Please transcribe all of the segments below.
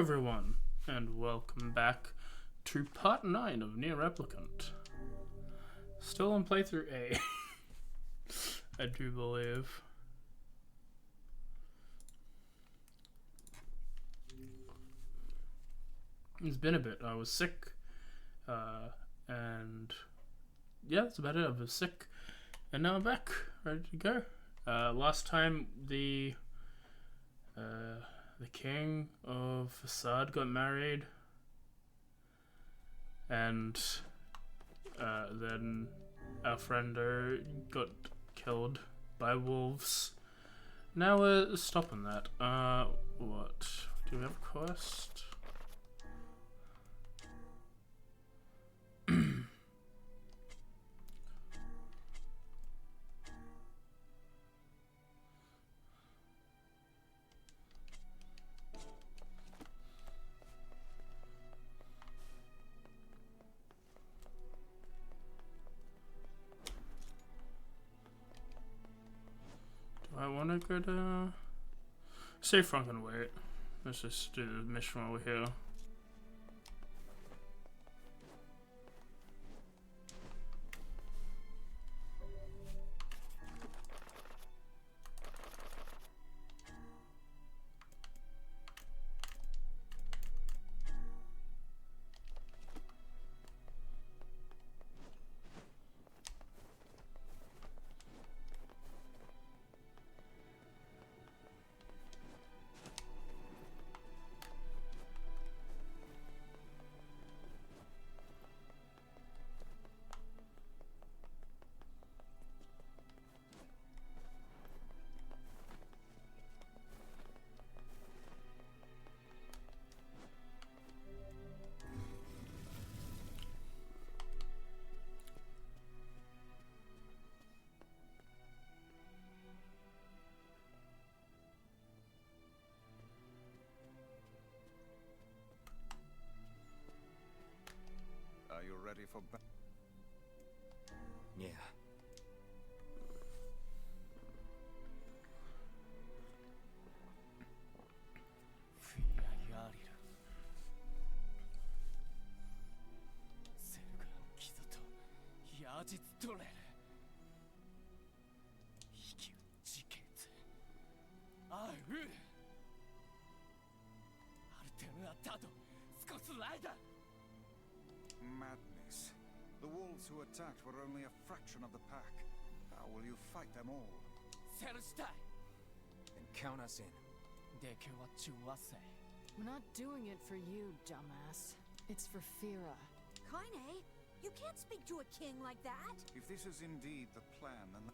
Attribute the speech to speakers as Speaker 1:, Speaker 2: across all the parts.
Speaker 1: everyone, and welcome back to part 9 of NieR Replicant. Still on playthrough A, I do believe. It's been a bit. I was sick, and yeah, that's about it. I was sick, and now I'm back, ready to go. Last time the king of Facade got married, and then our friendo got killed by wolves. Now we're stopping that. What? Do we have a quest? I want to go to... See if I can wait. Let's just do the mission while we're here.
Speaker 2: Are you ready for
Speaker 3: Yeah.
Speaker 2: madness? The wolves who attacked were only a fraction of the pack. How will you fight them all?
Speaker 3: Then count us in.
Speaker 4: We're not doing it for you, dumbass. It's for Fira.
Speaker 5: Kaine, you can't speak to a king like that.
Speaker 2: If this is indeed the plan, then the...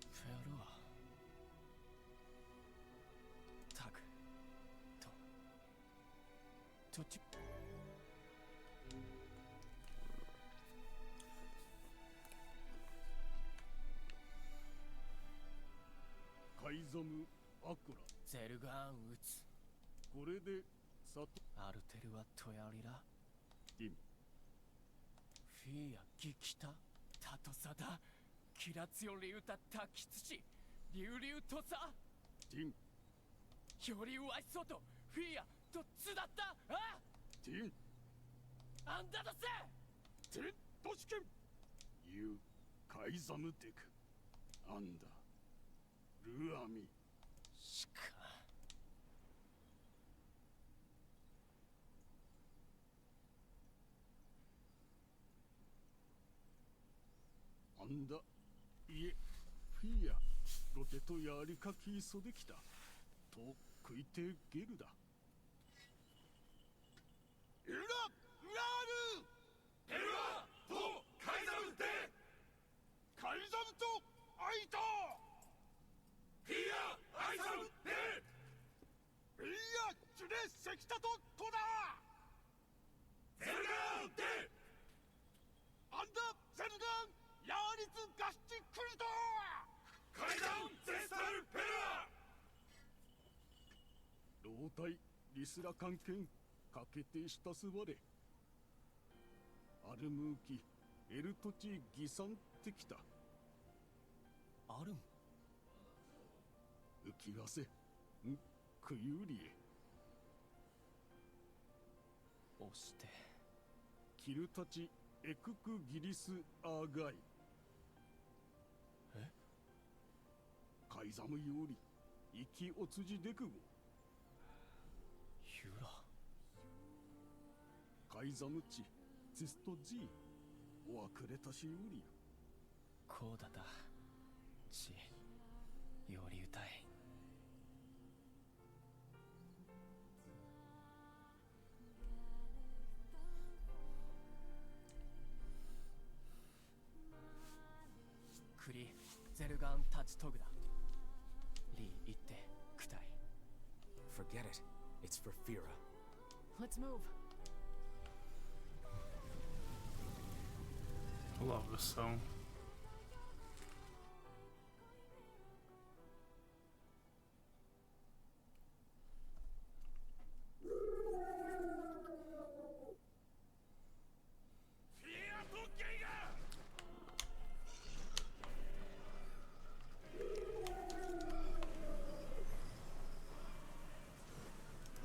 Speaker 3: 押して。
Speaker 6: キルたちエククギリスアーガイ。
Speaker 3: え？
Speaker 6: カイザムより生きおつじでくご。
Speaker 3: ユラ。
Speaker 6: カイザムチツストジおわくれたしより。
Speaker 3: こうだだ。ちより歌い。クリゼルガンタチトグだ。リー言ってくたい。Forget it. It's for Fira.
Speaker 4: Let's move.
Speaker 1: I love this song.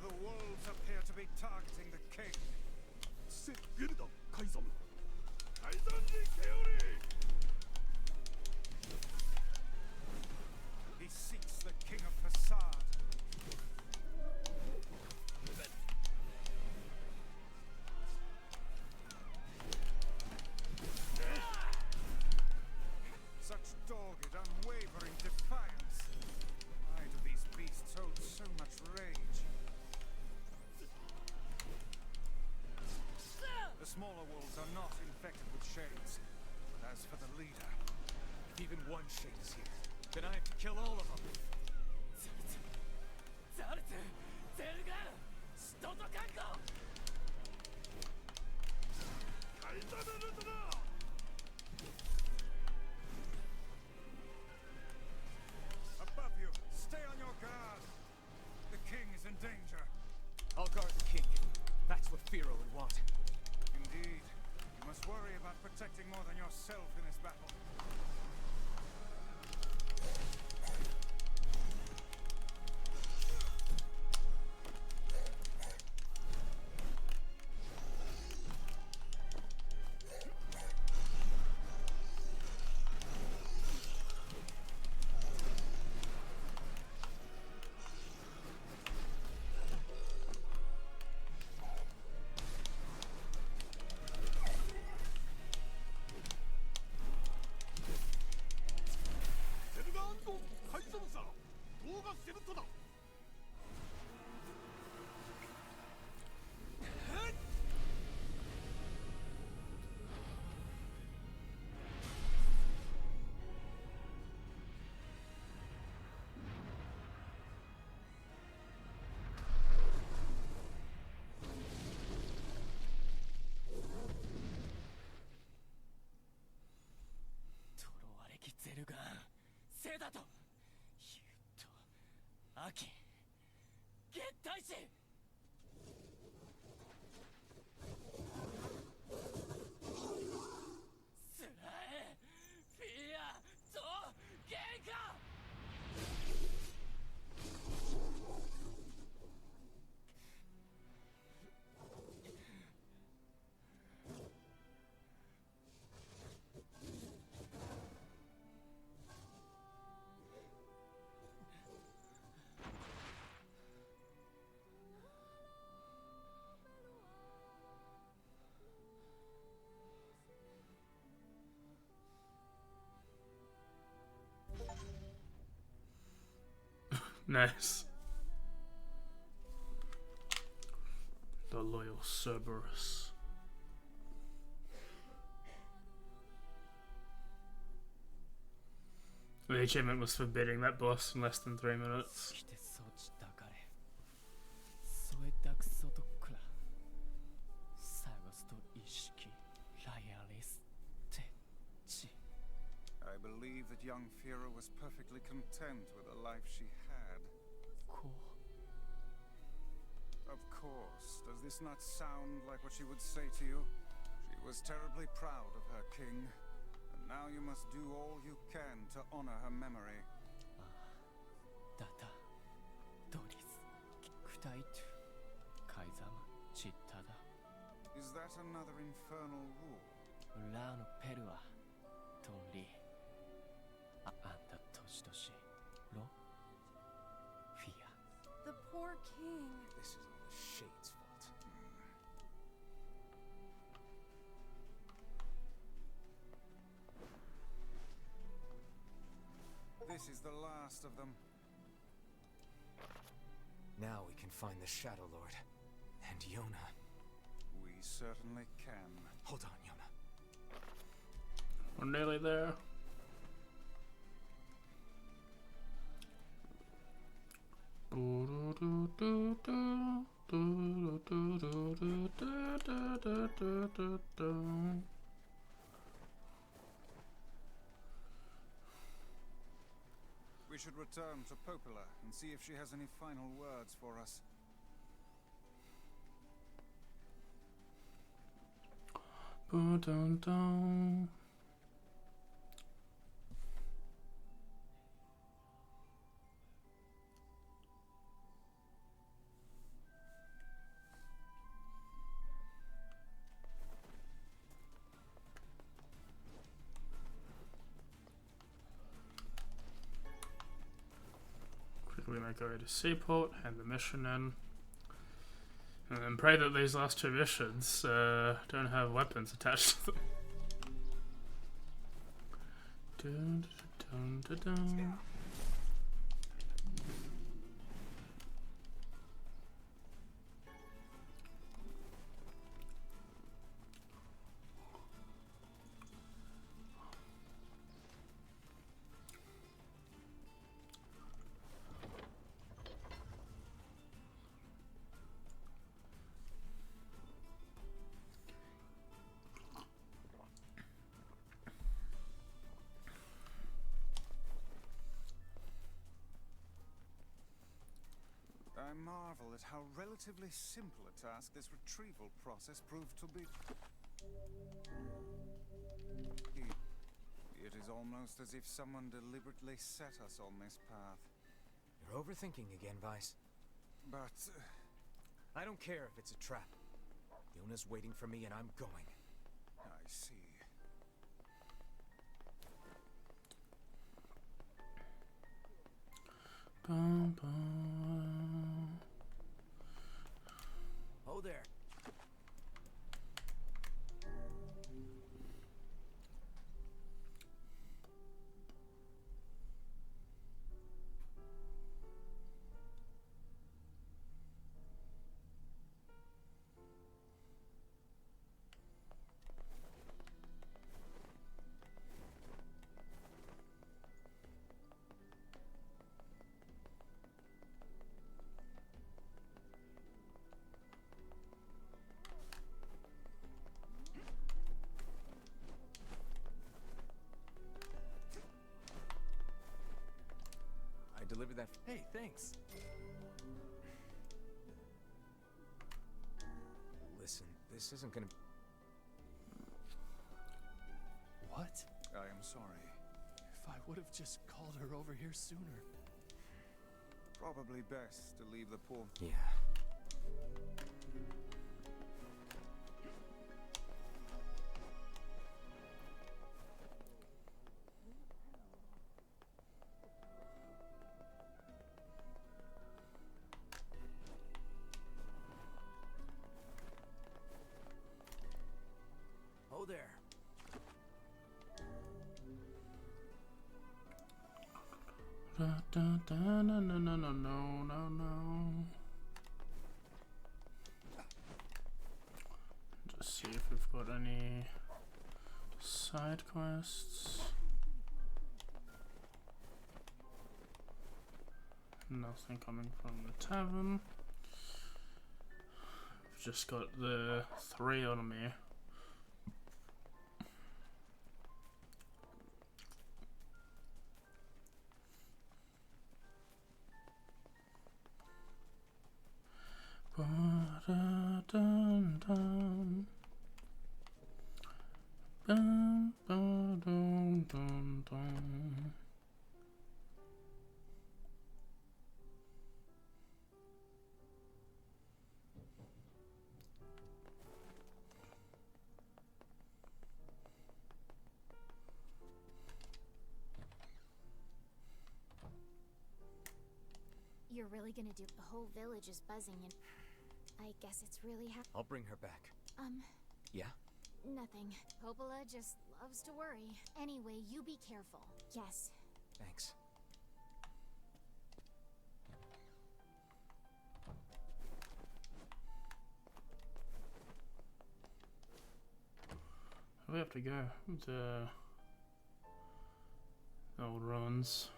Speaker 2: The wolves appear to be targeting the king.
Speaker 6: セゲルダカイザム。カイザンジケオリ。
Speaker 2: He seeks the king of facade. Such dogged, unwavering defiance. Why do these beasts hold so much rage? The smaller wolves are not infected with shades. But as for the leader,
Speaker 3: If even one shade is here, then I have to kill all of them. ザルツ、ゼルガン、ストトカンコ。
Speaker 6: カイザムルトナ。
Speaker 2: above you, stay on your guard. The king is in danger.
Speaker 3: I'll guard the king. That's what Fira would want.
Speaker 2: Indeed. You must worry about protecting more than yourself in this battle.
Speaker 1: Nice. The loyal Cerberus. The achievement was for beating that boss in less than 3 minutes.
Speaker 2: I believe that young Fira was perfectly content with the life she had. Of course. Does this not sound like what she would say to you? She was terribly proud of her king, and now you must do all you can to honor her memory. that another infernal rule?
Speaker 3: 裏のペルは鳥あんた年々ロフィア
Speaker 5: The poor king.
Speaker 7: This is all the Shade's fault.
Speaker 2: This is the last of them.
Speaker 7: Now we can find the Shadow Lord. And Yona.
Speaker 2: We certainly can.
Speaker 7: Hold on, Yona.
Speaker 1: We're nearly there.
Speaker 2: We should return to Popola and see if she has any final words for us.
Speaker 1: Quickly make our way to Seaport, hand the mission in, and then pray that these last two missions don't have weapons attached to them. Dun, dun, dun, dun, dun.
Speaker 2: I marvel at how relatively simple a task this retrieval process proved to be. It is almost as if someone deliberately set us on this path.
Speaker 7: You're overthinking again, Vice.
Speaker 2: But
Speaker 7: I don't care if it's a trap. Yona's waiting for me and I'm going.
Speaker 2: I see.
Speaker 1: Bum, bum.
Speaker 7: Oh there. I delivered that. Hey, thanks. Listen, this isn't gonna. What?
Speaker 2: I am sorry.
Speaker 3: If I would have just called her over here sooner.
Speaker 2: Probably best to leave the poor.
Speaker 7: Yeah. Oh there.
Speaker 1: Da, da, da, no, no, no, no, no, no, no. Just see if we've got any side quests. Nothing coming from the tavern. We've just got the 3 on me. Ba-da-dum-dum. Bum, ba-dum-dum-dum.
Speaker 8: You're really gonna do? The whole village is buzzing and I guess it's really
Speaker 7: I'll bring her back. Yeah?
Speaker 8: Nothing. Popola just loves to worry. Anyway, you be careful. Yes.
Speaker 7: Thanks.
Speaker 1: We have to go to the old ruins.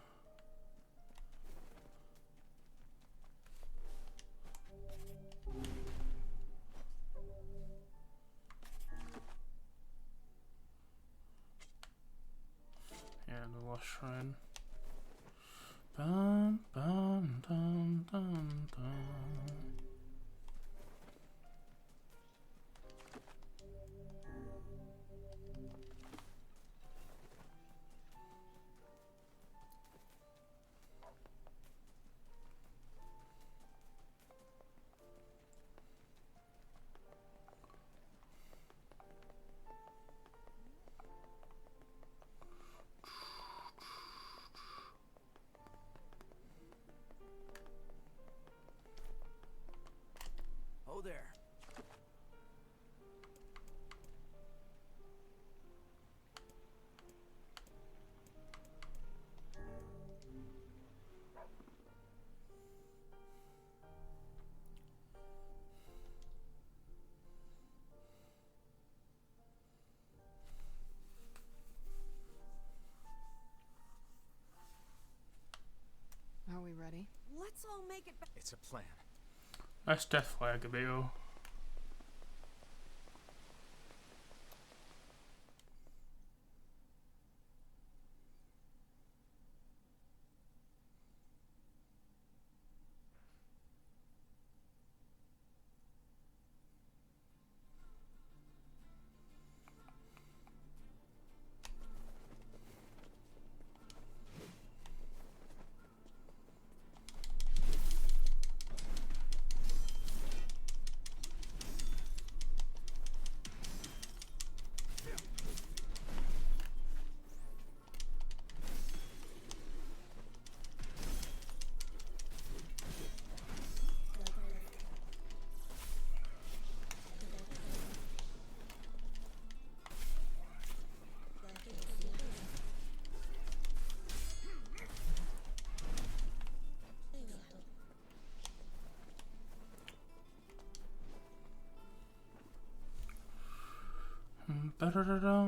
Speaker 1: Yeah, the lost shrine. Bum bum dum dum dum.
Speaker 3: Oh there.
Speaker 4: Are we ready?
Speaker 5: Let's all make it back.
Speaker 7: It's a plan.
Speaker 1: That's death flag a bit. Ba-da-da-da.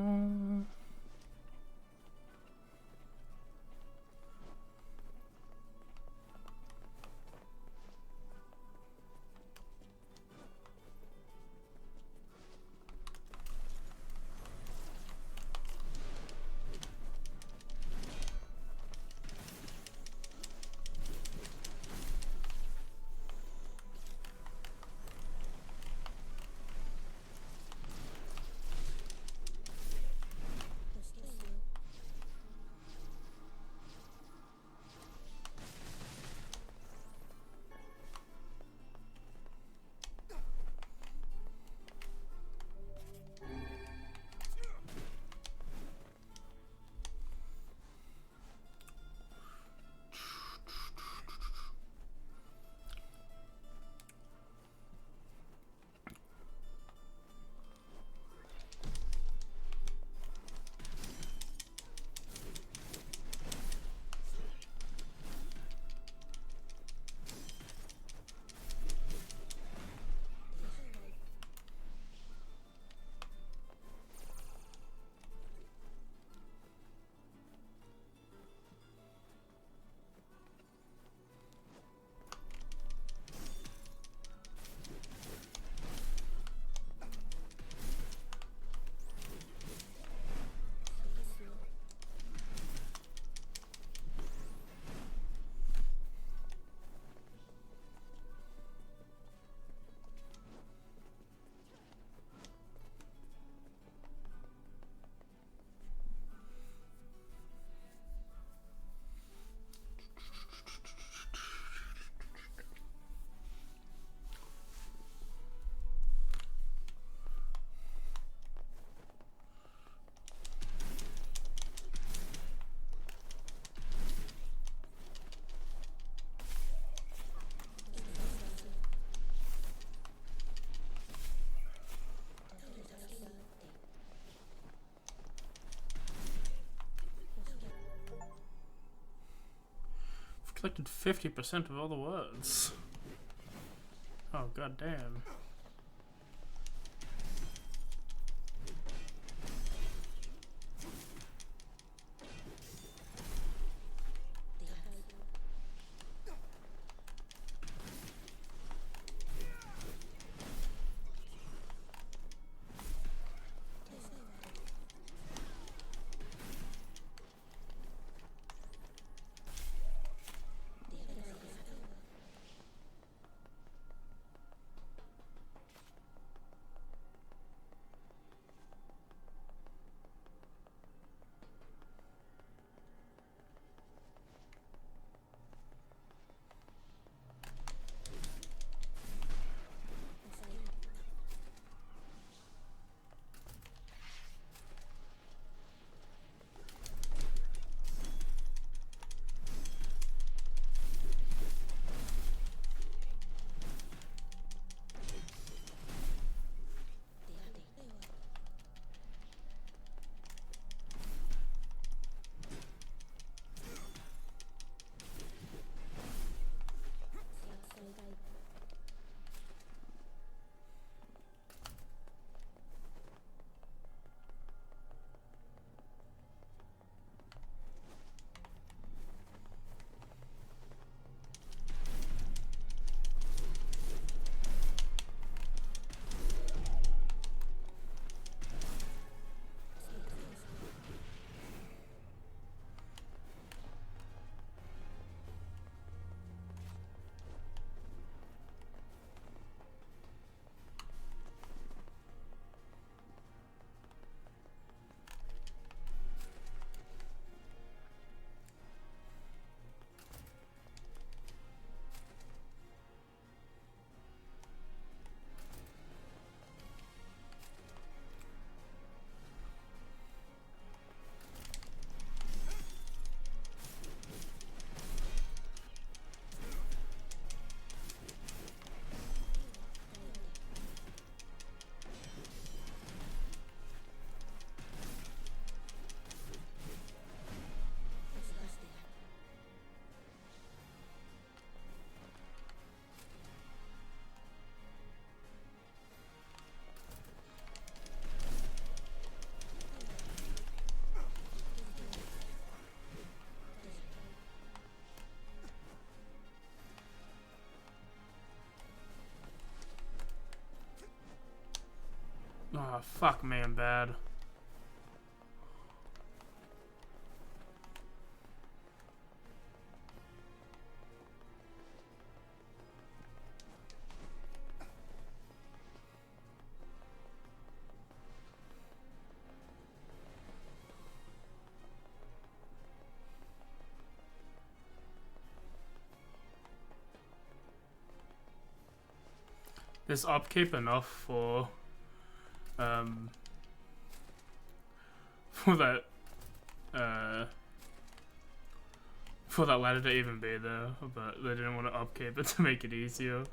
Speaker 1: inflicted 50% of all the words. Oh, god damn. Oh, fuck, man, bad. Is upkeep enough for for that ladder to even be there, but they didn't want to upkeep it to make it easier.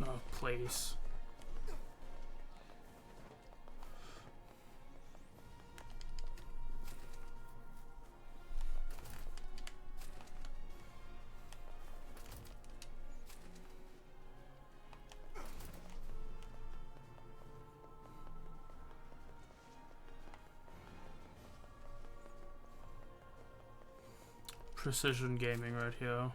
Speaker 1: Oh, please. precision gaming right here.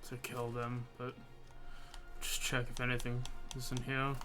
Speaker 1: To kill them, but just check if anything is in here.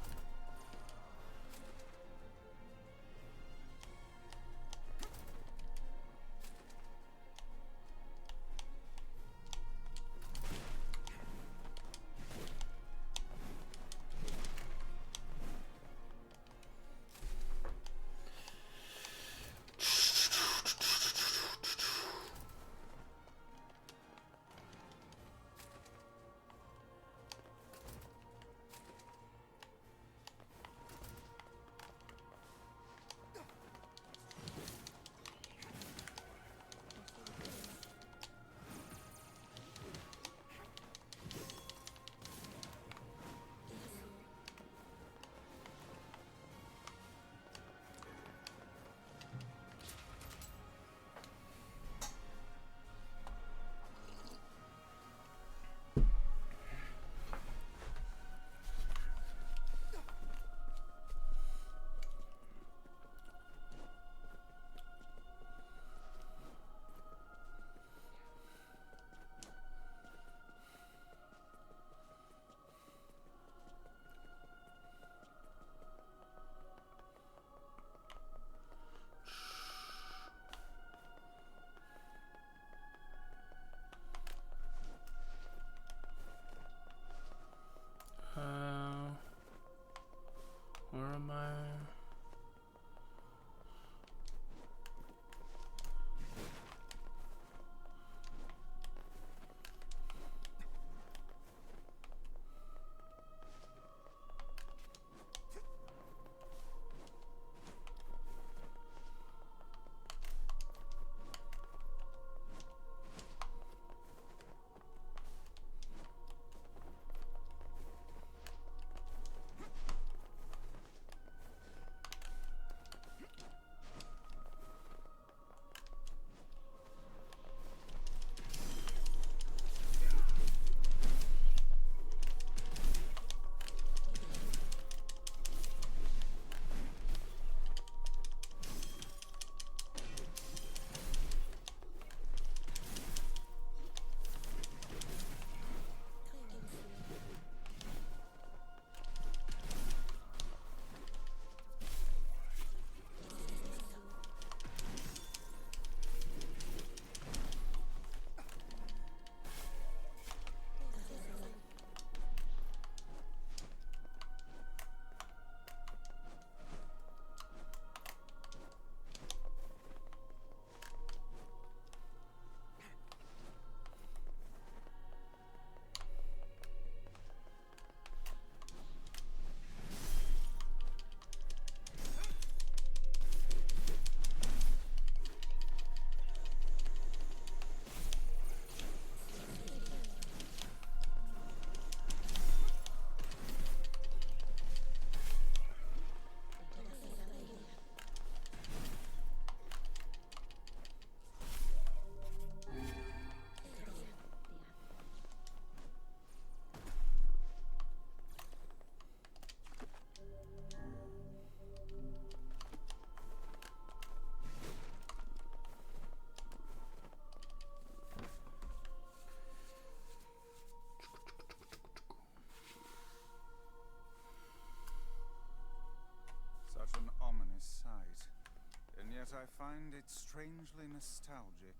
Speaker 2: but I find it strangely nostalgic.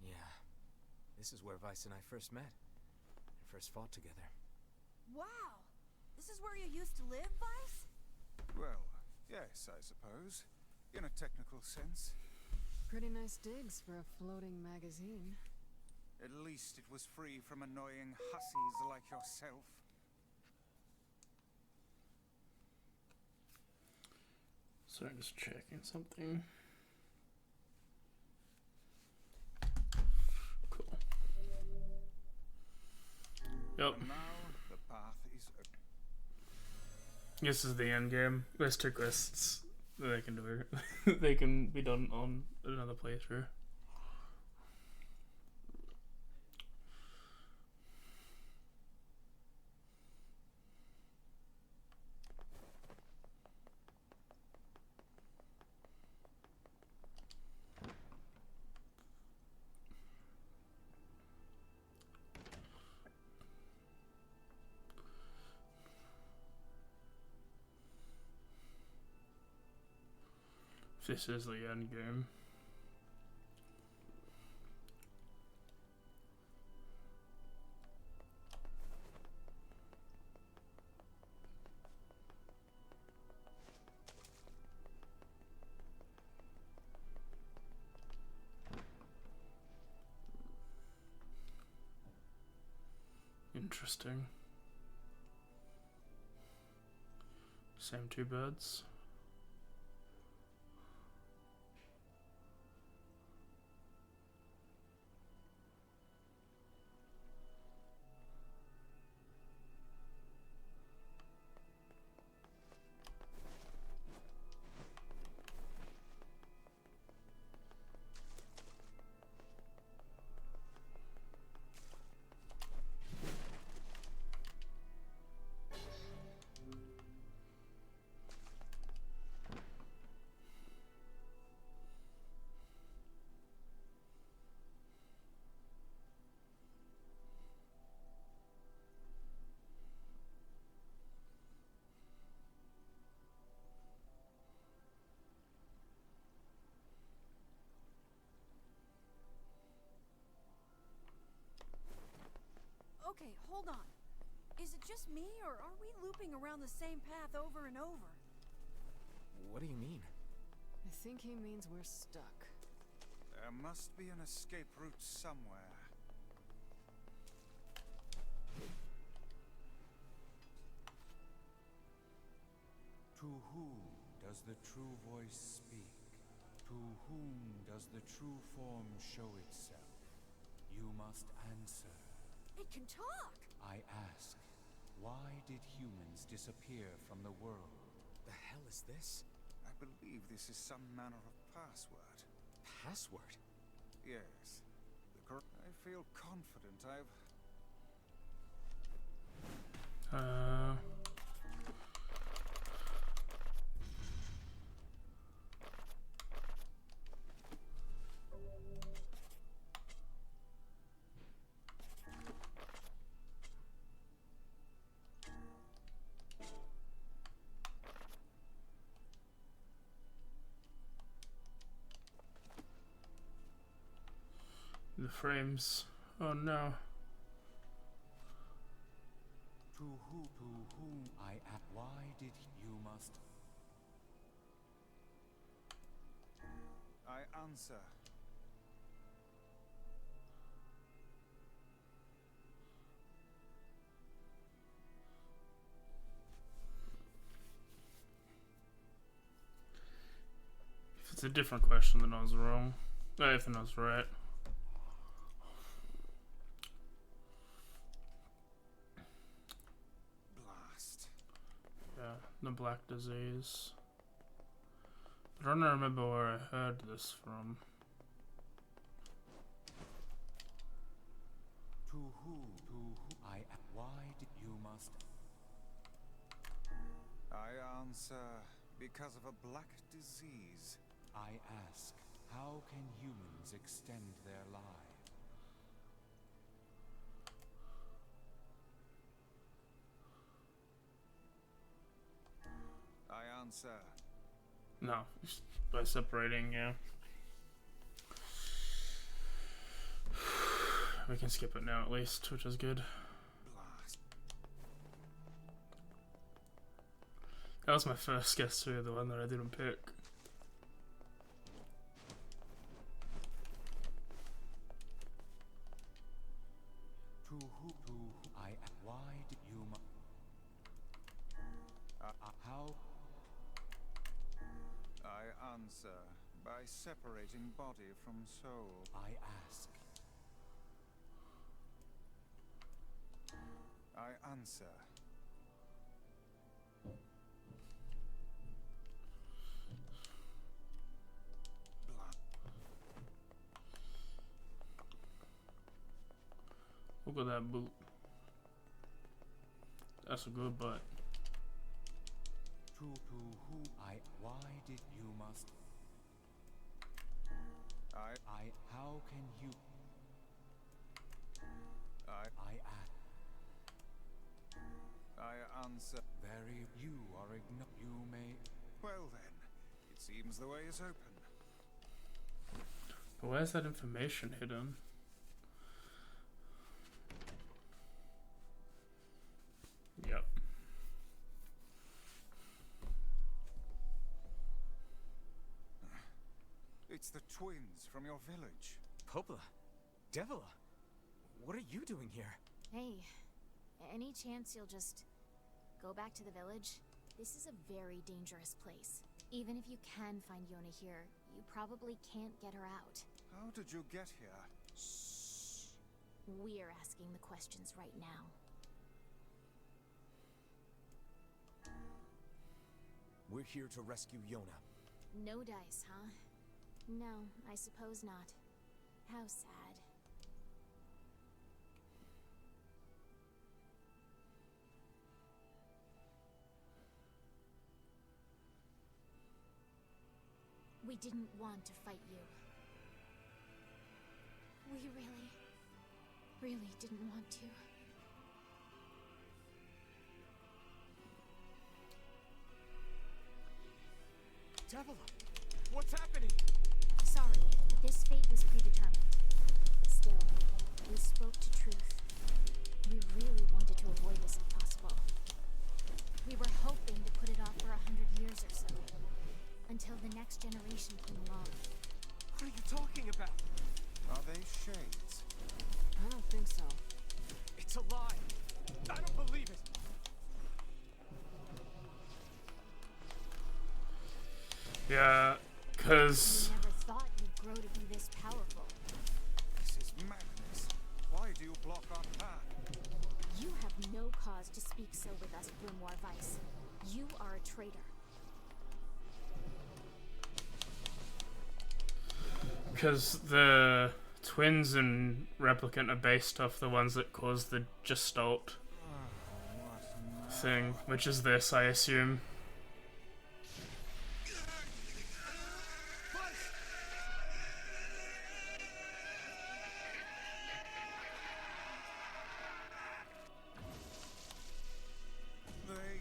Speaker 7: Yeah. This is where Vice and I first met. And first fought together.
Speaker 5: Wow! This is where you used to live, Vice?
Speaker 2: Well, yes, I suppose. In a technical sense.
Speaker 4: Pretty nice digs for a floating magazine.
Speaker 2: At least it was free from annoying hussies like yourself.
Speaker 1: So I'm just checking something. Cool. Yep.
Speaker 2: And now the path is open.
Speaker 1: This is the end game. There's 2 quests that they can do. They can be done on another playthrough. This is the end game. Interesting. Same 2 birds.
Speaker 5: Okay, hold on. Is it just me, or are we looping around the same path over and over?
Speaker 7: What do you mean?
Speaker 4: I think he means we're stuck.
Speaker 2: There must be an escape route somewhere.
Speaker 9: To whom does the true voice speak? To whom does the true form show itself? You must answer.
Speaker 5: It can talk!
Speaker 9: I ask, why did humans disappear from the world?
Speaker 7: The hell is this?
Speaker 2: I believe this is some manner of password.
Speaker 7: Password?
Speaker 2: Yes. I feel confident I've...
Speaker 1: The frames. Oh no.
Speaker 9: To whom I ask, why did you must...
Speaker 2: I answer.
Speaker 1: If it's a different question, then I was wrong. I think I was right.
Speaker 2: Blast.
Speaker 1: Yeah, the black disease. I don't remember where I heard this from.
Speaker 9: To who I ask, why did you must...
Speaker 2: I answer because of a black disease.
Speaker 9: I ask, how can humans extend their lives?
Speaker 2: I answer.
Speaker 1: No, just by separating, yeah. We can skip it now at least, which is good. That was my first guess too, the one that I didn't pick.
Speaker 9: Why did you how?
Speaker 2: I answer by separating body from soul.
Speaker 9: I ask.
Speaker 2: I answer.
Speaker 1: Look at that boot. That's a good butt.
Speaker 9: To who why did you must how can you
Speaker 2: I answer.
Speaker 9: Very you are you may
Speaker 2: Well then, it seems the way is open.
Speaker 1: But where's that information hidden? Yep.
Speaker 2: It's the twins from your village.
Speaker 7: Popola, Devila, what are you doing here?
Speaker 8: Hey, any chance you'll just go back to the village? This is a very dangerous place. Even if you can find Yona here, you probably can't get her out.
Speaker 2: How did you get here?
Speaker 8: Shh. We're asking the questions right now.
Speaker 7: We're here to rescue Yona.
Speaker 8: No dice, huh? No, I suppose not. How sad. We didn't want to fight you. We really didn't want to.
Speaker 7: Devila, what's happening?
Speaker 8: Sorry, but this fate was predetermined. Still, we spoke to truth. We really wanted to avoid this if possible. We were hoping to put it off for 100 years or so. Until the next generation came along.
Speaker 7: What are you talking about?
Speaker 2: Are they shades?
Speaker 4: I don't think so.
Speaker 7: It's a lie. I don't believe it.
Speaker 1: Yeah, cause
Speaker 8: We never thought you'd grow to be this powerful.
Speaker 2: This is madness. Why do you block our path?
Speaker 8: You have no cause to speak so with us, Grimoire Vice. You are a traitor.
Speaker 1: because the twins and Replicant are based off the ones that caused the Gestalt thing, which is this, I assume.
Speaker 2: They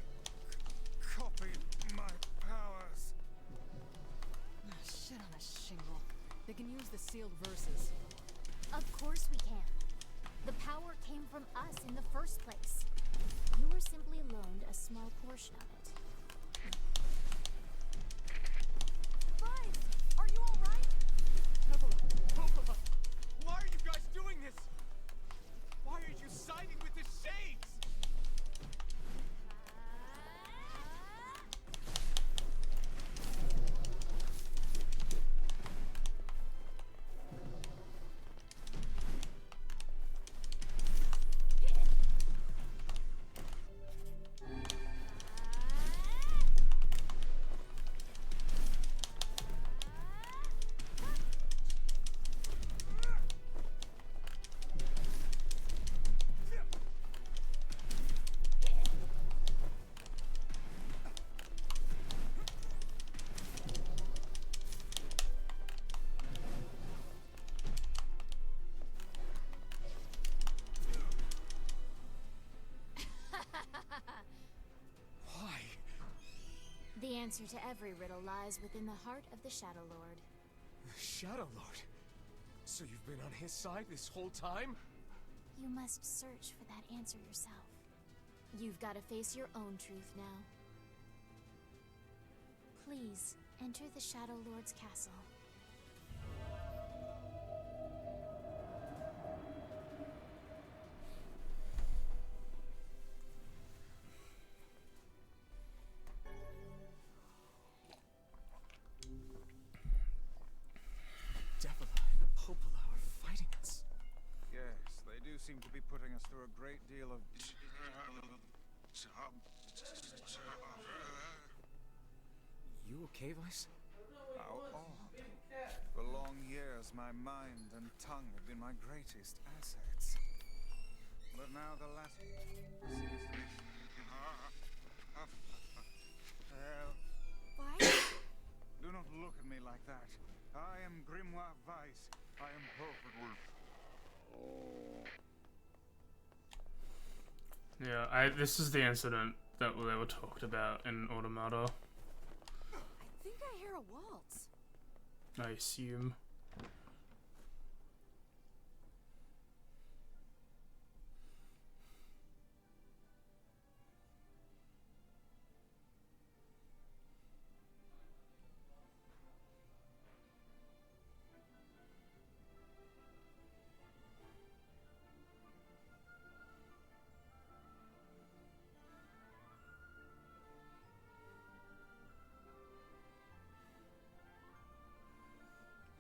Speaker 2: copied my powers.
Speaker 4: Shit on a shingle. They can use the sealed verses.
Speaker 8: Of course we can. The power came from us in the first place. You were simply loaned a small portion of it.
Speaker 5: Guys, are you alright?
Speaker 7: Popola, why are you guys doing this? Why are you siding with the Shades?
Speaker 8: answer to every riddle lies within the heart of the Shadow Lord.
Speaker 3: The Shadow Lord? So you've been on his side this whole time?
Speaker 8: You must search for that answer yourself. You've got to face your own truth now. Please, enter the Shadow Lord's castle.
Speaker 2: Seem to be putting us through a great deal of
Speaker 3: You okay, Vice?
Speaker 2: how odd. For long years, my mind and tongue have been my greatest assets. But now the latter seems to be...
Speaker 5: Vice?
Speaker 2: Do not look at me like that. I am Grimoire Vice. I am perfectly...
Speaker 1: Yeah, this is the incident that they were talked about in Automata.
Speaker 5: I think I hear a waltz.
Speaker 1: I assume.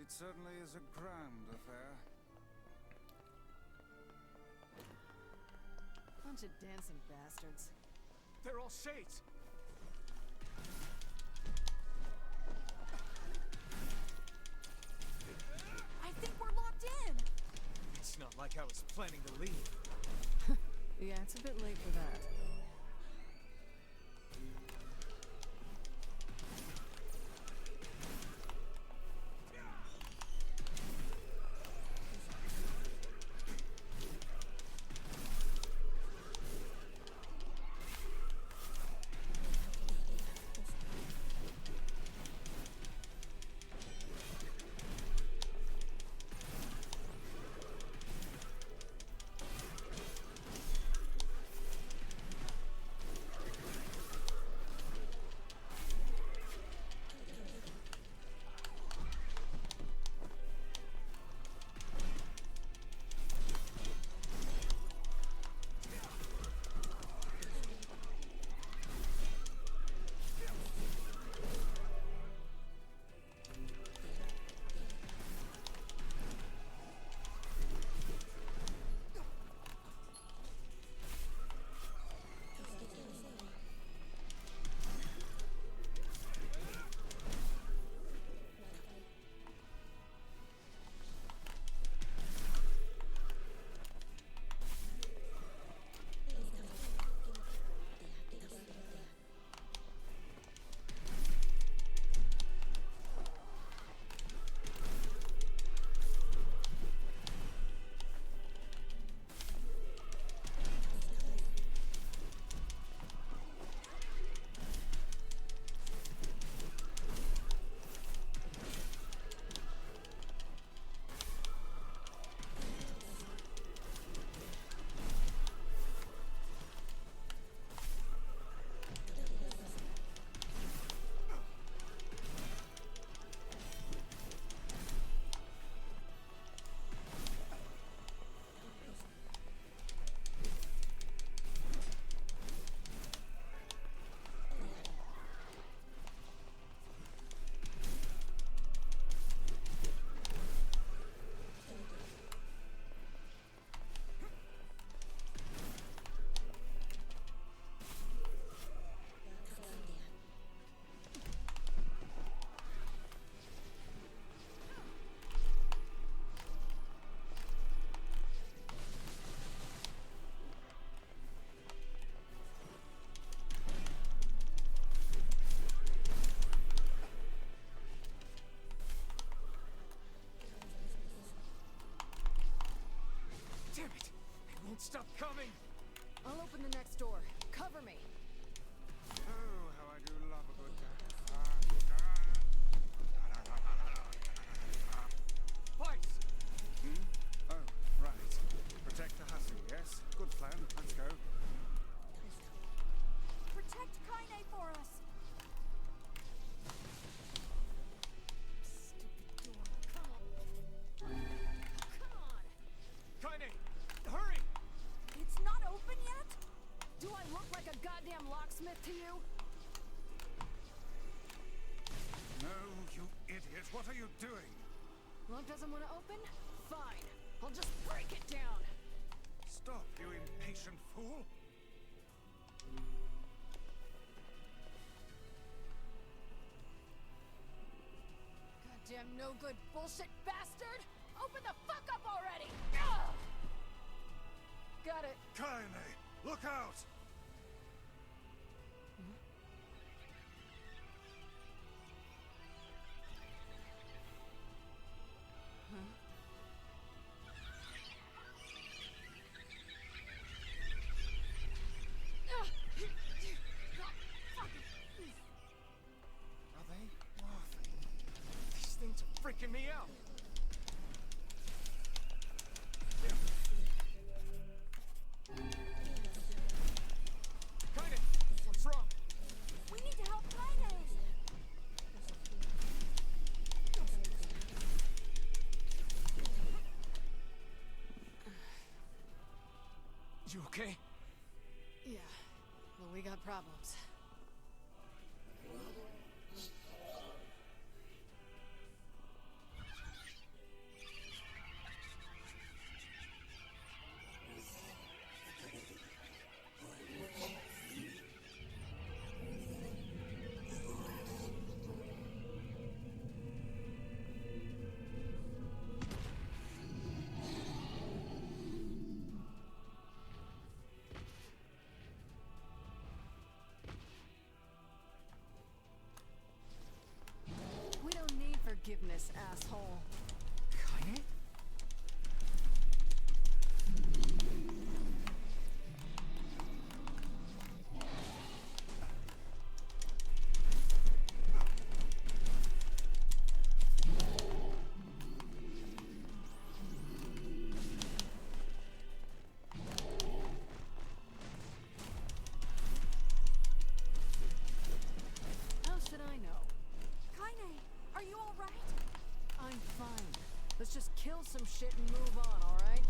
Speaker 2: It certainly is a grand affair.
Speaker 4: Bunch of dancing bastards.
Speaker 3: They're all shades!
Speaker 5: I think we're locked in.
Speaker 3: It's not like I was planning to leave.
Speaker 4: Yeah, it's a bit late for that.
Speaker 3: won't stop coming!
Speaker 4: I'll open the next door. Cover me.
Speaker 2: Oh, how I do love a good dance.
Speaker 4: Lock doesn't want to open? Fine. I'll just break it down.
Speaker 2: Stop, you impatient fool!
Speaker 4: Goddamn no good bullshit bastard! Open the fuck up already! Ugh! Got it.
Speaker 2: Kaine, look out!
Speaker 7: Are they laughing? These things are freaking me out. Kaine, what's wrong?
Speaker 5: We need to help Kaine!
Speaker 7: You okay?
Speaker 4: Yeah, but we got problems. We don't need forgiveness, asshole.
Speaker 7: Kaine?
Speaker 4: How should I know?
Speaker 5: Kaine, are you alright?
Speaker 4: I'm fine. Let's just kill some shit and move on, alright?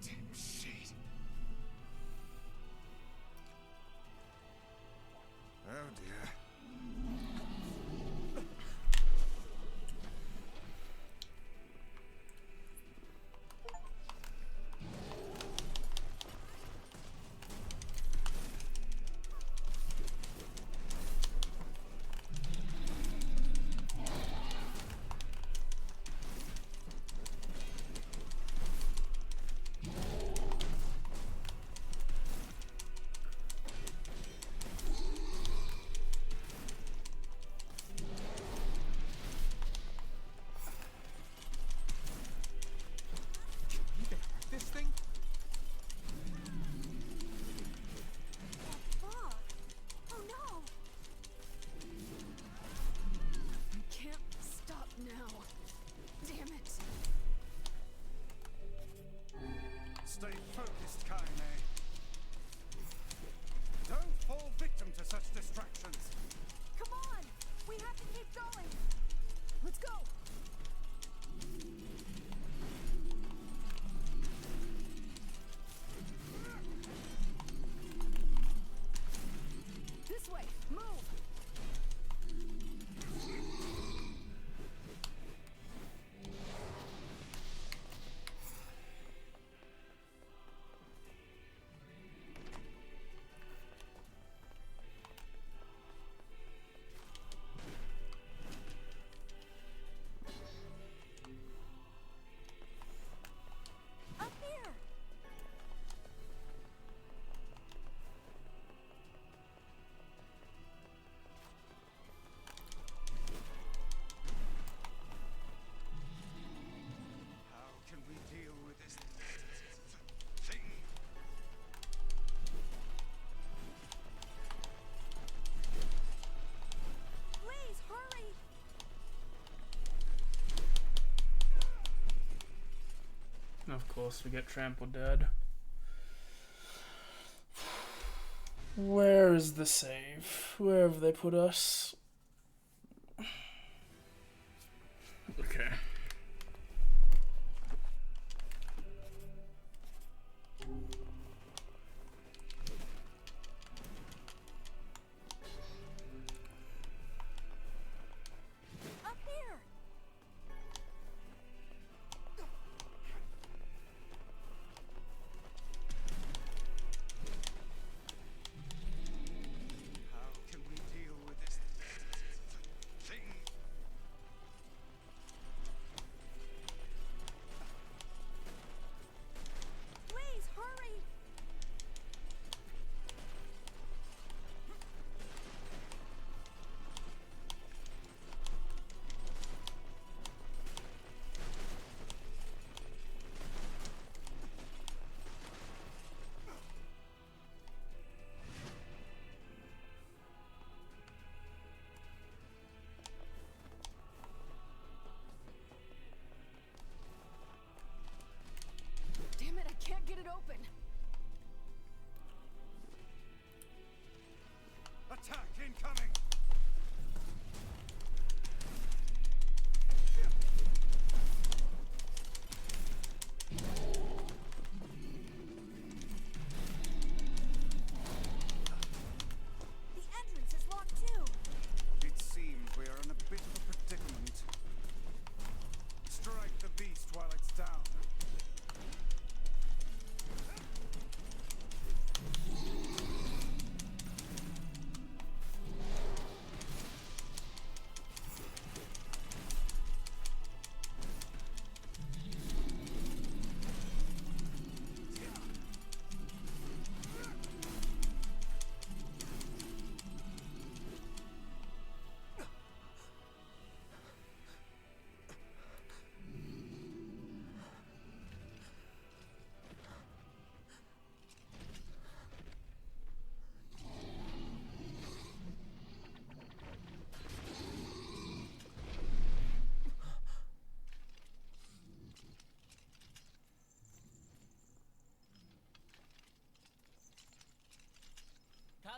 Speaker 7: Damn shit.
Speaker 2: Oh dear.
Speaker 7: You gonna hurt this thing?
Speaker 5: Fuck! Oh no!
Speaker 4: I can't stop now. Damn it.
Speaker 2: Stay focused, Kaine. Don't fall victim to such distractions.
Speaker 5: Come on! We have to keep going!
Speaker 4: Let's go. This way. Move.
Speaker 5: Up here!
Speaker 2: How can we deal with this thing?
Speaker 5: Please, hurry!
Speaker 1: Of course, we get trampled dead. Where is the save? Where have they put us? Okay.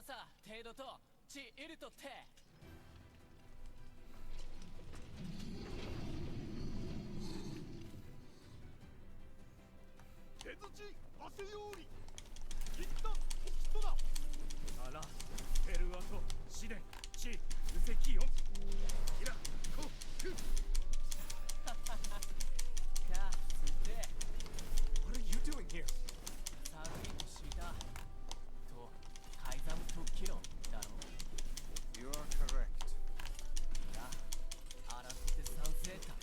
Speaker 3: 傘程度とちいるとって
Speaker 6: 手づち汗ようり切った時とだあらペルアと試練地無責音いらこく
Speaker 3: かつて
Speaker 7: What are you doing here?
Speaker 3: サーフィンシーだと改ざん特技論だろ
Speaker 2: You are correct.
Speaker 3: だ荒くて賛成た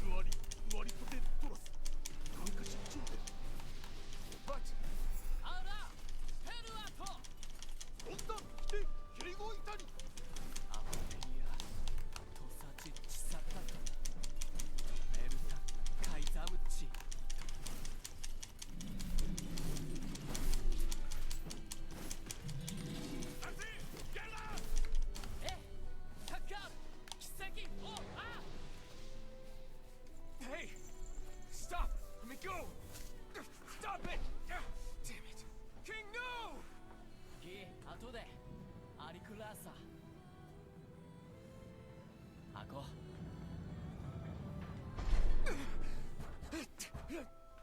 Speaker 6: ふわりとてトラス感化失調で
Speaker 7: But
Speaker 3: あらペルアと
Speaker 6: 温暖で蹴りごいたり
Speaker 3: アマテリアとさちちさたかメルタカイザムチ えカッカー奇跡おあ
Speaker 7: hey, stop! Let me go! Stop it! Damn it! King, no!
Speaker 3: ギ後でアリクラーサ開こう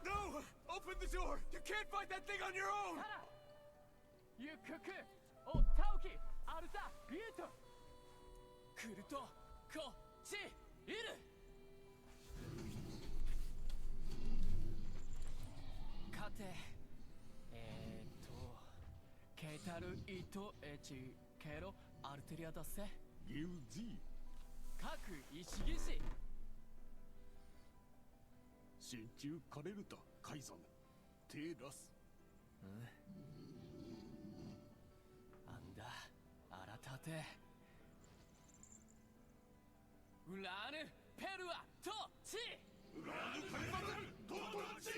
Speaker 7: No! Open the door! You can't fight that thing on your own!
Speaker 3: タラゆくくおタオキアルタビエトクルトこっちいるかてケータルイトエチケロアルテリアだせ
Speaker 6: ギウジー
Speaker 3: 各石技師
Speaker 6: 真鍮カレルタ海山テラス
Speaker 3: あんだあらたてウラーヌペルアとチ
Speaker 6: ラーヌカイマルトトラチ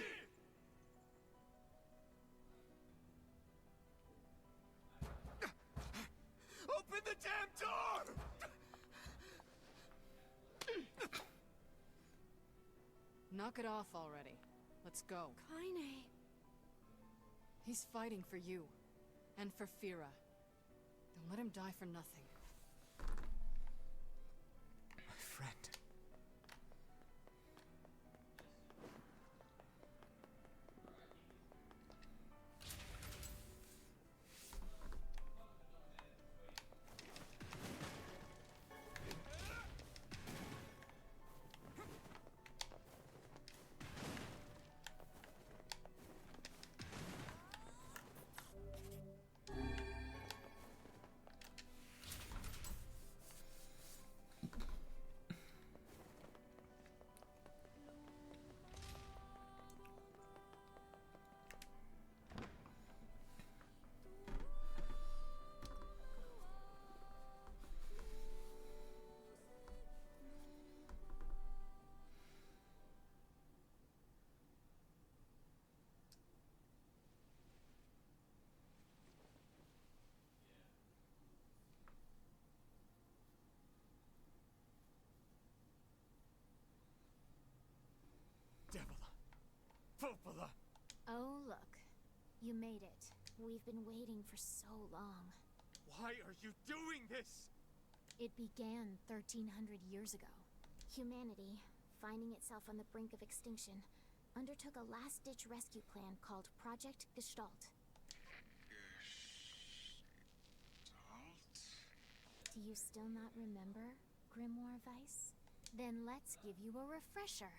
Speaker 7: Open the damn door!
Speaker 4: Knock it off already. Let's go.
Speaker 5: Kaine.
Speaker 4: He's fighting for you. And for Fira. Don't let him die for nothing.
Speaker 7: My friend.
Speaker 6: Devila Popola
Speaker 8: Oh, look. You made it. We've been waiting for so long.
Speaker 7: Why are you doing this?
Speaker 8: It began 1,300 years ago. Humanity, finding itself on the brink of extinction, undertook a last-ditch rescue plan called Project Gestalt. Do you still not remember, Grimoire Weiss? Then let's give you a refresher.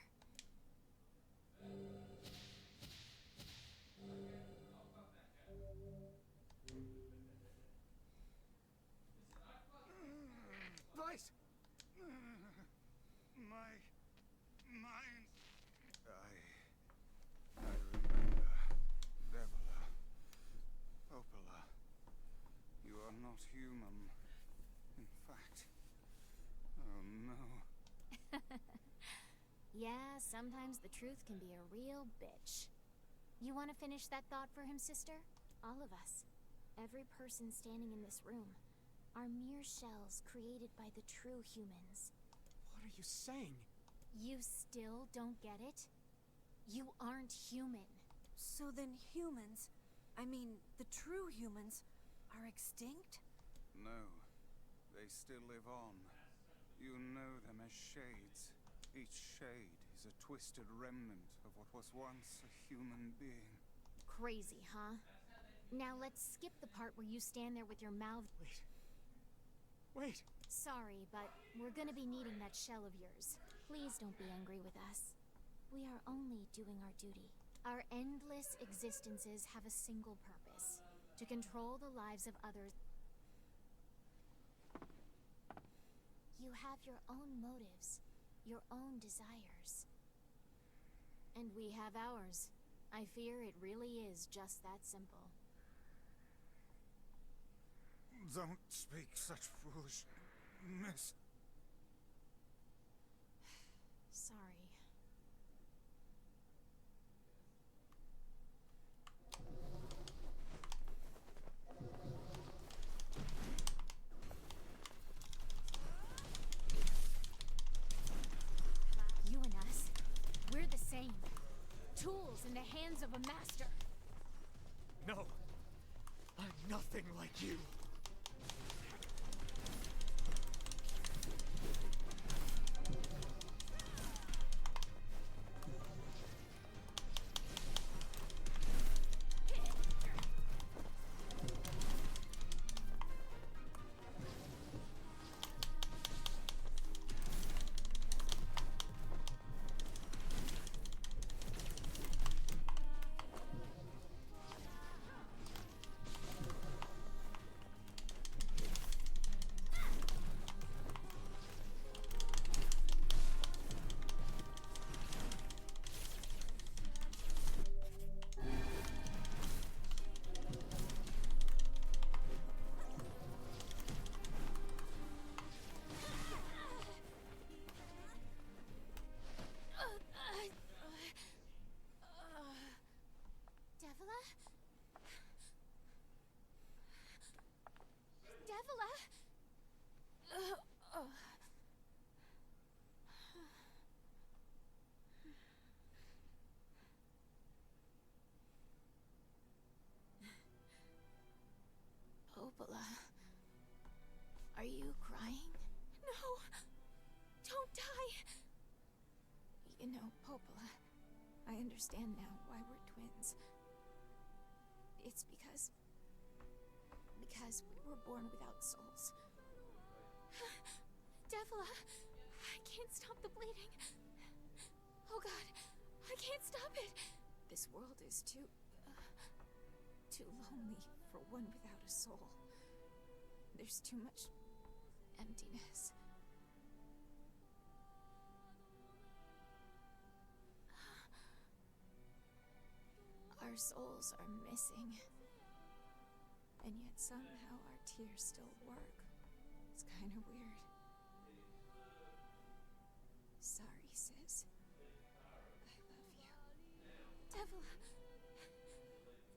Speaker 7: Vice!
Speaker 2: My mind. I remember. Devila. Popola. You are not human. In fact. Oh no.
Speaker 8: Yeah, sometimes the truth can be a real bitch. You want to finish that thought for him, sister? All of us. Every person standing in this room are mere shells created by the true humans.
Speaker 7: What are you saying?
Speaker 8: You still don't get it? You aren't human.
Speaker 5: So then humans, I mean, the true humans, are extinct?
Speaker 2: No, they still live on. You know them as shades. Each shade is a twisted remnant of what was once a human being.
Speaker 8: Crazy, huh? Now let's skip the part where you stand there with your mouth.
Speaker 7: Wait.
Speaker 8: Sorry, but we're gonna be needing that shell of yours. Please don't be angry with us. We are only doing our duty. Our endless existences have a single purpose: to control the lives of others. You have your own motives, your own desires. And we have ours. I fear it really is just that simple.
Speaker 2: Don't speak such foolishness.
Speaker 8: Sorry. You and us, we're the same. Tools in the hands of a master.
Speaker 7: No. I'm nothing like you.
Speaker 8: Devila? Popola, are you crying? No! Don't die! You know, Popola, I understand now why we're twins. It's because we were born without souls. Devila, I can't stop the bleeding. Oh God, I can't stop it. This world is too lonely for one without a soul. There's too much emptiness. Our souls are missing. And yet somehow our tears still work. It's kind of weird. Sorry, sis. I love you. Devila!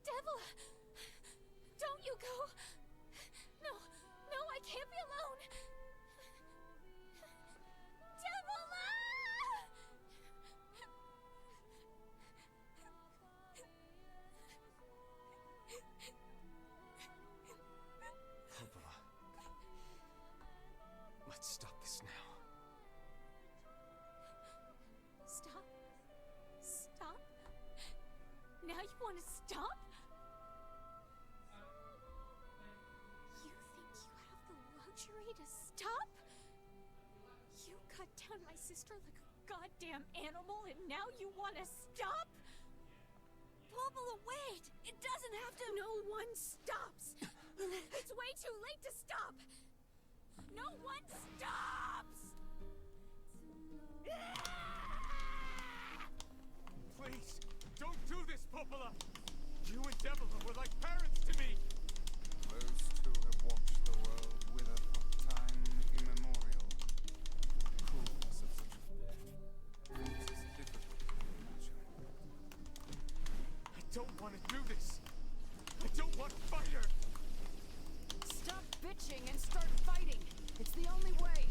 Speaker 8: Devila! Don't you go! No, no, I can't be alone! Devila!
Speaker 7: Popola. Let's stop this now.
Speaker 8: Stop? Stop? Now you want to stop? You think you have the luxury to stop? You cut down my sister like a goddamn animal and now you want to stop? Popola, wait! It doesn't have to— No one stops! It's way too late to stop! No one stops!
Speaker 7: Please, don't do this, Popola! You and Devila were like parents to me!
Speaker 2: Those two have watched the world wither for time immemorial. The cruelness of such a fate is difficult to imagine.
Speaker 7: I don't want to do this! I don't want to fight her!
Speaker 4: Stop bitching and start fighting! It's the only way!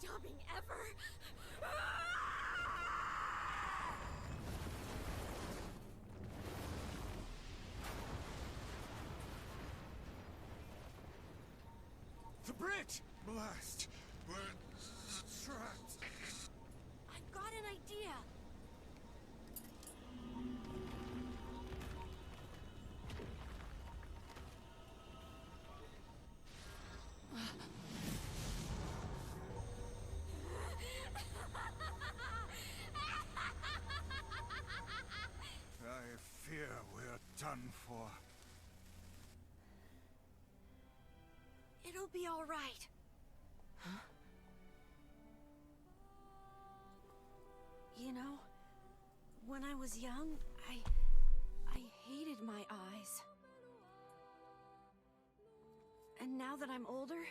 Speaker 5: stopping ever.
Speaker 7: The bridge!
Speaker 2: Blast! We're trapped.
Speaker 5: I've got an idea.
Speaker 2: I fear we're done for.
Speaker 5: It'll be all right. You know, when I was young, I hated my eyes. And now that I'm older,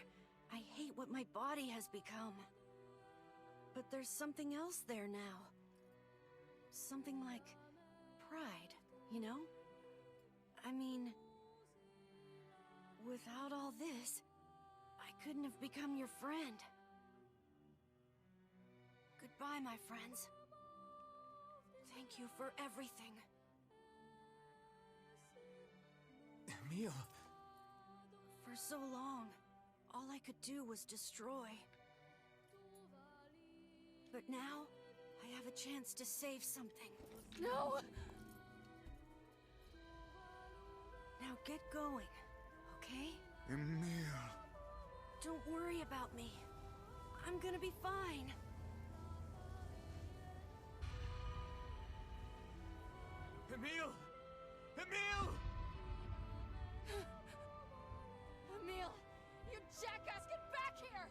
Speaker 5: I hate what my body has become. But there's something else there now. Something like pride, you know? I mean, without all this, I couldn't have become your friend. Goodbye, my friends. Thank you for everything.
Speaker 3: Emil!
Speaker 5: For so long, all I could do was destroy. But now, I have a chance to save something. No! Now get going, okay?
Speaker 2: Emil.
Speaker 5: Don't worry about me. I'm gonna be fine.
Speaker 7: Emil! Emil!
Speaker 4: Emil! You jackass, get back here!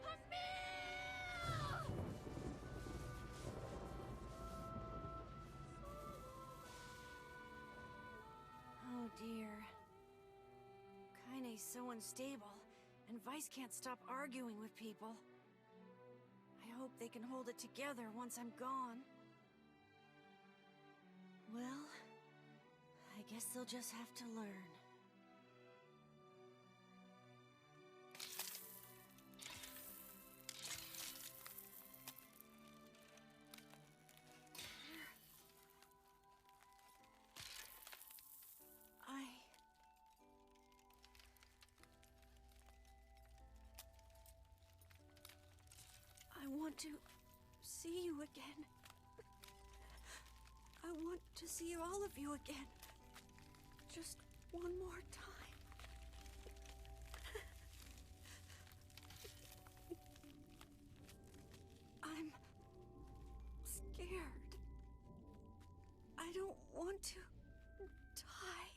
Speaker 4: Emil!
Speaker 5: Oh dear. Kaine's so unstable, and Vice can't stop arguing with people. I hope they can hold it together once I'm gone. Well, I guess they'll just have to learn. I want to see you again. I want to see all of you again. Just one more time. I'm scared. I don't want to die.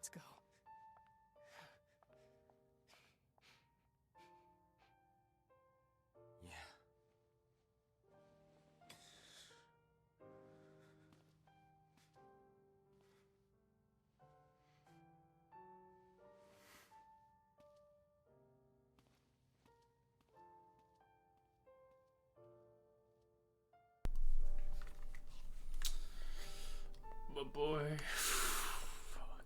Speaker 3: Let's go.
Speaker 9: Yeah.
Speaker 1: But boy, fuck.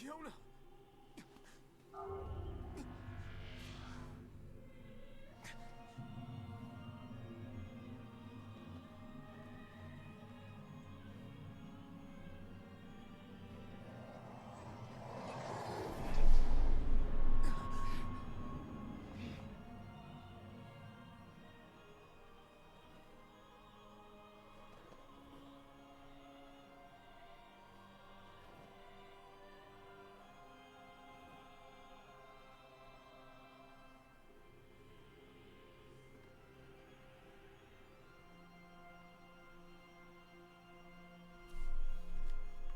Speaker 3: Yona!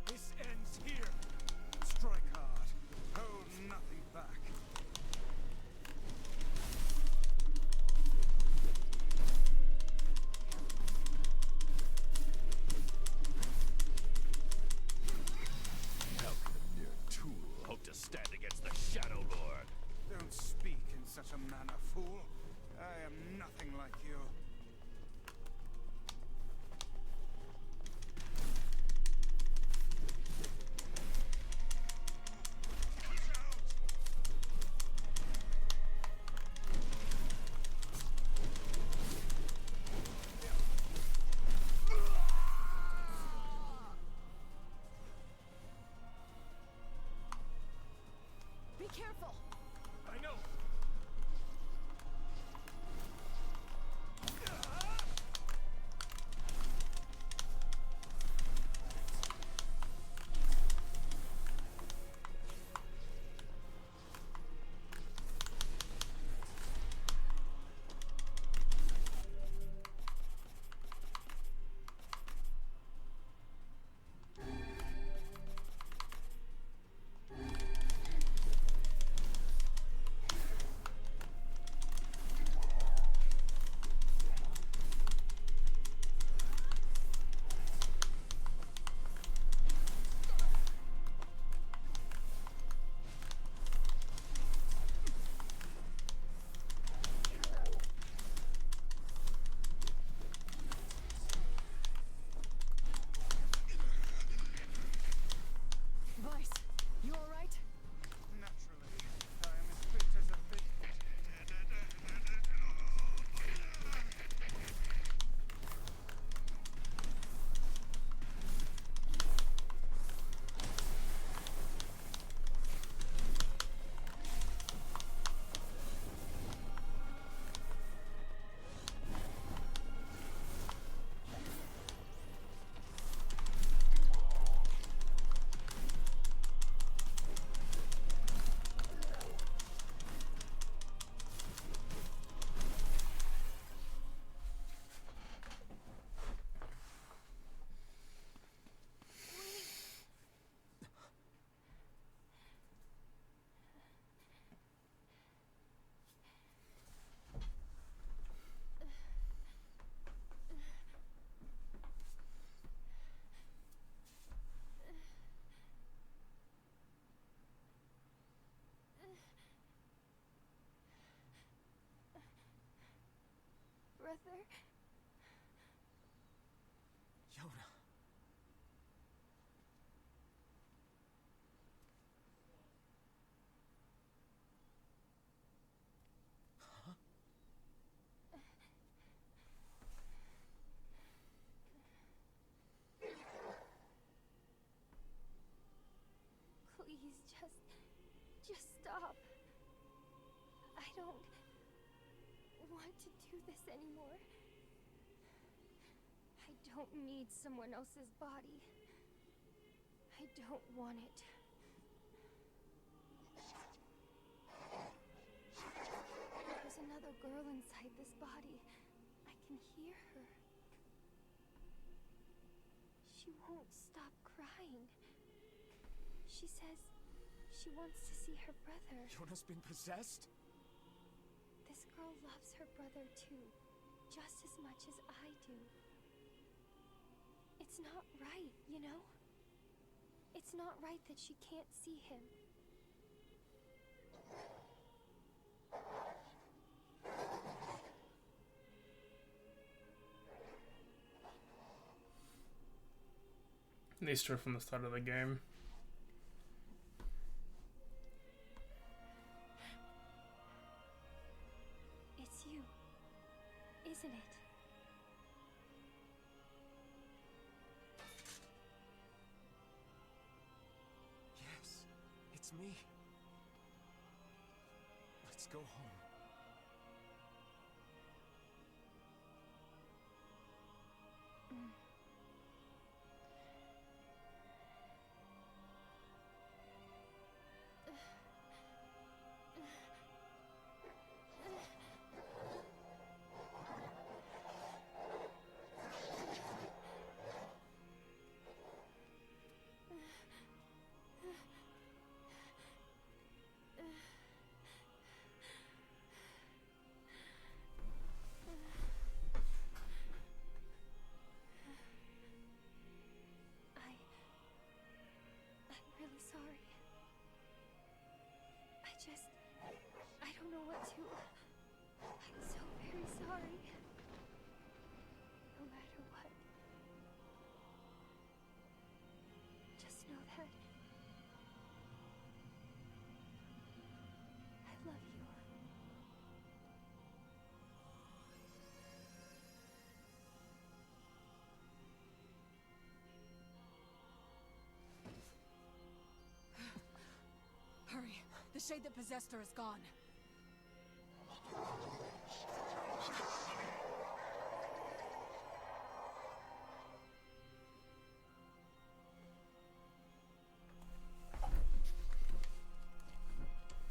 Speaker 2: This ends here. Strike hard. Hold nothing back.
Speaker 6: How can a mere tool hope to stand against the Shadow Lord?
Speaker 2: Don't speak in such a manner, fool. I am nothing like you.
Speaker 4: Be careful!
Speaker 6: I know!
Speaker 8: brother.
Speaker 3: Yona.
Speaker 8: Please, just stop. I don't want to do this anymore. I don't need someone else's body. I don't want it. There's another girl inside this body. I can hear her. She won't stop crying. She says she wants to see her brother.
Speaker 3: Yona's been possessed?
Speaker 8: This girl loves her brother too, just as much as I do. It's not right, you know? It's not right that she can't see him.
Speaker 1: They start from the start of the game.
Speaker 8: It's you, isn't it?
Speaker 3: Yes, it's me. Let's go home.
Speaker 8: I'm really sorry. I don't know what to... I'm so very sorry. No matter what. Just know that... I love you.
Speaker 5: Hurry. The shade that possessed her is gone.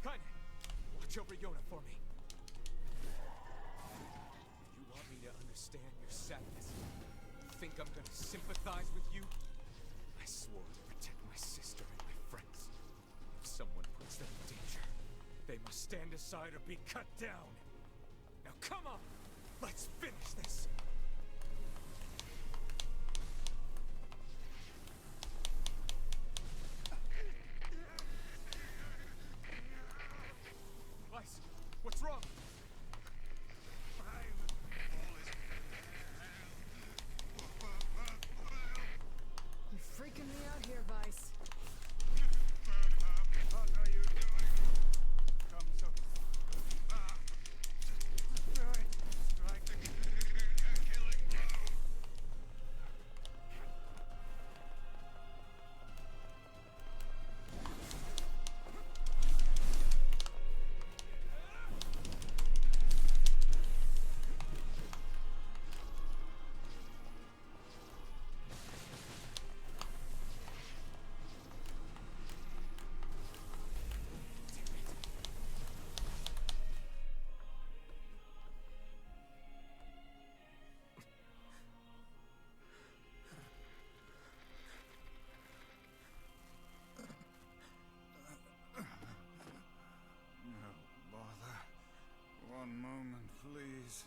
Speaker 3: Kaine, watch over Yona for me. You want me to understand your sadness? You think I'm gonna sympathize with you? I swore to protect my sister and my friends. If someone puts them in danger, they must stand aside or be cut down. Now come on! Let's finish this! Weiss, what's wrong?
Speaker 5: You're freaking me out here, Vice.
Speaker 2: What are you doing? Come so... Do it! Strike the killing blow! No bother. One moment, please.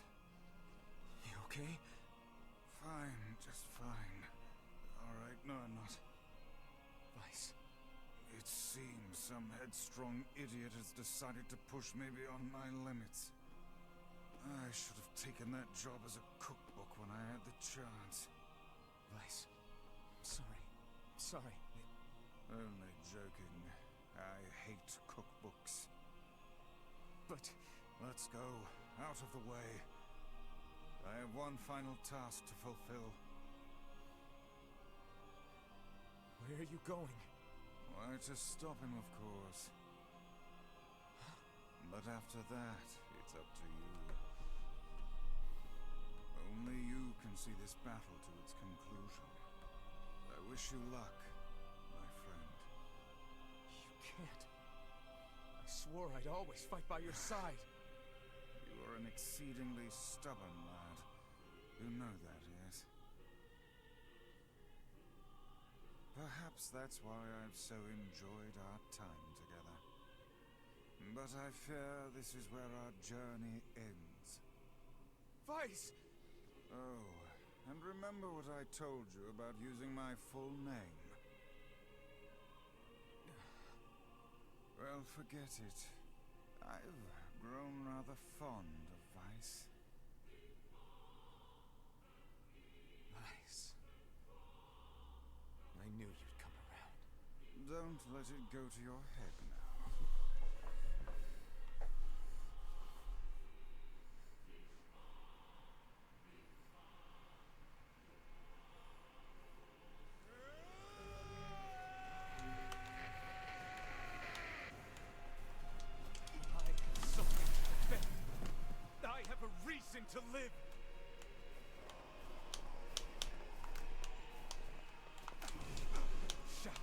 Speaker 3: You okay?
Speaker 2: Fine, just fine. Alright, no, I'm not.
Speaker 3: Weiss,
Speaker 2: It seems some headstrong idiot has decided to push me beyond my limits. I should have taken that job as a cookbook when I had the chance.
Speaker 3: Vice. Sorry. Sorry.
Speaker 2: Only joking. I hate cookbooks.
Speaker 3: But...
Speaker 2: Let's go. Out of the way. I have one final task to fulfill.
Speaker 3: Where are you going?
Speaker 2: Why, to stop him, of course. But after that, it's up to you. Only you can see this battle to its conclusion. I wish you luck, my friend.
Speaker 3: You can't. I swore I'd always fight by your side.
Speaker 2: You are an exceedingly stubborn lad. You know that, yes? Perhaps that's why I've so enjoyed our time together. But I fear this is where our journey ends.
Speaker 3: Vice!
Speaker 2: Oh, and remember what I told you about using my full name. Well, forget it. I've grown rather fond of Vice.
Speaker 3: Vice. I knew you'd come around.
Speaker 2: Don't let it go to your head now.
Speaker 3: I have something to defend. I have a reason to live. Shut.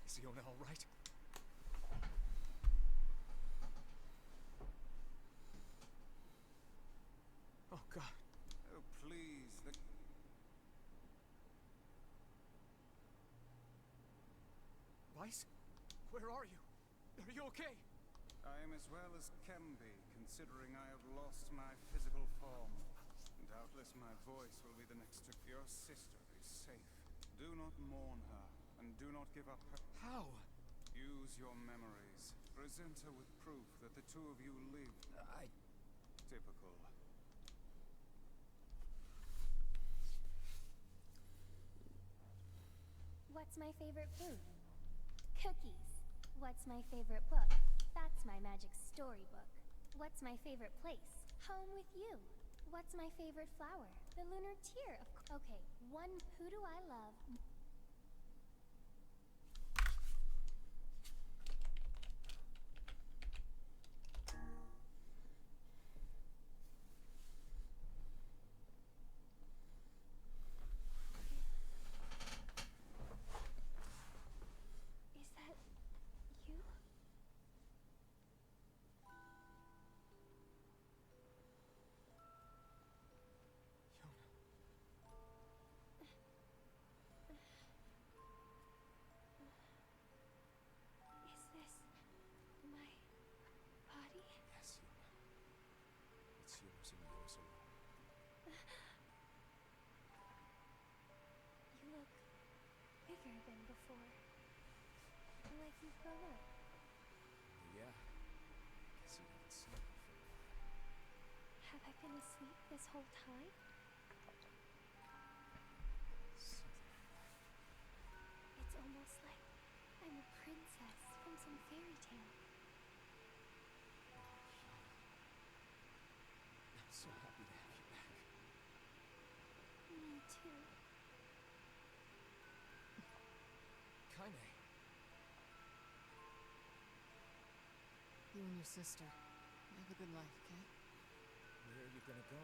Speaker 3: Is Fiona all right? Oh, God.
Speaker 2: Oh, please.
Speaker 3: Vice? Where are you? Are you okay?
Speaker 2: I am as well as can be, considering I have lost my physical form. Doubtless my voice will be the next to... Your sister is safe. Do not mourn her, and do not give up her...
Speaker 3: How?
Speaker 2: Use your memories. Present her with proof that the two of you live. Typical.
Speaker 8: What's my favorite food? Cookies. What's my favorite book? That's my magic storybook. What's my favorite place? Home with you. What's my favorite flower? The lunar tear. Okay, who do I love? Is that you? Is this my body?
Speaker 3: Yes, Fiona. It's yours and yours alone.
Speaker 8: You look bigger than before. Like you've grown up.
Speaker 3: Yeah. Guess you haven't seen me for a while.
Speaker 8: Have I been asleep this whole time?
Speaker 3: Something like that.
Speaker 8: It's almost like I'm a princess from some fairy tale.
Speaker 3: I'm so happy to have you back.
Speaker 8: Me too.
Speaker 3: Kaine.
Speaker 10: You and your sister. Have a good life, okay?
Speaker 3: Where are you gonna go?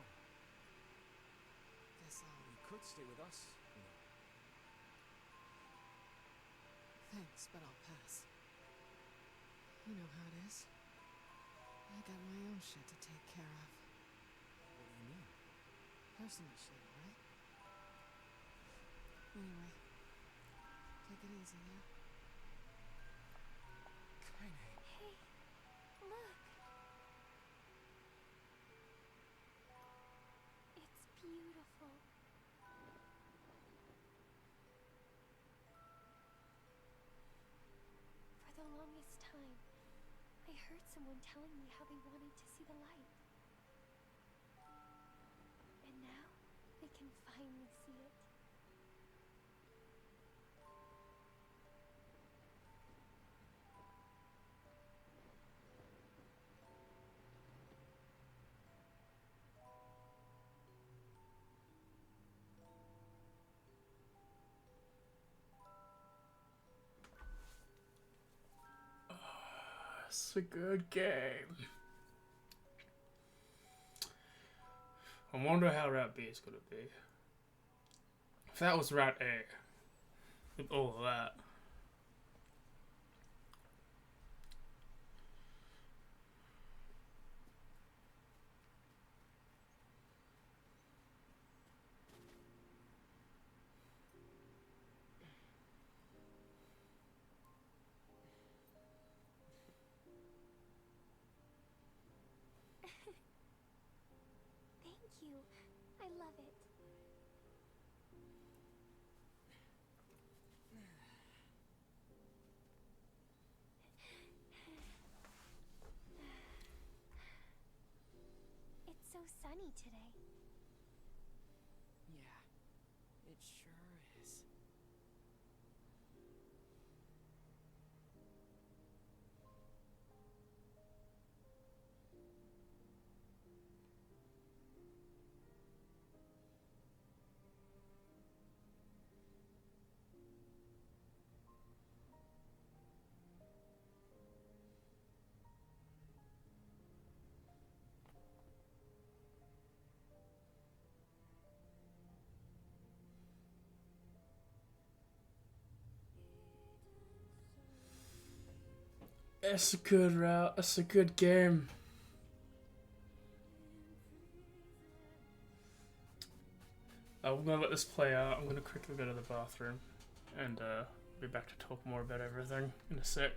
Speaker 10: Guess I'll...
Speaker 3: You could stay with us, you know.
Speaker 10: Thanks, but I'll pass. You know how it is. I got my own shit to take care of.
Speaker 3: What do you mean?
Speaker 10: Personal shit, right? Anyway, take it easy, yeah?
Speaker 3: Kaine.
Speaker 8: Hey, look. It's beautiful. For the longest time, I heard someone telling me how they wanted to see the light. And now, they can finally see it.
Speaker 1: It's a good game. I wonder how Route B is gonna be. If that was Route A, with all of that.
Speaker 8: Thank you. I love it. It's so sunny today.
Speaker 3: Yeah, it sure is.
Speaker 1: It's a good route. It's a good game. I'm gonna let this play out. I'm gonna quickly go to the bathroom and be back to talk more about everything in a sec.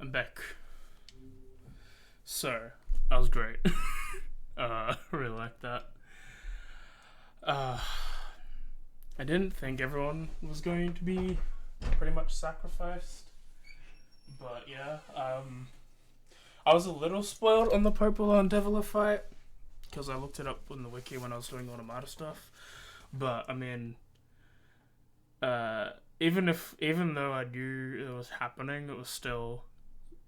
Speaker 1: I'm back. So, that was great. I really liked that. I didn't think everyone was going to be pretty much sacrificed. But yeah, I was a little spoiled on the purple on Devil fight. Because I looked it up in the wiki when I was doing Automata stuff. But, I mean, even though I knew it was happening, it was still,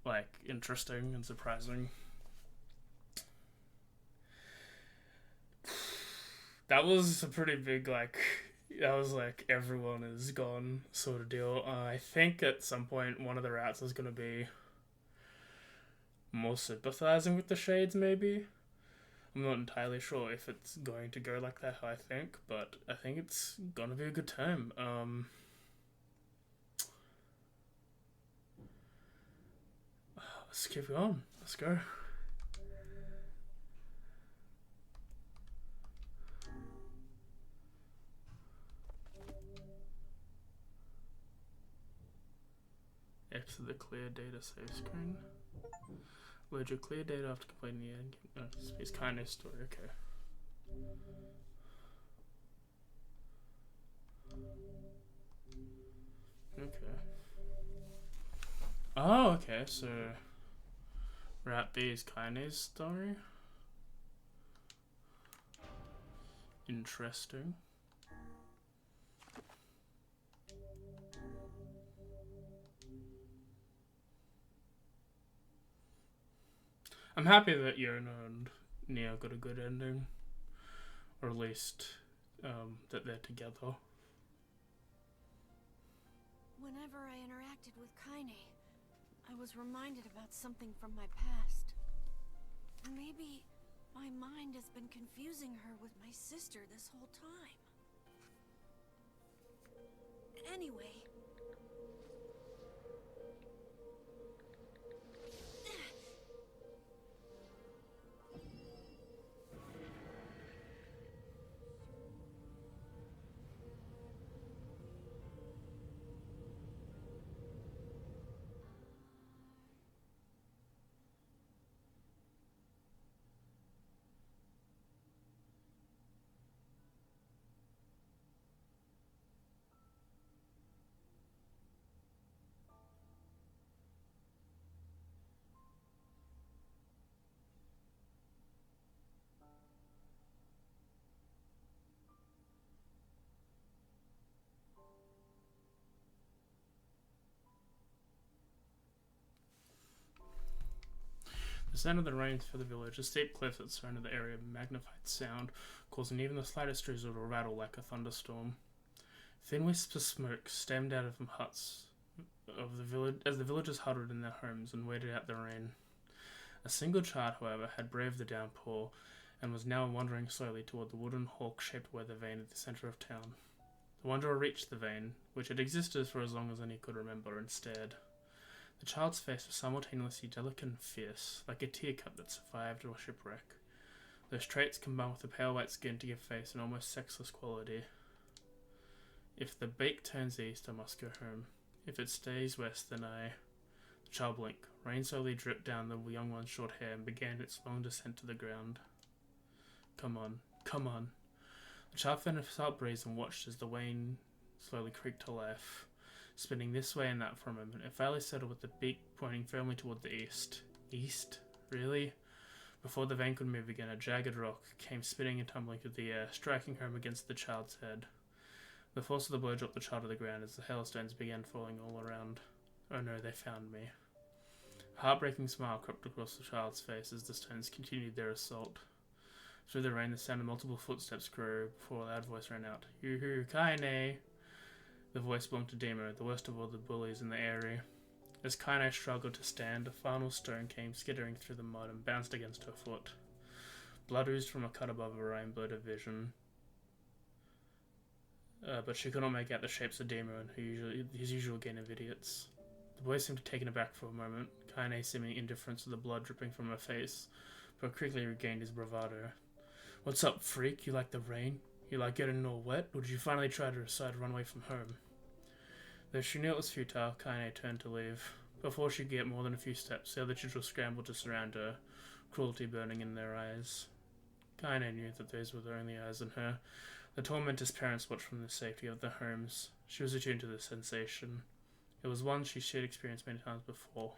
Speaker 1: like, interesting and surprising. That was a pretty big, like, that was like, everyone is gone sort of deal. I think at some point one of the routes is going to be more sympathizing with the Shades, maybe. I'm not entirely sure if it's going to go like that, how I think, but I think it's gonna be a good time. Let's keep going. Let's go. Exit the clear data save screen. Load your clear data after completing the end game. Oh, space kindness story, okay. Okay. Oh, okay, so Route B is Kaine's story. Interesting. I'm happy that Yona and NieR got a good ending. Or at least, that they're together.
Speaker 5: Whenever I interacted with Kaine, I was reminded about something from my past. Maybe my mind has been confusing her with my sister this whole time. Anyway...
Speaker 1: The sound of the rain for the village, a steep cliff that surrounded the area, magnified sound, causing even the slightest drizzle to rattle like a thunderstorm. Thin wisps of smoke stemmed out of the huts of the village as the villagers huddled in their homes and waited out the rain. A single child, however, had braved the downpour and was now wandering slowly toward the wooden hawk-shaped weather vane at the center of town. The wanderer reached the vane, which had existed for as long as any could remember, and stared. The child's face was simultaneously delicate and fierce, like a teacup that survived a shipwreck. Those traits combined with the pale white skin to give face an almost sexless quality. If the beak turns east, I must go home. If it stays west, then I... The child blinked. Rain slowly dripped down the young one's short hair and began its long descent to the ground. Come on, come on. The child felt a salt breeze and watched as the vane slowly creaked to life. Spinning this way and that for a moment, it finally settled with the beak pointing firmly toward the east. East? Really? Before the vane could move again, a jagged rock came spinning and tumbling through the air, striking home against the child's head. The force of the blow dropped the child to the ground as the hailstones began falling all around. Oh no, they found me. A heartbreaking smile crept across the child's face as the stones continued their assault. Through the rain, the sound of multiple footsteps grew before a loud voice rang out. Yoo-hoo, Kaine! The voice belonged to Demo, the worst of all the bullies in the area. As Kaine struggled to stand, a final stone came skittering through the mud and bounced against her foot. Blood oozed from a cut above her eye and blurred her vision. But she could not make out the shapes of Demo and his usual gang of idiots. The boy seemed taken aback for a moment, Kaine seeming indifferent to the blood dripping from her face, but quickly regained his bravado. What's up, freak? You like the rain? You like getting all wet, or did you finally try to decide to run away from home? Though she knew it was futile, Kaine turned to leave. Before she could get more than a few steps, the other children scrambled to surround her, cruelty burning in their eyes. Kaine knew that those were the only eyes on her. The tormentor's parents watched from the safety of their homes. She was attuned to the sensation. It was one she had experienced many times before.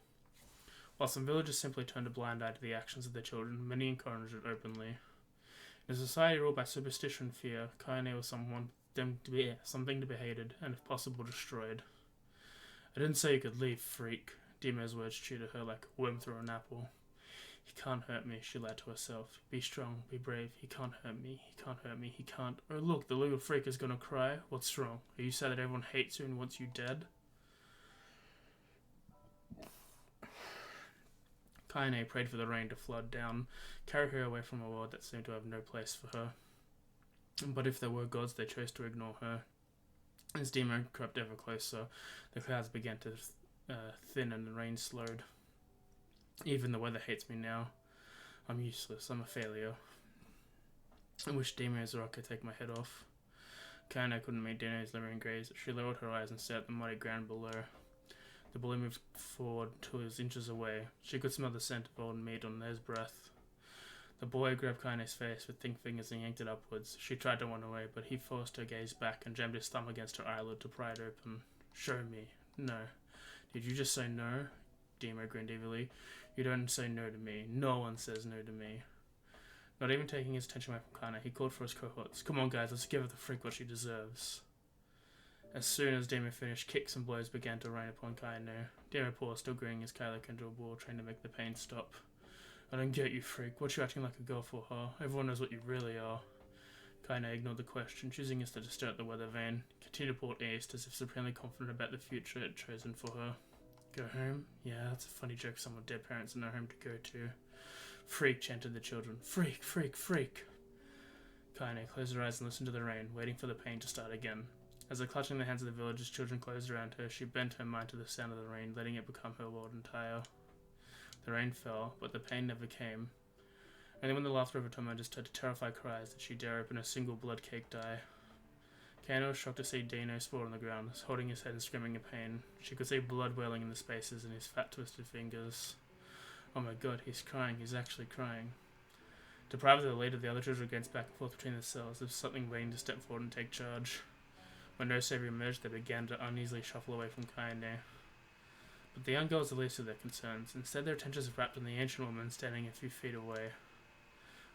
Speaker 1: While some villagers simply turned a blind eye to the actions of their children, many encouraged it openly. In a society ruled by superstition and fear, Kaine was something to be hated, and if possible destroyed. I didn't say you could leave, freak. Demo's words chewed at her like a worm through an apple. He can't hurt me, she lied to herself. Be strong, be brave. He can't hurt me, he can't hurt me, he can't. Oh look, the little freak is gonna cry. What's wrong? Are you sad that everyone hates you and wants you dead? Kaine prayed for the rain to flood down, carry her away from a world that seemed to have no place for her. But if there were gods, they chose to ignore her. As Demo crept ever closer, the clouds began to thin and the rain slowed. Even the weather hates me now. I'm useless, I'm a failure. I wish Demo's rock could take my head off. Kaine couldn't meet Demo's glimmering gaze. She lowered her eyes and stared at the muddy ground below. The bully moved forward till he was inches away. She could smell the scent of old meat on his breath. The boy grabbed Kaine's face with thin fingers and yanked it upwards. She tried to run away, but he forced her gaze back and jammed his thumb against her eyelid to pry it open. Show me. No. Did you just say no? Demo grinned evilly. You don't say no to me. No one says no to me. Not even taking his attention away from Kaine, he called for his cohorts. Come on guys, let's give the freak what she deserves. As soon as Demo finished, kicks and blows began to rain upon Kaine. Demo paused, still grinning as Kylo came to a ball, trying to make the pain stop. I don't get you, freak. What you acting like a girl for, huh? Everyone knows what you really are. Kaine ignored the question, choosing instead to stare at the weather vane. Continued to pull east, as if supremely confident about the future it had chosen for her. Go home? Yeah, that's a funny joke someone dead parents and no home to go to. Freak, chanted the children. Freak, freak, freak. Kaine closed her eyes and listened to the rain, waiting for the pain to start again. As the clutching the hands of the villagers' children closed around her, she bent her mind to the sound of the rain, letting it become her world entire. The rain fell, but the pain never came. Only when the laughter of her tormentors turned to terrified cries did she dare open a single blood-caked eye. Kaine was shocked to see Dino sprawled on the ground, holding his head and screaming in pain. She could see blood welling in the spaces in his fat, twisted fingers. Oh my god, he's crying, he's actually crying. Deprived of the leader, the other children glanced back and forth between the cells, as if something waiting to step forward and take charge. When no savior emerged, they began to uneasily shuffle away from Kaine. But the young girl was the least of their concerns. Instead, their attentions were wrapped on the ancient woman standing a few feet away.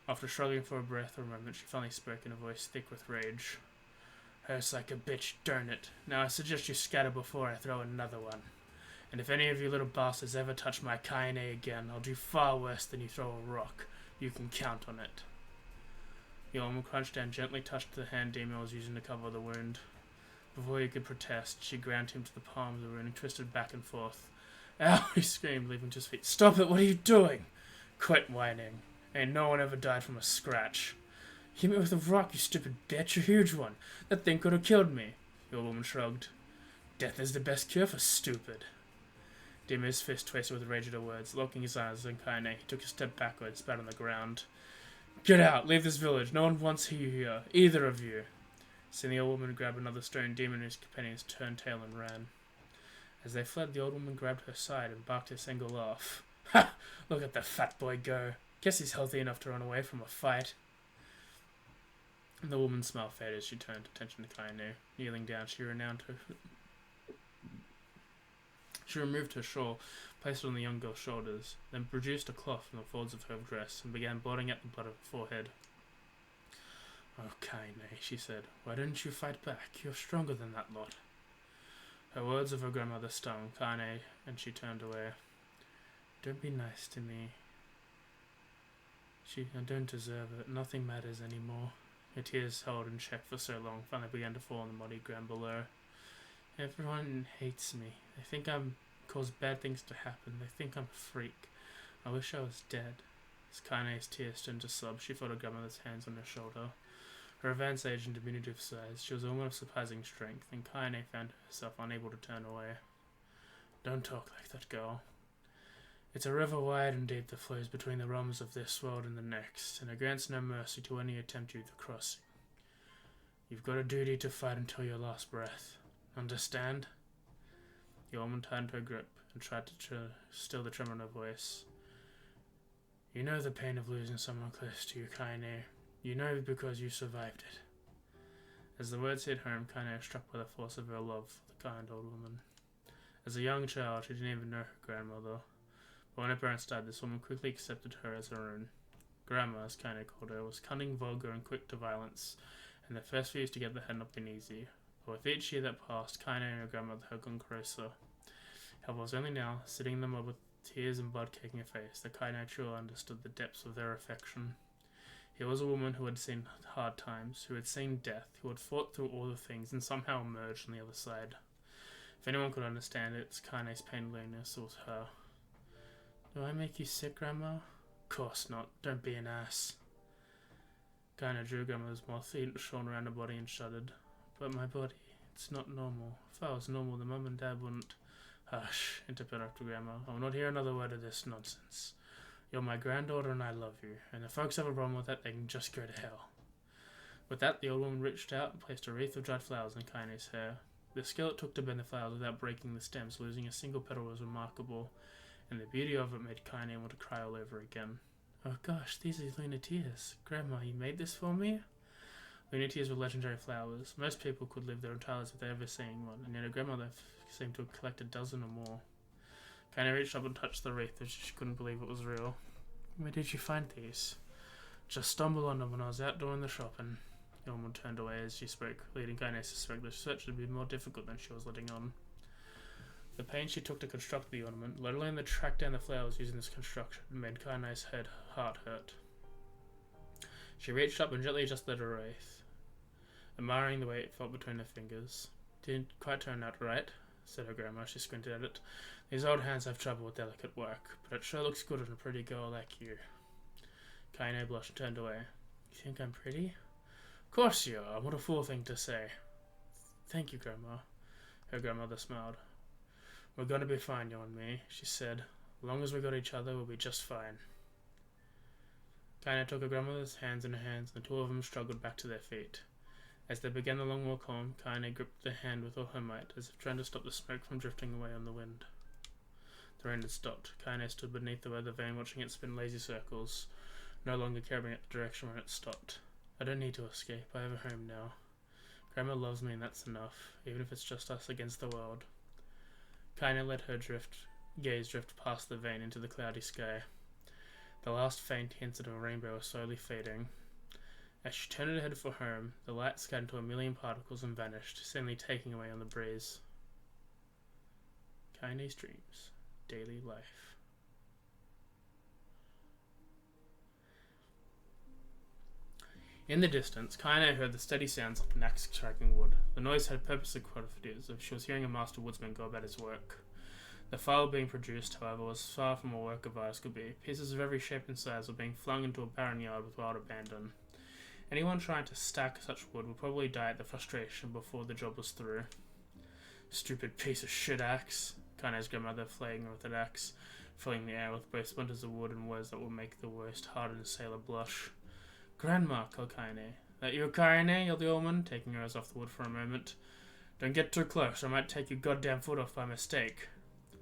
Speaker 1: After struggling for a breath for a moment, she finally spoke in a voice thick with rage. Hurts like a bitch, darn it. Now I suggest you scatter before I throw another one. And if any of you little bastards ever touch my Kaine again, I'll do far worse than you throw a rock. You can count on it. The old woman crouched down, gently touched the hand Demo was using to cover the wound. Before he could protest, she ground him to the palm of the wound and twisted back and forth. Ow! He screamed, leaping to his feet. Stop it! What are you doing? Quit whining. Ain't no one ever died from a scratch. Hit me with a rock, you stupid bitch, a huge one. That thing could have killed me. The old woman shrugged. Death is the best cure for stupid. Demo's fist twisted with rage at her words. Locking his eyes on Kaine, he took a step backward, spat on the ground. Get out! Leave this village! No one wants you here. Either of you. Seeing the old woman grab another stone, Demon and his companions turned tail and ran. As they fled, the old woman grabbed her side and barked a single laugh. Ha! Look at the fat boy go. Guess he's healthy enough to run away from a fight. The woman's smile faded as she turned attention to Kaine. Kneeling down, she removed her shawl, placed it on the young girl's shoulders, then produced a cloth from the folds of her dress and began blotting out the blood of her forehead. Oh, Kaine, she said, why didn't you fight back? You're stronger than that lot. Her words of her grandmother stung Kaine, and she turned away. Don't be nice to me. I don't deserve it. Nothing matters anymore. Her tears held in check for so long finally began to fall on the muddy ground below. Everyone hates me. They think I'm cause bad things to happen. They think I'm a freak. I wish I was dead. As Kaine's tears turned to sobs, she felt her grandmother's hands on her shoulder. Her advanced age and diminutive size, she was a woman of surprising strength, and Kaine found herself unable to turn away. Don't talk like that, girl. It's a river wide and deep that flows between the realms of this world and the next, and it grants no mercy to any attempt to the crossing. You've got a duty to fight until your last breath. Understand? The old woman tightened her grip and tried to still the tremor in her voice. You know the pain of losing someone close to you, Kaine. You know because you survived it. As the words hit home, Kaine was struck by the force of her love for the kind old woman. As a young child, she didn't even know her grandmother, but when her parents died, this woman quickly accepted her as her own. Grandma, as Kaine called her, was cunning, vulgar, and quick to violence, and the first few years together had not been easy. But with each year that passed, Kaine and her grandmother had gone closer. It was only now, sitting in the mud with tears and blood caking her face, that Kaine truly understood the depths of their affection. Here was a woman who had seen hard times, who had seen death, who had fought through all the things and somehow emerged on the other side. If anyone could understand it, it's Kaine's pain and loneliness, it was her. Do I make you sick, Grandma? Course not. Don't be an ass. Kaine drew Grandma's moth shone around her body and shuddered. But my body, it's not normal. If I was normal, then Mum and Dad wouldn't... Hush, interrupted Grandma. I will not hear another word of this nonsense. You're my granddaughter and I love you, and if folks have a problem with that, they can just go to hell. With that, the old woman reached out and placed a wreath of dried flowers in Kaine's hair. The skill it took to bend the flowers without breaking the stems, losing a single petal, was remarkable, and the beauty of it made Kaine want to cry all over again. Oh gosh, these are lunar tears. Grandma, you made this for me? Lunar tears were legendary flowers. Most people could live their entire lives without ever seeing one, and yet her grandmother seemed to have collected a dozen or more. Kaine reached up and touched the wreath, as she couldn't believe it was real. Where did you find these? Just stumbled on them when I was out doing the shopping. The woman turned away as she spoke, leading Kaine to suspect the search would be more difficult than she was letting on. The pains she took to construct the ornament, let alone the track down the flowers using this construction, made Kaine's heart hurt. She reached up and gently adjusted her wreath, admiring the way it felt between her fingers. Didn't quite turn out right, said her grandma. She squinted at it. These old hands have trouble with delicate work, but it sure looks good on a pretty girl like you. Kaine blushed and turned away. You think I'm pretty? Of course you are. What a fool thing to say. Thank you, Grandma. Her grandmother smiled. We're going to be fine, you and me, she said. As long as we got each other, we'll be just fine. Kaine took her grandmother's hands in her hands, and the two of them struggled back to their feet. As they began the long walk home, Kaine gripped the hand with all her might, as if trying to stop the smoke from drifting away on the wind. The rain had stopped. Kaine stood beneath the weather vane, watching it spin lazy circles, no longer caring at the direction where it stopped. I don't need to escape. I have a home now. Grandma loves me, and that's enough, even if it's just us against the world. Kaine let her gaze drift past the vane into the cloudy sky. The last faint hints of a rainbow were slowly fading. As she turned her head for home, the light scattered into a million particles and vanished, suddenly taking away on the breeze. Kaine's dreams. Daily life. In the distance, Kaine heard the steady sounds of an axe striking wood. The noise had purposely qualified as if she was hearing a master woodsman go about his work. The fire being produced, however, was far from a work of art as could be. Pieces of every shape and size were being flung into a barren yard with wild abandon. Anyone trying to stack such wood would probably die at the frustration before the job was through. Stupid piece of shit axe, Kaine's grandmother flaying her with an axe, filling the air with both splinters of wood and words that would make the worst hardened sailor blush. Grandma, called Kaine. That you, Kaine? Yelled the old woman, taking her eyes off the wood for a moment. Don't get too close, or I might take your goddamn foot off by mistake.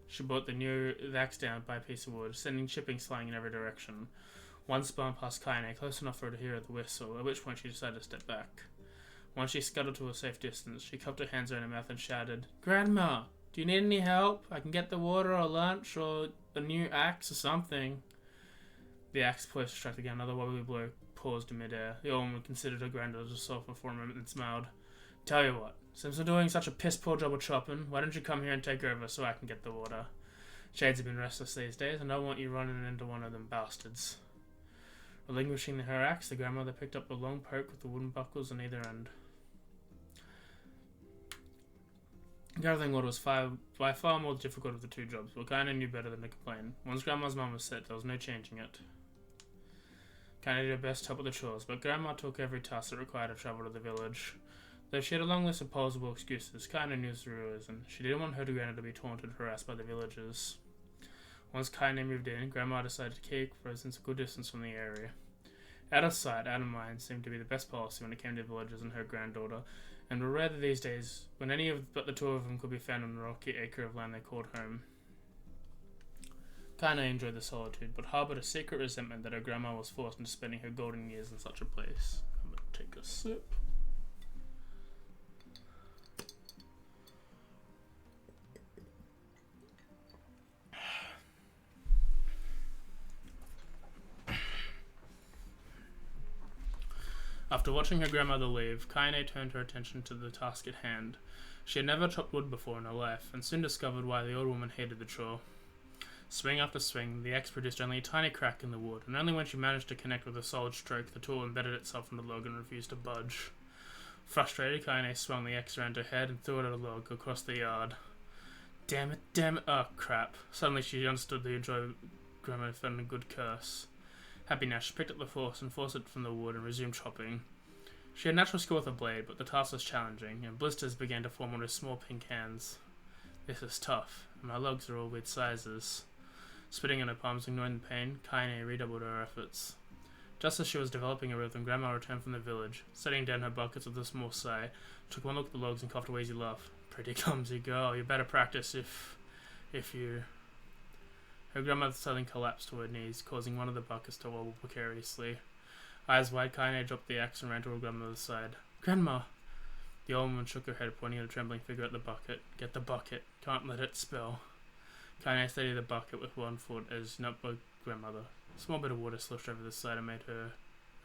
Speaker 1: She brought the axe down by a piece of wood, sending chippings flying in every direction. One spun past Kaine, close enough for her to hear the whistle, at which point she decided to step back. Once she scuttled to a safe distance, she cupped her hands around her mouth and shouted, Grandma, do you need any help? I can get the water or lunch or a new axe or something. The axe poised to strike again. Another wobbly blow paused in midair. The old woman considered her granddaughter soften for a moment and smiled. Tell you what, since we're doing such a piss-poor job of chopping, why don't you come here and take over so I can get the water? Shades have been restless these days, and I don't want you running into one of them bastards. Relinquishing her axe, the grandmother picked up a long poke with the wooden buckles on either end. Gathering water was by far more difficult of the two jobs, but Kaine knew better than to complain. Once Grandma's mum was set, there was no changing it. Kaine did her best to help with the chores, but Grandma took every task that required her travel to the village. Though she had a long list of plausible excuses, Kaine knew the real reason. She didn't want her granddaughter to be taunted and harassed by the villagers. Once Kaine moved in, Grandma decided to keep her residence a good distance from the area. Out of sight, out of mind seemed to be the best policy when it came to villagers and her granddaughter, and were rare these days when any of but the two of them could be found on the rocky acre of land they called home. Kaine enjoyed the solitude, but harboured a secret resentment that her grandma was forced into spending her golden years in such a place. I'm gonna take a sip. After watching her grandmother leave, Kaine turned her attention to the task at hand. She had never chopped wood before in her life, and soon discovered why the old woman hated the chore. Swing after swing, the axe produced only a tiny crack in the wood, and only when she managed to connect with a solid stroke, the tool embedded itself in the log and refused to budge. Frustrated, Kaine swung the axe around her head and threw it at a log across the yard. Damn it, oh crap. Suddenly she understood the joy grandma found a good curse. Happy now, she picked up the force and forced it from the wood and resumed chopping. She had natural skill with a blade, but the task was challenging, and blisters began to form on her small pink hands. This is tough, and my logs are all weird sizes. Spitting in her palms, ignoring the pain, Kaine redoubled her efforts. Just as she was developing a rhythm, Grandma returned from the village. Setting down her buckets with a small sigh, took one look at the logs and coughed a wheezy laugh. Pretty clumsy girl, you better practice if you... Her grandmother suddenly collapsed to her knees, causing one of the buckets to wobble precariously. Eyes wide, Kaine dropped the axe and ran to her grandmother's side. Grandma! The old woman shook her head, pointing at a trembling figure at the bucket. Get the bucket. Can't let it spill. Kaine steadied the bucket with one foot as not by grandmother. A small bit of water sloshed over the side and made her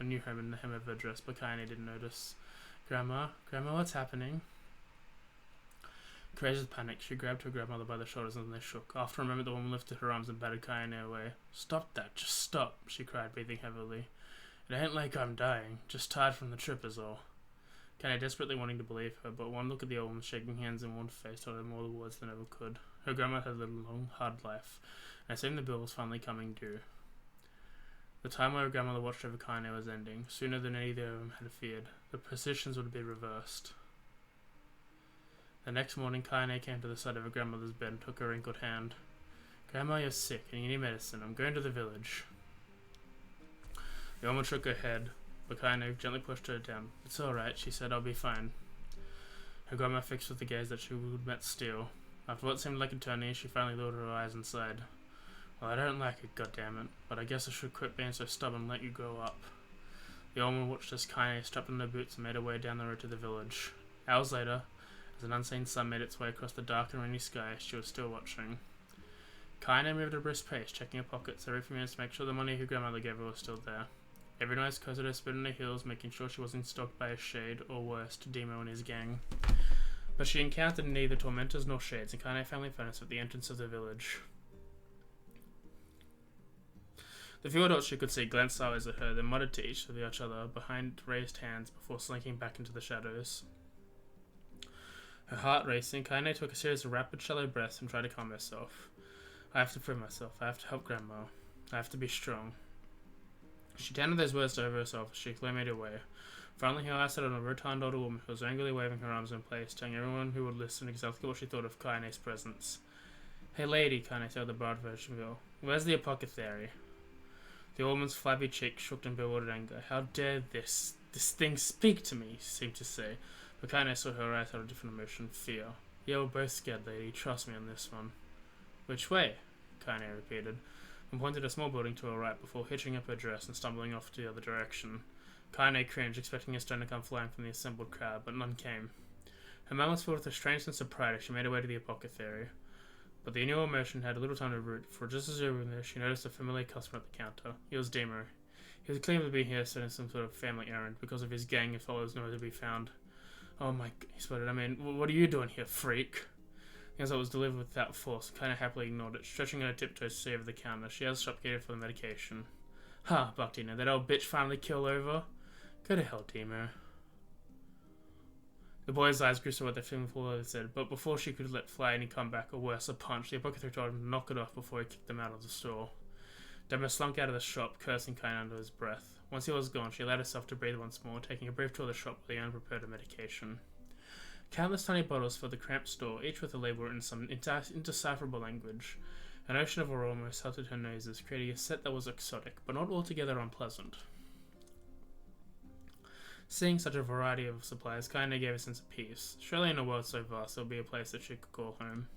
Speaker 1: a new home in the hem of her dress, but Kaine didn't notice. Grandma, what's happening? Crazed with panic, she grabbed her grandmother by the shoulders and they shook. After a moment, the woman lifted her arms and batted Kaine away. Stop that, just stop, she cried, breathing heavily. It ain't like I'm dying, just tired from the trip is all. Kaine desperately wanting to believe her, but one look at the old woman's shaking hands and one face told her more words than ever could. Her grandma had lived a long, hard life, and it seemed the bill was finally coming due. The time where her grandmother watched over Kaine was ending, sooner than either of them had feared. The positions would be reversed. The next morning, Kaine came to the side of her grandmother's bed and took her wrinkled hand. Grandma, you're sick, and you need medicine. I'm going to the village. The woman shook her head, but Kaine gently pushed her down. It's alright, she said, I'll be fine. Her grandma fixed with a gaze that she would met steel. After what seemed like eternity, she finally lowered her eyes and sighed. Well, I don't like it, goddammit, but I guess I should quit being so stubborn and let you grow up. The old woman watched as Kaine strapped on her boots and made her way down the road to the village. Hours later, as an unseen sun made its way across the dark and rainy sky, she was still watching. Kaine moved at a brisk pace, checking her pockets every few minutes to make sure the money her grandmother gave her was still there. Every night, Kozodo spit on her heels, making sure she wasn't stalked by a shade, or worse, Demo and his gang. But she encountered neither tormentors nor shades, and Kaine family found us at the entrance of the village. The few adults she could see glanced sideways at her, then muttered to each other behind raised hands before slinking back into the shadows. Her heart racing, Kaine took a series of rapid, shallow breaths and tried to calm herself. I have to prove myself. I have to help Grandma. I have to be strong. She chanted those words over herself as she made her way. Finally, her eyes set on a rotund older woman who was angrily waving her arms in place, telling everyone who would listen exactly what she thought of Kaine's presence. Hey lady, Kaine said with a broad version of where's the apothecary? The old woman's flabby cheek shook in bewildered anger. How dare this thing speak to me, she seemed to say. But Kaine saw her eyes had a different emotion, fear. Yeah, we're both scared, lady. Trust me on this one. Which way? Kaine repeated, and pointed a small building to her right before hitching up her dress and stumbling off to the other direction. Kaine cringed, expecting a stone to come flying from the assembled crowd, but none came. Her mind was filled with a strange sense of pride as she made her way to the apothecary. But the new emotion had little time to root, for just as she was there, she noticed a familiar customer at the counter. It was Demo. He was claimed to be here serving some sort of family errand, because of his gang of followers nowhere to be found. Oh my, he sputtered, I mean, what are you doing here, freak? As it was delivered without force, Kaine happily ignored it, stretching her tiptoes to see over the counter. She asked the shopkeeper for the medication. Ha, bucked Dino, that old bitch finally killed over? Go to hell, Demo. The boy's eyes grew so what they filmed said, but before she could let fly any comeback, or worse, a punch, the apothecary told him to knock it off before he kicked them out of the store. Demo slunk out of the shop, cursing Kaine under his breath. Once he was gone, she allowed herself to breathe once more, taking a brief tour of the shop where the owner prepared her medication. Countless tiny bottles filled the cramped store, each with a label written in some indecipherable language. An ocean of aroma assaulted her noses, creating a scent that was exotic, but not altogether unpleasant. Seeing such a variety of supplies kinda gave a sense of peace. Surely in a world so vast, there would be a place that she could call home.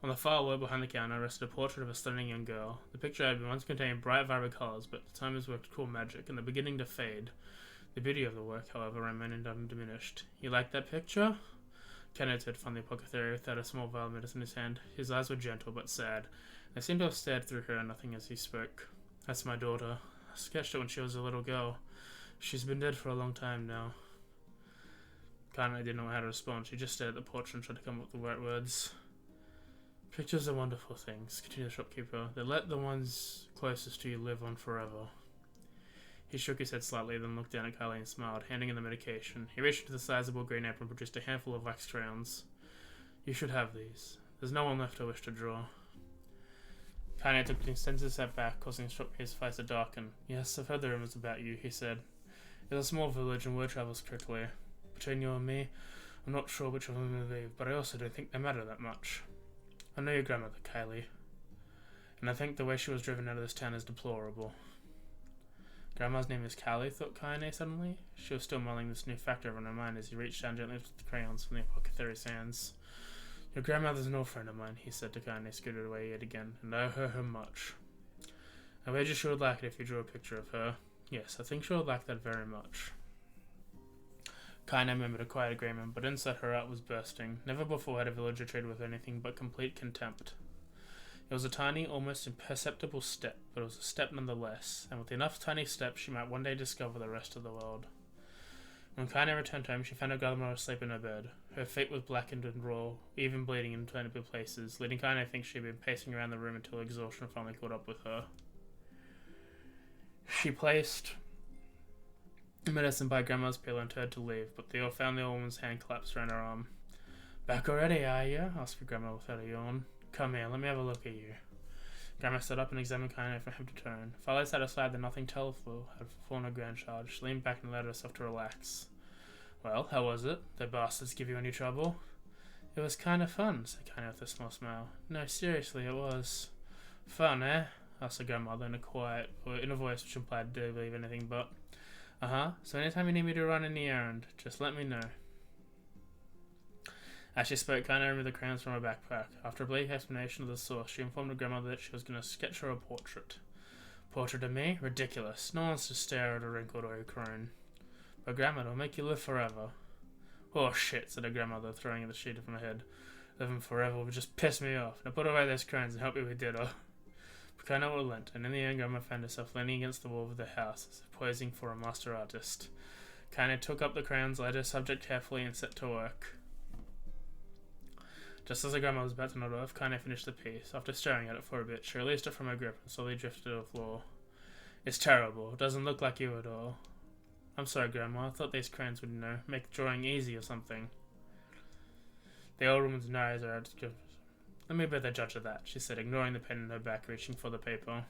Speaker 1: On the far wall behind the counter rested a portrait of a stunning young girl. The picture had once contained bright, vibrant colours, but the time has worked cool magic, and they're beginning to fade. The beauty of the work, however, remained undiminished. You like that picture? Ken entered from the apothecary without a small vial of medicine in his hand. His eyes were gentle but sad. They seemed to have stared through her and nothing as he spoke. That's my daughter. I sketched her when she was a little girl. She's been dead for a long time now. Kaine didn't know how to respond. She just stared at the portrait and tried to come up with the right words. Pictures are wonderful things, continued the shopkeeper. They let the ones closest to you live on forever. He shook his head slightly, then looked down at Kylie and smiled, handing in the medication. He reached into the sizable green apron and produced a handful of wax crayons. You should have these. There's no one left I wish to draw. Kaine took an extensive step back, causing the shopkeeper's face to darken. Yes, I've heard the rumors about you, he said. It's a small village and word travels quickly. Between you and me, I'm not sure which of them to believe, but I also don't think they matter that much. I know your grandmother, Kylie, and I think the way she was driven out of this town is deplorable. Grandma's name is Kylie, thought Kaine suddenly. She was still mulling this new fact over in her mind as he reached down gently with the crayons from the apothecary's hands. Your grandmother's an old friend of mine, he said to Kaine, scooted away yet again, and I owe her much. I wager she would like it if you drew a picture of her. Yes, I think she would like that very much. Kaine murmured a quiet agreement, but inside her heart was bursting. Never before had a villager treated with anything but complete contempt. It was a tiny, almost imperceptible step, but it was a step nonetheless, and with enough tiny steps she might one day discover the rest of the world. When Kaine returned home, she found her grandmother asleep in her bed. Her feet were blackened and raw, even bleeding in tiny places, leading Kaine to think she had been pacing around the room until exhaustion finally caught up with her. She placed medicine by Grandma's pillow and turned to leave, but they all found the old woman's hand collapsed around her arm. Back already, are you? Asked her Grandma without a yawn. Come here, let me have a look at you. Grandma stood up and examined Kaine from head to toe. Farley sat aside that nothing tearful had fallen her grandchild. She leaned back and allowed herself to relax. Well, how was it? The bastards give you any trouble? It was kind of fun, said Kaine with a small smile. No, seriously, it was. Fun, eh? Asked her grandmother in a voice which implied to believe anything but. Uh-huh. So anytime you need me to run any errand, just let me know. As she spoke, Kaine removed the crayons from her backpack. After a brief explanation of the source, she informed her grandmother that she was going to sketch her a portrait. Portrait of me? Ridiculous. No one wants to stare at a wrinkled old crone. But Grandma, it'll make you live forever. Oh shit, said her grandmother, throwing the sheet from her head. Living forever would just piss me off. Now put away those crayons and help me with ditto. But Kaine relent, and in the end Grandma found herself leaning against the wall of the house, as if posing for a master artist. Kaine took up the crayons, laid her subject carefully, and set to work. Just as her grandma was about to nod off, Kaine finished the piece. After staring at it for a bit, she released it from her grip and slowly drifted to the floor. It's terrible. It doesn't look like you at all. I'm sorry, Grandma. I thought these crayons would, make drawing easy or something. The old woman's eyes are out. Let me be the judge of that, she said, ignoring the pen in her back, reaching for the paper.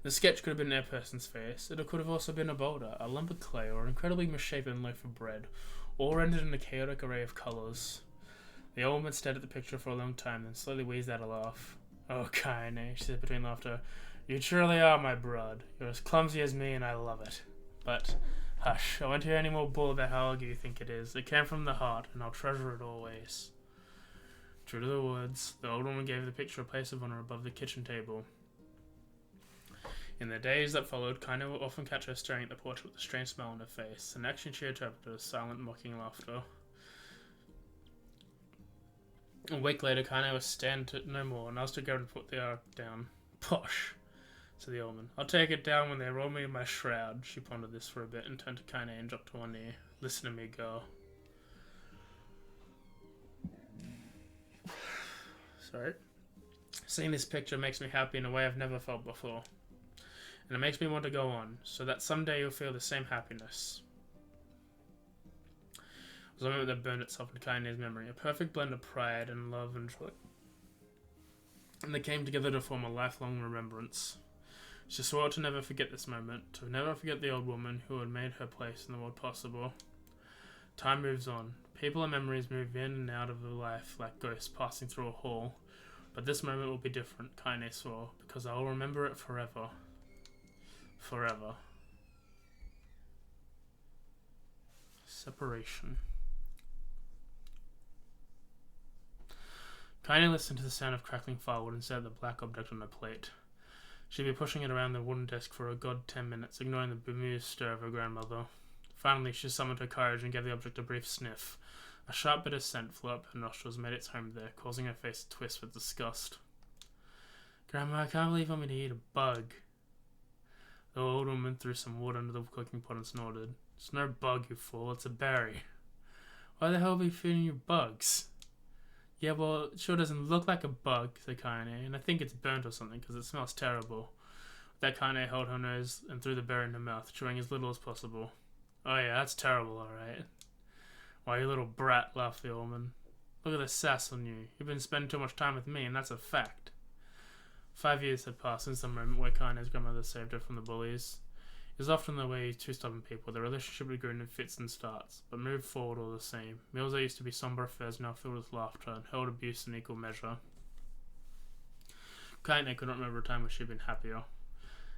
Speaker 1: The sketch could have been a person's face. It could have also been a boulder, a lump of clay, or an incredibly misshapen loaf of bread, all rendered in a chaotic array of colours. The old woman stared at the picture for a long time, then slowly wheezed out a laugh. Oh, Kaine, she said between laughter, you truly are my brood. You're as clumsy as me, and I love it. But, hush, I won't hear any more bull about how ugly you think it is. It came from the heart, and I'll treasure it always. True to the words, the old woman gave the picture a place of honour above the kitchen table. In the days that followed, Kaine would often catch her staring at the portrait with a strange smile on her face, an action she interpreted as silent, mocking laughter. A week later, Kaine was stand no more, and asked her to put the ark down. Posh, said the old woman. I'll take it down when they roll me in my shroud. She pondered this for a bit and turned to Kaine and dropped to one knee. Listen to me, girl. Sorry. Seeing this picture makes me happy in a way I've never felt before. And it makes me want to go on, so that someday you'll feel the same happiness. It was a moment that burned itself into Kaine's memory, a perfect blend of pride and love and joy. And they came together to form a lifelong remembrance. She swore to never forget this moment, to never forget the old woman who had made her place in the world possible. Time moves on. People and memories move in and out of the life like ghosts passing through a hall. But this moment will be different, Kaine swore, because I will remember it forever. Forever. Separation. Kaine listened to the sound of crackling firewood and stared at the black object on her plate. She'd been pushing it around the wooden desk for a god 10 minutes, ignoring the bemused stare of her grandmother. Finally, she summoned her courage and gave the object a brief sniff. A sharp bitter scent flew up her nostrils and made its home there, causing her face to twist with disgust. Grandma, I can't believe I'm going to eat a bug. The old woman threw some wood under the cooking pot and snorted. It's no bug, you fool, it's a berry. Why the hell are we feeding you bugs? Yeah, well, it sure doesn't look like a bug, said Kaine, and I think it's burnt or something because it smells terrible. With that, Kaine held her nose and threw the berry in her mouth, chewing as little as possible. Oh yeah, that's terrible, alright. Why, you little brat, laughed the old woman. Look at the sass on you. You've been spending too much time with me, and that's a fact. 5 years had passed since the moment where Kaine's grandmother saved her from the bullies. It was often the way two stubborn people. The relationship grew in fits and starts, but moved forward all the same. Meals that used to be somber affairs now filled with laughter and held abuse in equal measure. Kaine could not remember a time when she had been happier.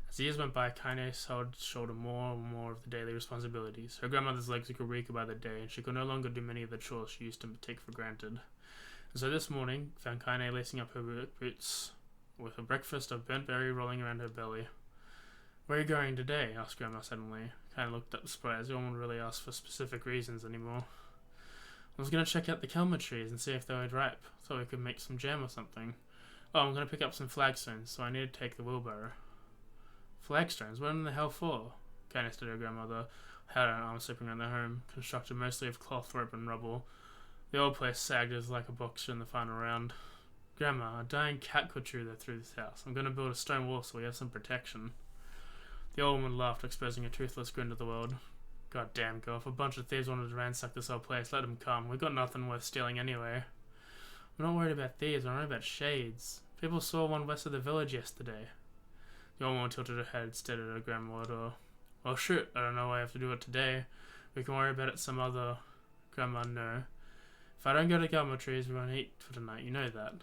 Speaker 1: As the years went by, Kaine shouldered more and more of the daily responsibilities. Her grandmother's legs grew weaker by the day, and she could no longer do many of the chores she used to take for granted. And so this morning, found Kaine lacing up her boots, with a breakfast of burnt berry rolling around her belly. Where are you going today? Asked Grandma suddenly. Kaine looked up surprised. No one really asked for specific reasons anymore. I was going to check out the kelma trees and see if they were ripe. Thought we could make some jam or something. Oh, I'm going to pick up some flagstones, so I need to take the wheelbarrow. Flagstones? What in the hell for? Kaine stood her grandmother, had her arm slipping around the home, constructed mostly of cloth, rope, and rubble. The old place sagged as like a boxer in the final round. Grandma, a dying cat could chew through this house. I'm going to build a stone wall so we have some protection. The old woman laughed, exposing a toothless grin to the world. God damn, girl, if a bunch of thieves wanted to ransack this old place, let them come. We've got nothing worth stealing anyway. I'm not worried about thieves, I'm worried about shades. People saw one west of the village yesterday. The old woman tilted her head, stared at her grandmother. Well, shoot, I don't know why I have to do it today. We can worry about it some other... Grandma, no. If I don't go to Gummo Trees, we won't eat for tonight, you know that.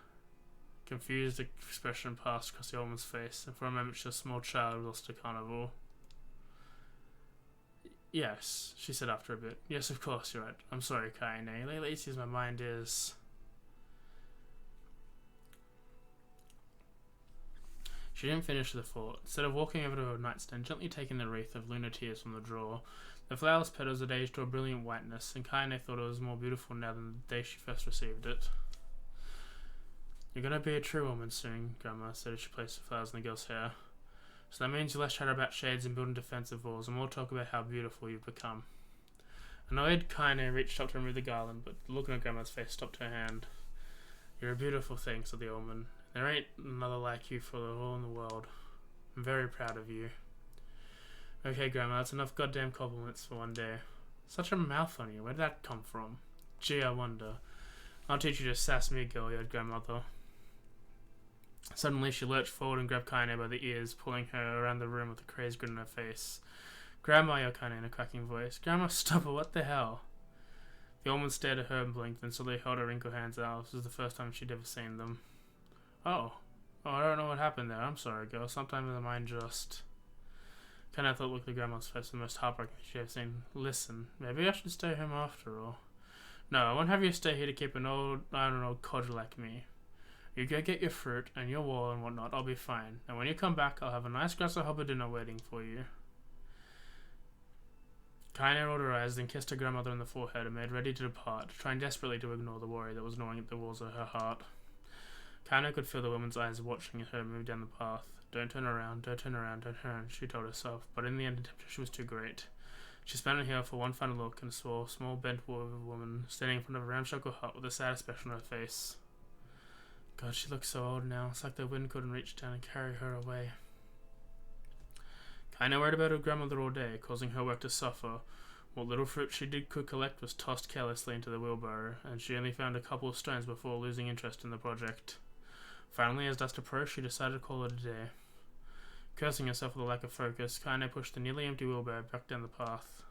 Speaker 1: Confused expression passed across the old woman's face, and for a moment she was a small child lost to carnival. Yes, she said after a bit. Yes, of course, you're right. I'm sorry, Kaine. Lately it seems my mind is... She didn't finish the thought. Instead of walking over to her nightstand, gently taking the wreath of lunar tears from the drawer, the flower's petals had aged to a brilliant whiteness, and Kaine thought it was more beautiful now than the day she first received it. You're gonna be a true woman soon, Grandma said as she placed the flowers in the girl's hair. So that means you less chatter about shades and building defensive walls, and more talk about how beautiful you've become. Annoyed, Kaine reached up to remove the garland, but the look on her grandma's face stopped her hand. You're a beautiful thing, said the old woman. There ain't another like you for all in the world. I'm very proud of you. Okay, Grandma, that's enough goddamn compliments for one day. Such a mouth on you. Where did that come from? Gee, I wonder. I'll teach you to sass me, girl-yard grandmother. Suddenly, she lurched forward and grabbed Kaine by the ears, pulling her around the room with a crazed grin on her face. Grandma, yelled Kaine in a cracking voice. Grandma, stop it, what the hell? The old woman stared at her and blinked, then slowly held her wrinkled hands out. This was the first time she'd ever seen them. Oh, I don't know what happened there. I'm sorry, girl. Sometimes the mind just... Kaine thought looked at Grandma's face the most heartbreaking she had seen. Listen, maybe I should stay home after all. No, I won't have you stay here to keep an old, codger like me. You go get your fruit and your wall and whatnot, I'll be fine. And when you come back, I'll have a nice grasshopper dinner waiting for you. Kaine rolled her eyes, then kissed her grandmother on the forehead and made ready to depart, trying desperately to ignore the worry that was gnawing at the walls of her heart. Kaine could feel the woman's eyes watching her move down the path. Don't turn around, don't turn around, don't turn, she told herself, but in the end the temptation was too great. She spun her heel for one final look and saw a small bent woman standing in front of a ramshackle hut with a sad expression on her face. God, she looks so old now. It's like the wind couldn't reach down and carry her away. Kaine worried about her grandmother all day, causing her work to suffer. What little fruit she could collect was tossed carelessly into the wheelbarrow, and she only found a couple of stones before losing interest in the project. Finally, as dusk approached, she decided to call it a day. Cursing herself for the lack of focus, Kaine pushed the nearly empty wheelbarrow back down the path.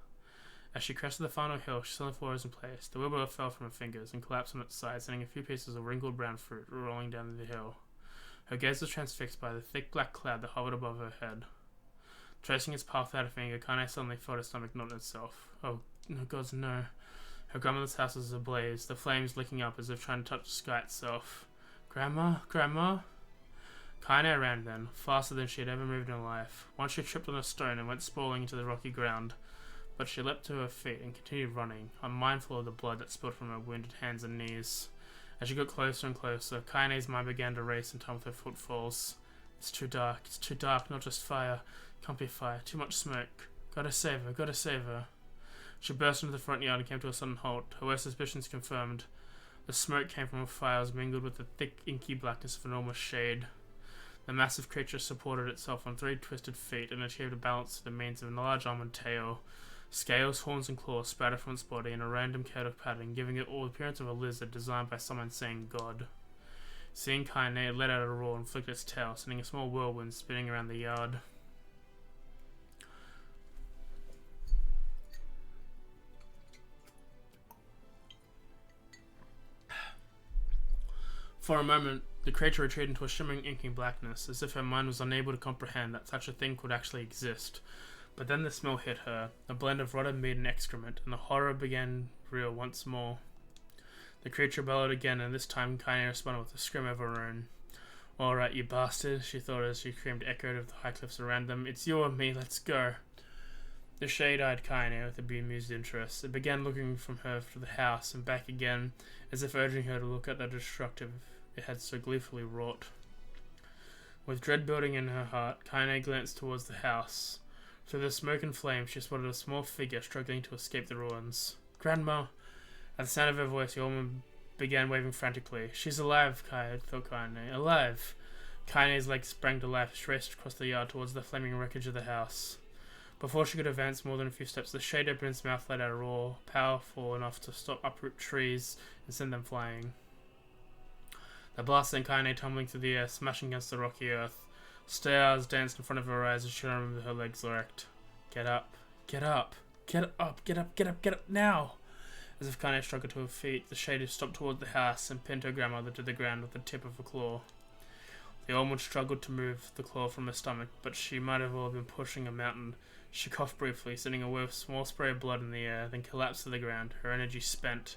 Speaker 1: As she crested the final hill, she saw the floors in place. The wheelbarrow fell from her fingers and collapsed on its side, sending a few pieces of wrinkled brown fruit rolling down the hill. Her gaze was transfixed by the thick black cloud that hovered above her head. Tracing its path without a finger, Kaine suddenly felt her stomach knot itself. Oh No gods, no. Her grandmother's house was ablaze, the flames licking up as if trying to touch the sky itself. Grandma? Grandma? Kaine ran then, faster than she had ever moved in her life. Once she tripped on a stone and went sprawling into the rocky ground, but she leapt to her feet and continued running, unmindful of the blood that spilled from her wounded hands and knees. As she got closer and closer, Kaine's mind began to race in time with her footfalls. It's too dark, not just fire. Can't be fire, too much smoke. Gotta save her. She burst into the front yard and came to a sudden halt, her worst suspicions confirmed. The smoke came from a fire as mingled with the thick, inky blackness of enormous shade. The massive creature supported itself on 3 twisted feet and achieved a balance through the means of a large arm and tail. Scales, horns, and claws sprouted from its body in a random chaotic pattern, giving it all the appearance of a lizard designed by some insane god. Seeing Kaine, it let out a roar and flicked its tail, sending a small whirlwind spinning around the yard. For a moment, the creature retreated into a shimmering inky blackness, as if her mind was unable to comprehend that such a thing could actually exist. But then the smell hit her, a blend of rotted meat and excrement, and the horror began real once more. The creature bellowed again, and this time Kaine responded with a scream of her own. Alright, you bastard, she thought as she screamed, echoed of the high cliffs around them. It's you and me, let's go. The shade eyed Kaine with a bemused interest. It began looking from her to the house and back again, as if urging her to look at the destructive it had so gleefully wrought. With dread building in her heart, Kaine glanced towards the house. Through the smoke and flame, she spotted a small figure struggling to escape the ruins. Grandma! At the sound of her voice, the woman began waving frantically. She's alive, thought Kaine. Alive! Kaine's legs sprang to life. She raced across the yard towards the flaming wreckage of the house. Before she could advance more than a few steps, the shade opened its mouth, let out a roar, powerful enough to uproot trees and send them flying. The blast sent Kaine tumbling through the air, smashing against the rocky earth. Stars danced in front of her eyes as she ran with her legs erect. Get up, get up, get up, get up, get up, get up, now! As if Kaine struggled to her feet, the shade stopped toward the house and pinned her grandmother to the ground with the tip of a claw. The old woman struggled to move the claw from her stomach, but she might have well been pushing a mountain. She coughed briefly, sending a small spray of blood in the air, then collapsed to the ground, her energy spent.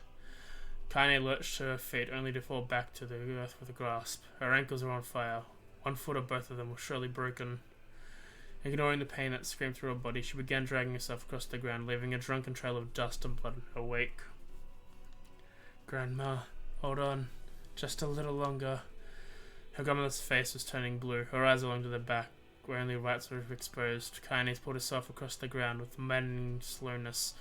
Speaker 1: Kaine lurched to her feet, only to fall back to the earth with a grasp. Her ankles were on fire. One foot or both of them was surely broken. Ignoring the pain that screamed through her body, she began dragging herself across the ground, leaving a drunken trail of dust and blood in her wake. Grandma, hold on. Just a little longer. Her grandmother's face was turning blue, her eyes along to the back, where only whites were exposed. Kaine pulled herself across the ground with maddening slowness.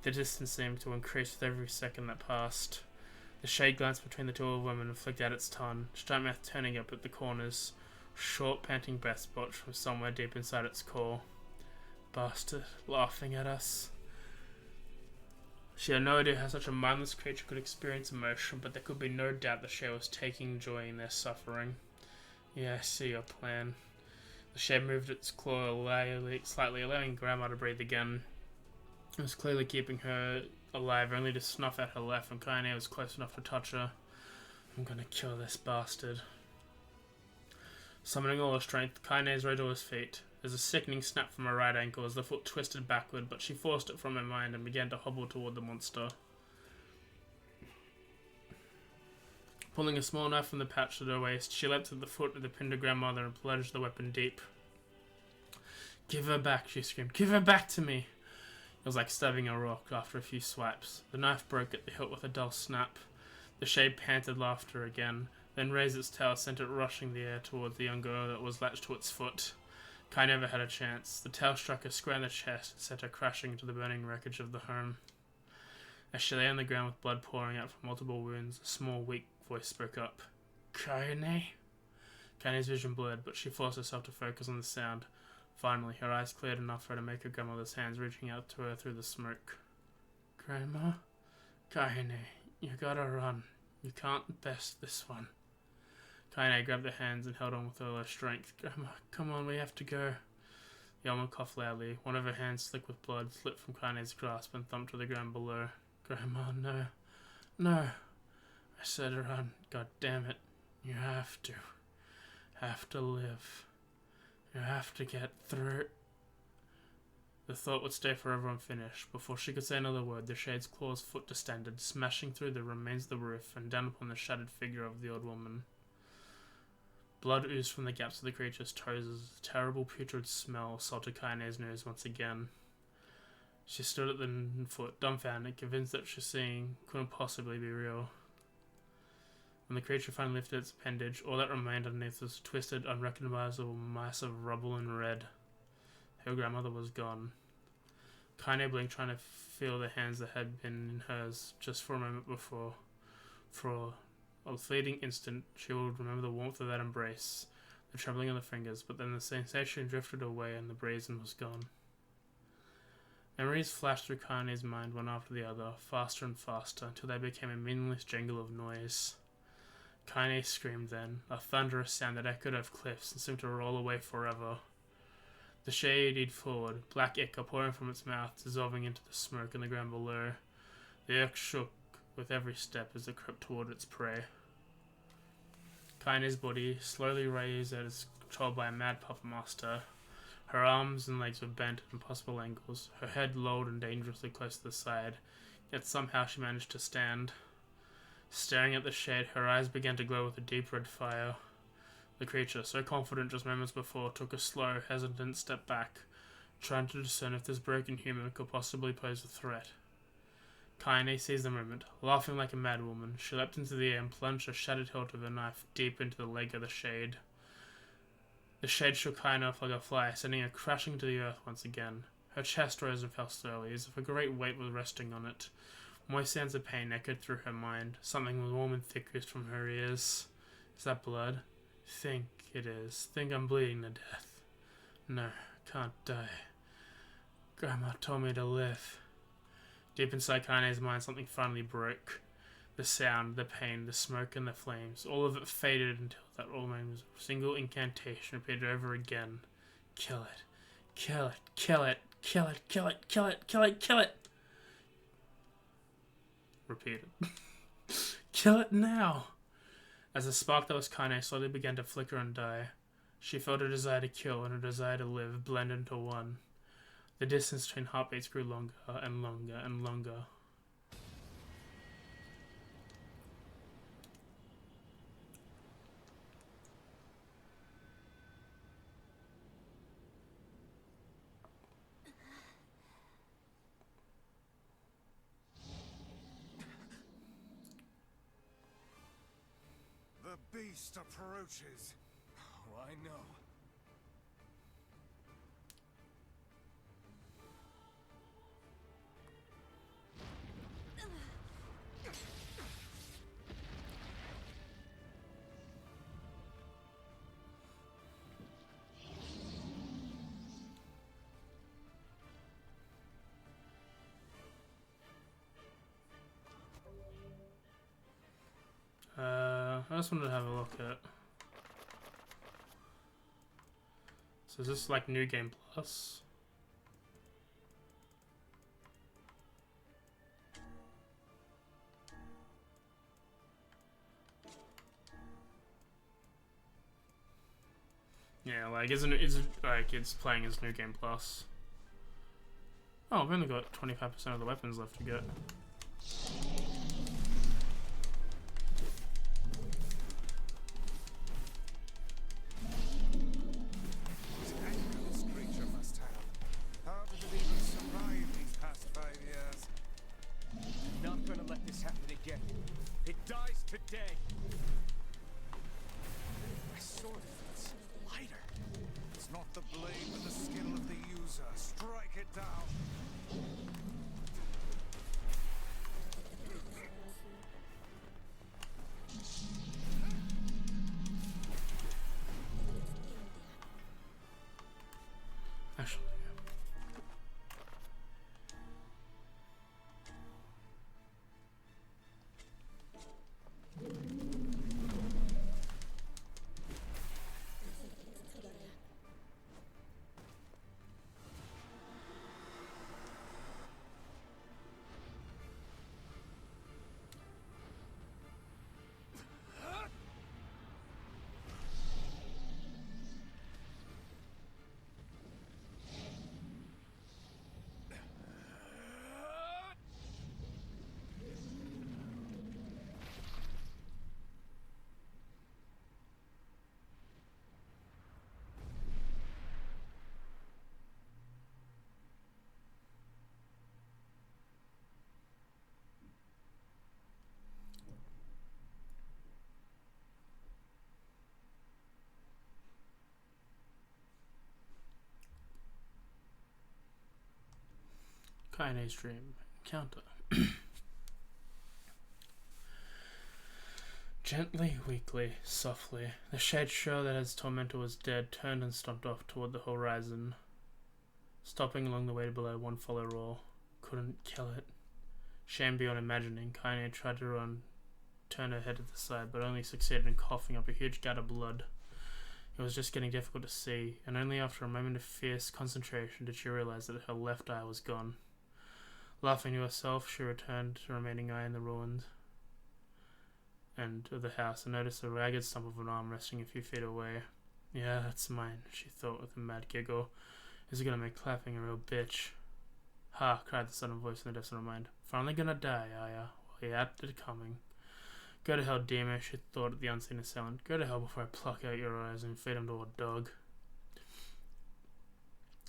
Speaker 1: The distance seemed to increase with every second that passed. The shade glanced between the two old women and flicked out its tongue, straight mouth turning up at the corners. Short, panting breaths belched from somewhere deep inside its core. Bastard, laughing at us. She had no idea how such a mindless creature could experience emotion, but there could be no doubt that she was taking joy in their suffering. Yeah, I see your plan. The shade moved its claw slightly, allowing Grandma to breathe again. It was clearly keeping her alive, only to snuff at her left when Kaine was close enough to touch her. I'm gonna kill this bastard. Summoning all her strength, Kaine rose to his feet. There's a sickening snap from her right ankle as the foot twisted backward, but she forced it from her mind and began to hobble toward the monster. Pulling a small knife from the pouch at her waist, she leapt to the foot of the pinned grandmother and plunged the weapon deep. Give her back, she screamed. Give her back to me! It was like stabbing a rock after a few swipes. The knife broke at the hilt with a dull snap. The shade panted laughter again, then raised its tail, sent it rushing the air towards the young girl that was latched to its foot. Kai never had a chance. The tail struck her square in the chest and sent her crashing into the burning wreckage of the home. As she lay on the ground with blood pouring out from multiple wounds, a small, weak voice spoke up. Kaine? Kaine's vision blurred, but she forced herself to focus on the sound. Finally, her eyes cleared enough for her to make her grandmother's hands reaching out to her through the smoke. Grandma? Kaine, you gotta run. You can't best this one. Kaine grabbed her hands and held on with all her strength. Grandma, come on, we have to go. The woman coughed loudly. One of her hands, slick with blood, slipped from Kaine's grasp and thumped to the ground below. Grandma, no. No. I said run. God damn it. You have to. Have to live. You have to get through. The thought would stay forever unfinished. Before she could say another word, the shade's claws foot distended, smashing through the remains of the roof and down upon the shattered figure of the old woman. Blood oozed from the gaps of the creature's toes as a terrible putrid smell assaulted Kaine's nose once again. She stood at the foot, dumbfounded, convinced that she was seeing couldn't possibly be real. When the creature finally lifted its appendage, all that remained underneath was a twisted, unrecognizable mass of rubble and red. Her grandmother was gone. Kaine blinked, trying to feel the hands that had been in hers just for a moment before. For a fleeting instant, she would remember the warmth of that embrace, the trembling of the fingers, but then the sensation drifted away and the brazen was gone. Memories flashed through Kaine's mind one after the other, faster and faster, until they became a meaningless jangle of noise. Kaine screamed then, a thunderous sound that echoed over cliffs and seemed to roll away forever. The shade edged forward, black ichor pouring from its mouth, dissolving into the smoke in the ground below. The earth shook with every step as it crept toward its prey. Kaine's body slowly raised as it was controlled by a mad puppet master. Her arms and legs were bent at impossible angles, her head lowered and dangerously close to the side, yet somehow she managed to stand. Staring at the shade, her eyes began to glow with a deep red fire. The creature, so confident just moments before, took a slow, hesitant step back, trying to discern if this broken human could possibly pose a threat. Kaine seized the moment. Laughing like a madwoman, she leapt into the air and plunged a shattered hilt of her knife deep into the leg of the shade. The shade shook Kaine off like a fly, sending her crashing to the earth once again. Her chest rose and fell slowly, as if a great weight was resting on it. Moist sounds of pain echoed through her mind. Something warm and thick oozed from her ears. Is that blood? Think it is. Think I'm bleeding to death. No, can't die. Grandma told me to live. Deep inside Kaine's mind, something finally broke. The sound, the pain, the smoke, and the flames. All of it faded until that all remained was a single incantation repeated over again. Kill it. Kill it. Kill it. Kill it. Kill it. Kill it. Kill it. Kill it. Repeated. Kill it now! As the spark that was Kaine slowly began to flicker and die, she felt a desire to kill and a desire to live blend into one. The distance between heartbeats grew longer and longer and longer.
Speaker 2: The beast approaches.
Speaker 3: Oh, I know.
Speaker 1: I just wanted to have a look at. So is this like New Game Plus? Yeah, like isn't it like it's playing as New Game Plus? Oh, I've only got 25% of the weapons left to get.
Speaker 3: Today. My sword feels lighter.
Speaker 2: It's not the blade, but the skill of the user. Strike it down.
Speaker 1: Actually, Kaine's dream encounter. Gently, weakly, softly, the shade sure that his tormentor was dead turned and stomped off toward the horizon, stopping along the way below one follow roll. Couldn't kill it. Shame beyond imagining, Kaine tried to run, turn her head to the side, but only succeeded in coughing up a huge gout of blood. It was just getting difficult to see, and only after a moment of fierce concentration did she realize that her left eye was gone. Laughing to herself, she returned the remaining eye in the ruined end of the house and noticed a ragged stump of an arm resting a few feet away. Yeah, that's mine, she thought with a mad giggle. Is it gonna make clapping a real bitch? Ha, cried the sudden voice in the depths of her mind. Finally gonna die, are ya? Well, you had it coming. Go to hell, demon, she thought at the unseen assailant. Go to hell before I pluck out your eyes and feed them to a dog.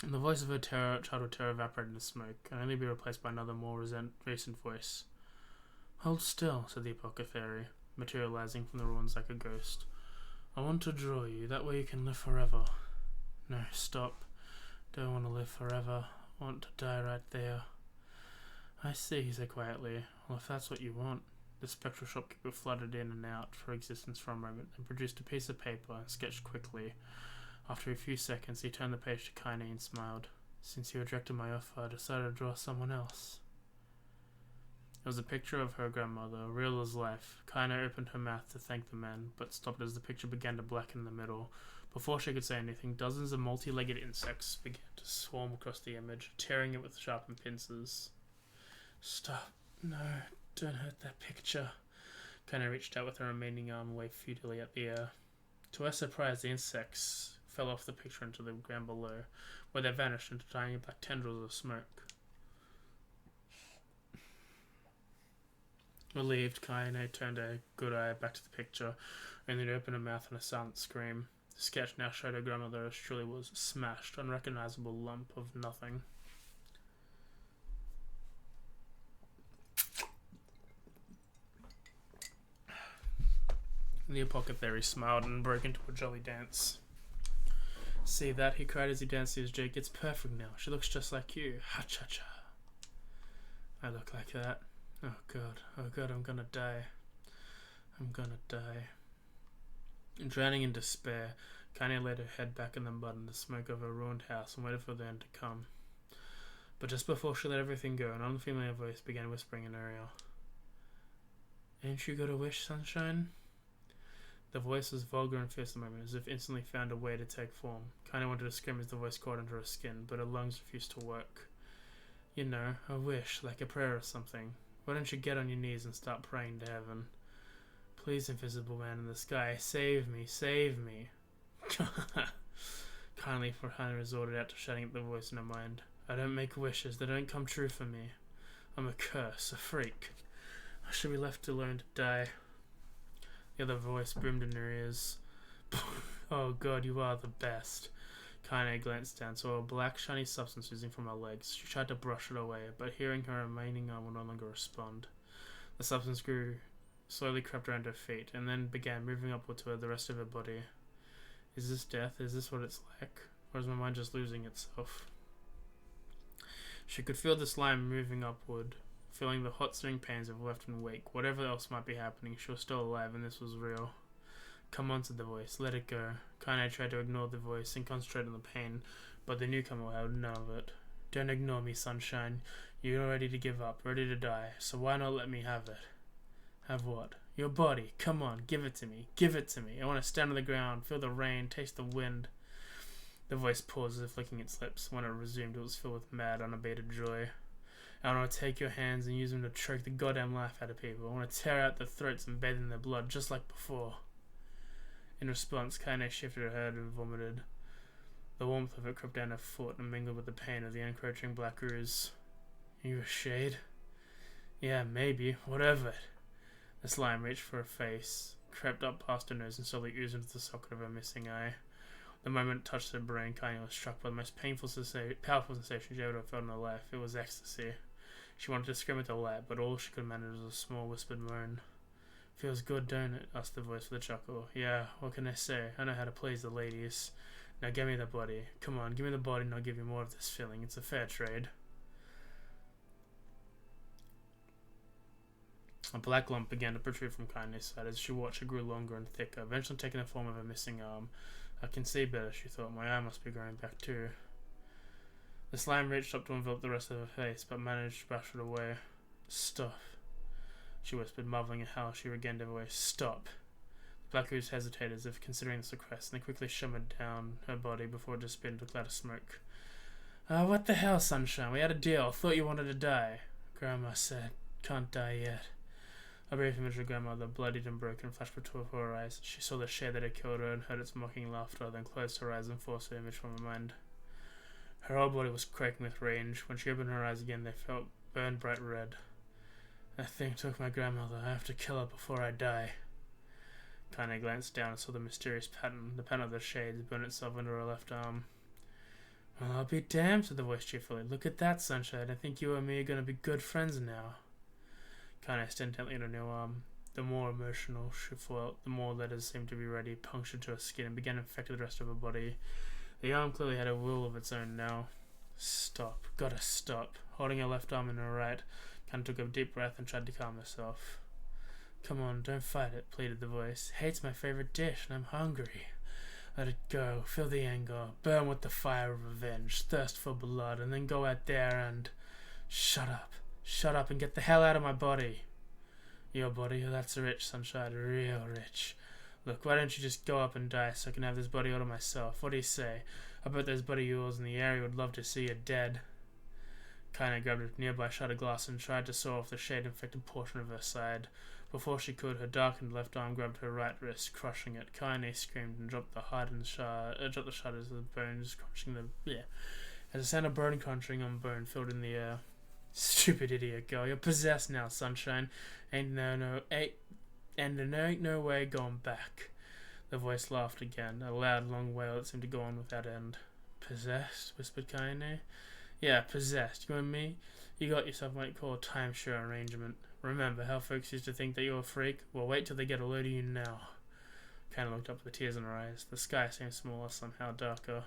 Speaker 1: And the voice of her childhood terror evaporated into smoke, and only be replaced by another more recent voice. Hold still, said the apothecary, materializing from the ruins like a ghost. I want to draw you, that way you can live forever. No, stop. Don't want to live forever. I want to die right there. I see, he said quietly. Well, if that's what you want. The spectral shopkeeper fluttered in and out for existence for a moment, then produced a piece of paper and sketched quickly. After a few seconds, he turned the page to Kaine and smiled. Since you rejected my offer, I decided to draw someone else. It was a picture of her grandmother, real as life. Kaine opened her mouth to thank the man, but stopped as the picture began to blacken in the middle. Before she could say anything, dozens of multi-legged insects began to swarm across the image, tearing it with sharpened pincers. Stop. No, don't hurt that picture. Kaine reached out with her remaining arm and waved futilely at the air. To her surprise, the insects fell off the picture into the ground below, where they vanished into tiny black tendrils of smoke. Relieved, Kaine turned a good eye back to the picture, only to open her mouth in a silent scream. The sketch now showed her grandmother as truly was a smashed, unrecognizable lump of nothing. The apothecary smiled and broke into a jolly dance. See that? He cried as he danced to his jig. It's perfect now. She looks just like you. Ha-cha-cha. I look like that. Oh god, I'm gonna die. I'm gonna die. Drowning in despair, Kaine laid her head back in the mud in the smoke of her ruined house and waited for the end to come. But just before she let everything go, an unfamiliar voice began whispering in her ear. Ain't you got a wish, sunshine? The voice was vulgar and fierce a moment, as if instantly found a way to take form. Kaine wanted to scream as the voice caught under her skin, but her lungs refused to work. You know, a wish, like a prayer or something. Why don't you get on your knees and start praying to heaven? Please, invisible man in the sky, save me, save me. Kindly, for Hannah resorted out to shouting at the voice in her mind. I don't make wishes, they don't come true for me. I'm a curse, a freak. I should be left alone to die. The other voice boomed in her ears. Oh god, you are the best. Kaine glanced down, saw a black, shiny substance oozing from her legs. She tried to brush it away, but hearing her remaining arm would no longer respond. The substance slowly crept around her feet, and then began moving upward to the rest of her body. Is this death? Is this what it's like? Or is my mind just losing itself? She could feel the slime moving upward, feeling the hot stinging pains of left and wake. Whatever else might be happening, she was still alive, and this was real. Come on, said the voice. Let it go. Kaine tried to ignore the voice and concentrate on the pain, but the newcomer had none of it. Don't ignore me, sunshine. You're ready to give up, ready to die, so why not let me have it? Have what? Your body. Come on, give it to me. Give it to me. I want to stand on the ground, feel the rain, taste the wind. The voice paused as if licking its lips. When it resumed, it was filled with mad, unabated joy. I want to take your hands and use them to choke the goddamn life out of people. I want to tear out their throats and bathe in their blood, just like before. In response, Kaine shifted her head and vomited. The warmth of it crept down her foot and mingled with the pain of the encroaching black ooze. Are you a shade? Yeah, maybe. Whatever. The slime reached for her face, crept up past her nose and slowly oozed into the socket of her missing eye. The moment it touched her brain, Kaine was struck by the most powerful sensation she ever felt in her life. It was ecstasy. She wanted to scream at the light, but all she could manage was a small whispered moan. Feels good, don't it? Asked the voice with a chuckle. Yeah, what can I say? I know how to please the ladies. Now give me the body. Come on, give me the body and I'll give you more of this feeling. It's a fair trade. A black lump began to protrude from Kaine's side as she watched it grew longer and thicker, eventually taking the form of a missing arm. I can see better, she thought. My eye must be growing back too. The slime reached up to envelop the rest of her face, but managed to brush it away. Stop, she whispered, marveling at how she regained her voice. Stop. The black ooze hesitated as if considering this request, and then quickly shimmered down her body before it disappeared into a cloud of smoke. What the hell, Sunshine? We had a deal. Thought you wanted to die. Grandma said, can't die yet. A brief image of her grandmother, bloodied and broken, flashed before her eyes. She saw the shade that had killed her and heard its mocking laughter, then closed her eyes and forced the image from her mind. Her whole body was quaking with rage. When she opened her eyes again, they felt burned bright red. That thing took my grandmother. I have to kill her before I die. Kaine glanced down and saw the mysterious pattern. The pattern of the shades burned itself under her left arm. Well, I'll be damned, said the voice cheerfully. Look at that, Sunshine. I think you and me are going to be good friends now. Kaine stared intently at her new arm. The more emotional she felt, the more letters seemed to be ready, punctured to her skin, and began infecting the rest of her body. The arm clearly had a will of its own now. Stop. Gotta stop. Holding her left arm in her right, Kaine took a deep breath and tried to calm herself. Come on, don't fight it, pleaded the voice. Hate's my favorite dish, and I'm hungry. Let it go. Feel the anger. Burn with the fire of revenge. Thirst for blood, and then go out there and... Shut up. Shut up and get the hell out of my body. Your body? Oh, that's rich, Sunshine. Real rich. Look, why don't you just go up and die so I can have this body all to myself? What do you say? I bet there's buddy of yours in the area would love to see you dead. Kaine grabbed a nearby shattered glass and tried to saw off the shade-infected portion of her side. Before she could, her darkened left arm grabbed her right wrist, crushing it. Kaine screamed and dropped the shutters of the bones, crunching as a sound of bone crunching on bone filled in the air. Stupid idiot girl, you're possessed now, Sunshine. Ain't no way going back. The voice laughed again, a loud, long wail that seemed to go on without end. Possessed? Whispered Kaine. Yeah, possessed. You and me? You got yourself what you call a timeshare arrangement. Remember how folks used to think that you're a freak? Well, wait till they get a load of you now. Kaine looked up with the tears in her eyes. The sky seemed smaller, somehow darker.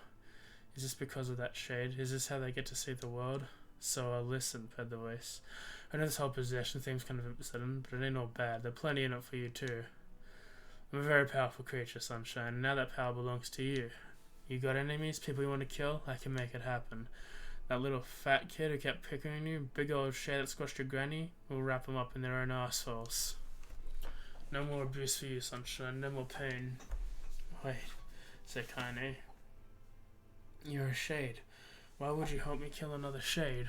Speaker 1: Is this because of that shade? Is this how they get to see the world? So listen, purred the voice. I know this whole possession seems kind of sudden, but it ain't all bad. There's plenty in it for you too. I'm a very powerful creature, Sunshine, and now that power belongs to you. You got enemies, people you want to kill? I can make it happen. That little fat kid who kept picking on you, big old shade that squashed your granny, we'll wrap them up in their own assholes. No more abuse for you, Sunshine, no more pain. Wait, said Kaine. You're a shade. Why would you help me kill another shade?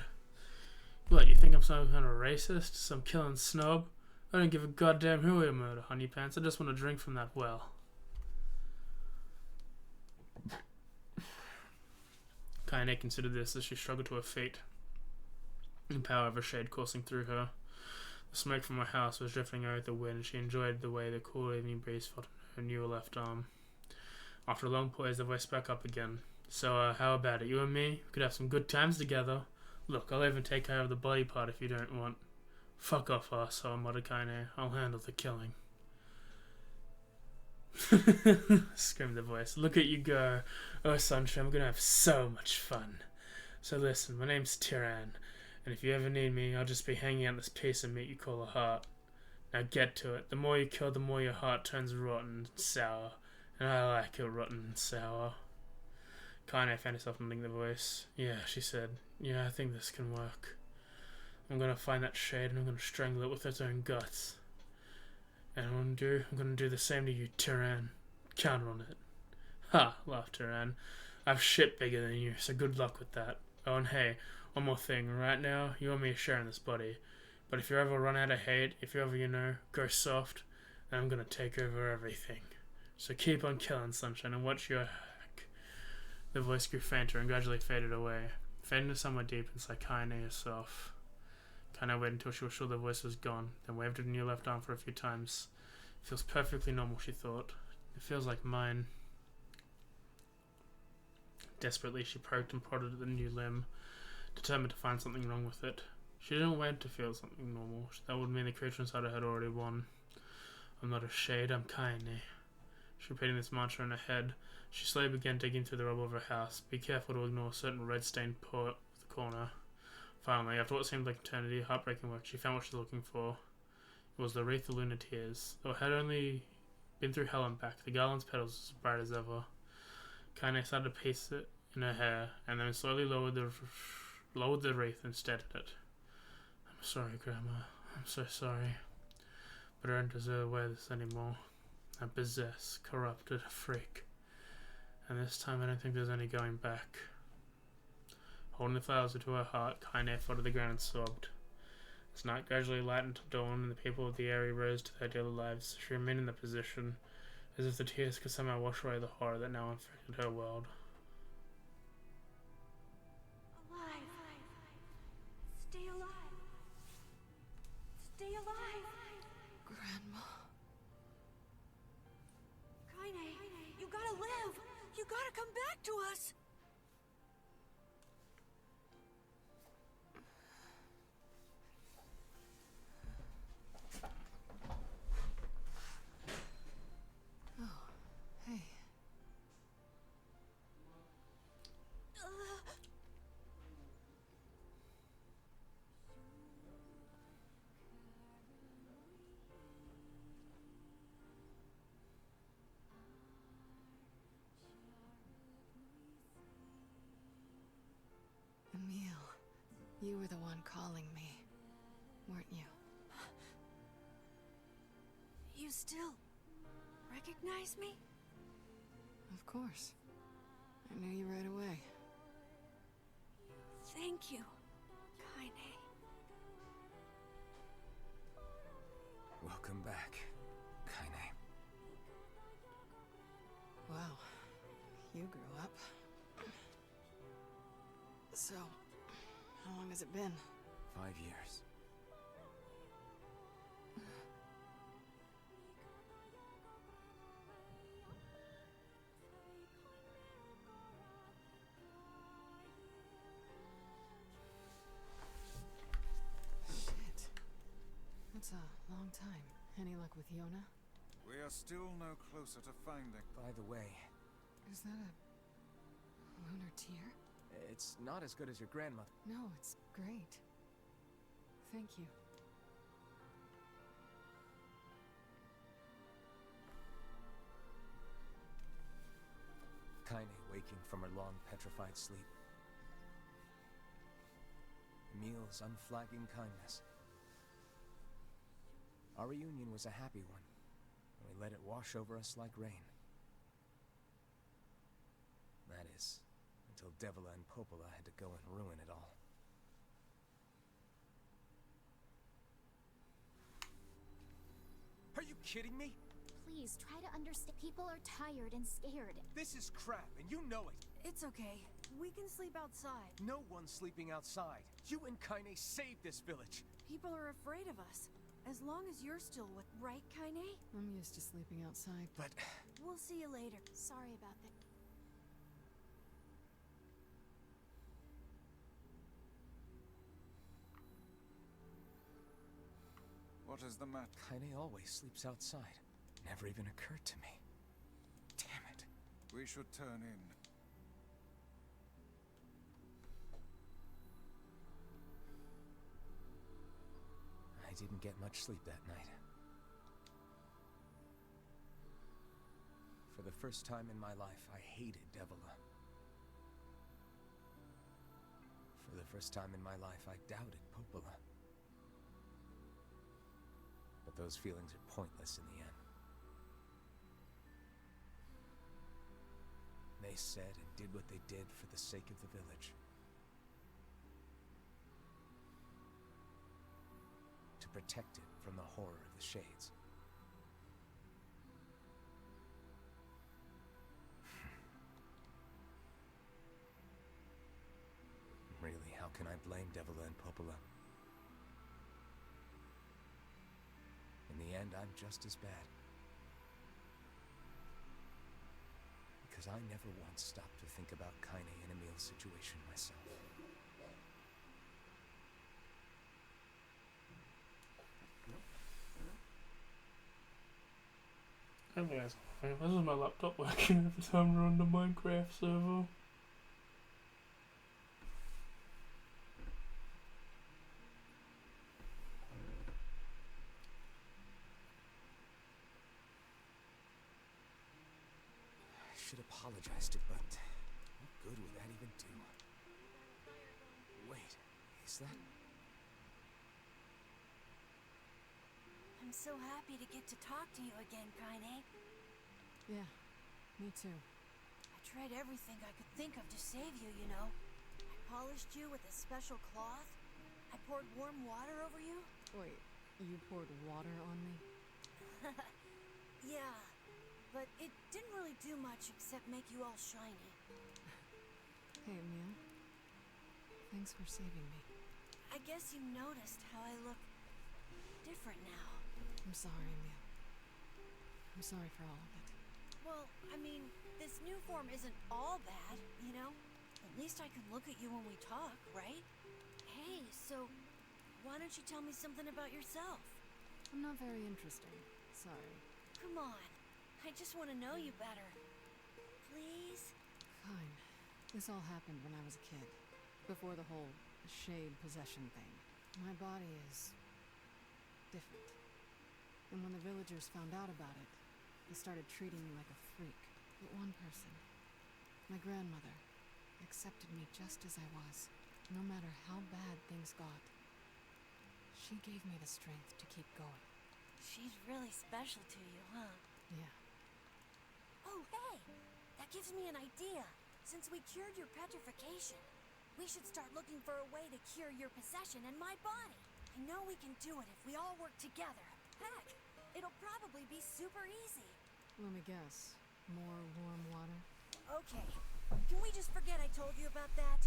Speaker 1: What, you think I'm some kind of racist? Some killing snob? I don't give a goddamn who you murder, honey pants. I just want to drink from that well. Kaine considered this as she struggled to her feet, the power of her shade coursing through her. The smoke from her house was drifting over the wind, and she enjoyed the way the cool evening breeze felt on her new left arm. After a long pause, the voice spoke up again. So, how about it? You and me? We could have some good times together. Look, I'll even take care of the body part if you don't want. Fuck off, arsehole, muttered Kaine. I'll handle the killing. Screamed the voice. Look at you go. Oh, Sunshine, we're gonna have so much fun. So listen, my name's Tyran, and if you ever need me, I'll just be hanging out this piece of meat you call a heart. Now get to it. The more you kill, the more your heart turns rotten and sour. And I like it rotten and sour. Kaine found herself nodding the voice. Yeah, she said. Yeah, I think this can work. I'm gonna find that shade and I'm gonna strangle it with its own guts. And I'm gonna do the same to you, Tyran. Count on it. Ha, laughed Tyran. I've shit bigger than you, so good luck with that. Oh, and hey, one more thing. Right now, you and me are sharing this body. But if you ever run out of hate, if you ever, go soft, then I'm gonna take over everything. So keep on killing, Sunshine, and watch your hack. The voice grew fainter and gradually faded away, fading to somewhere deep inside Kaine herself. Kaine waited until she was sure the voice was gone, then waved her new left arm for a few times. It feels perfectly normal, she thought. It feels like mine. Desperately, she poked and prodded at the new limb, determined to find something wrong with it. She didn't wait to feel something normal. That would mean the creature inside her had already won. I'm not a shade, I'm Kaine. She repeating this mantra in her head. She slowly began digging through the rubble of her house. Be careful to ignore a certain red-stained paw at the corner. Finally, after what seemed like eternity, heartbreaking work, she found what she was looking for. It was the wreath of lunar tears. Though it had only been through hell and back, the garland's petals were as bright as ever. Kaine started to piece it in her hair, and then slowly lowered the wreath and stared at it. I'm sorry, Grandma. I'm so sorry. But I don't deserve to wear this anymore. I'm possessed, corrupted, a freak. And this time I don't think there's any going back. Holding the flowers to her heart, Kaine fell to the ground and sobbed. As night gradually lightened to dawn and the people of the area rose to their daily lives, she remained in that position, as if the tears could somehow wash away the horror that now infected her world.
Speaker 5: Alive! Stay alive! Stay alive!
Speaker 10: Grandma.
Speaker 5: Kaine, you gotta live! You gotta come back to us!
Speaker 10: Oh, hey. Emil, you were the one calling me, weren't you?
Speaker 5: You still recognize me?
Speaker 10: Of course. I knew you right away.
Speaker 5: Thank you, Kaine.
Speaker 3: Welcome back, Kaine.
Speaker 10: Wow, you grew up. So, how long has it been?
Speaker 3: 5 years.
Speaker 10: Shit. That's a long time. Any luck with Yona?
Speaker 2: We are still no closer to finding.
Speaker 3: By the way,
Speaker 10: Is that a lunar tear?
Speaker 3: it's not as good as your grandmother.
Speaker 10: No, it's great. Thank you.
Speaker 3: Kaine waking from her long petrified sleep. Emil's unflagging kindness. Our reunion was a happy one, and we let it wash over us like rain. That is, until Devila and Popola had to go and ruin it all. Are you kidding me?
Speaker 8: Please try to understand. People are tired and scared.
Speaker 3: This is crap, and you know it.
Speaker 5: It's okay. We can sleep outside.
Speaker 3: No one's sleeping outside. You and Kaine saved this village.
Speaker 5: People are afraid of us. As long as you're still with... Right, Kaine?
Speaker 10: I'm used to sleeping outside.
Speaker 3: But
Speaker 5: We'll see you later.
Speaker 8: Sorry about that.
Speaker 2: What is the matter?
Speaker 3: Kaine always sleeps outside. Never even occurred to me. Damn it.
Speaker 2: We should turn in.
Speaker 3: I didn't get much sleep that night. For the first time in my life, I hated Devila. For the first time in my life, I doubted Popola. But those feelings are pointless in the end. They said and did what they did for the sake of the village. To protect it from the horror of the Shades. Really, how can I blame Devila and Popola? In the end, I'm just as bad. Because I never once stopped to think about Kaine and Emil's situation myself.
Speaker 1: I don't think that's fine. This is my laptop working every time we're on the Minecraft server.
Speaker 3: apologized, but what good would that even do? Wait, is that...
Speaker 5: I'm so happy to get to talk to you again, Kaine.
Speaker 10: Yeah, me too.
Speaker 5: I tried everything I could think of to save you, you know. I polished you with a special cloth. I poured warm water over you.
Speaker 10: Wait, you poured water on me?
Speaker 5: Yeah, but it didn't really do much except make you all shiny.
Speaker 10: Hey, Mia. Thanks for saving me.
Speaker 5: I guess you noticed how I look different now.
Speaker 10: I'm sorry, Mia. I'm sorry for all of it.
Speaker 5: Well, I mean, this new form isn't all bad, you know? At least I can look at you when we talk, right? Hey, so why don't you tell me something about yourself?
Speaker 10: I'm not very interesting. Sorry.
Speaker 5: Come on. I just want to know you better. Please?
Speaker 10: Fine. This all happened when I was a kid. Before the whole shade possession thing. My body is... different. And when the villagers found out about it, they started treating me like a freak. But one person, my grandmother, accepted me just as I was, no matter how bad things got. She gave me the strength to keep going.
Speaker 5: She's really special to you, huh?
Speaker 10: Yeah.
Speaker 5: Oh, hey! That gives me an idea. Since we cured your petrification, we should start looking for a way to cure your possession in my body. I know we can do it if we all work together. Heck, it'll probably be super easy.
Speaker 10: Let me guess. More warm water?
Speaker 5: Okay. Can we just forget I told you about that?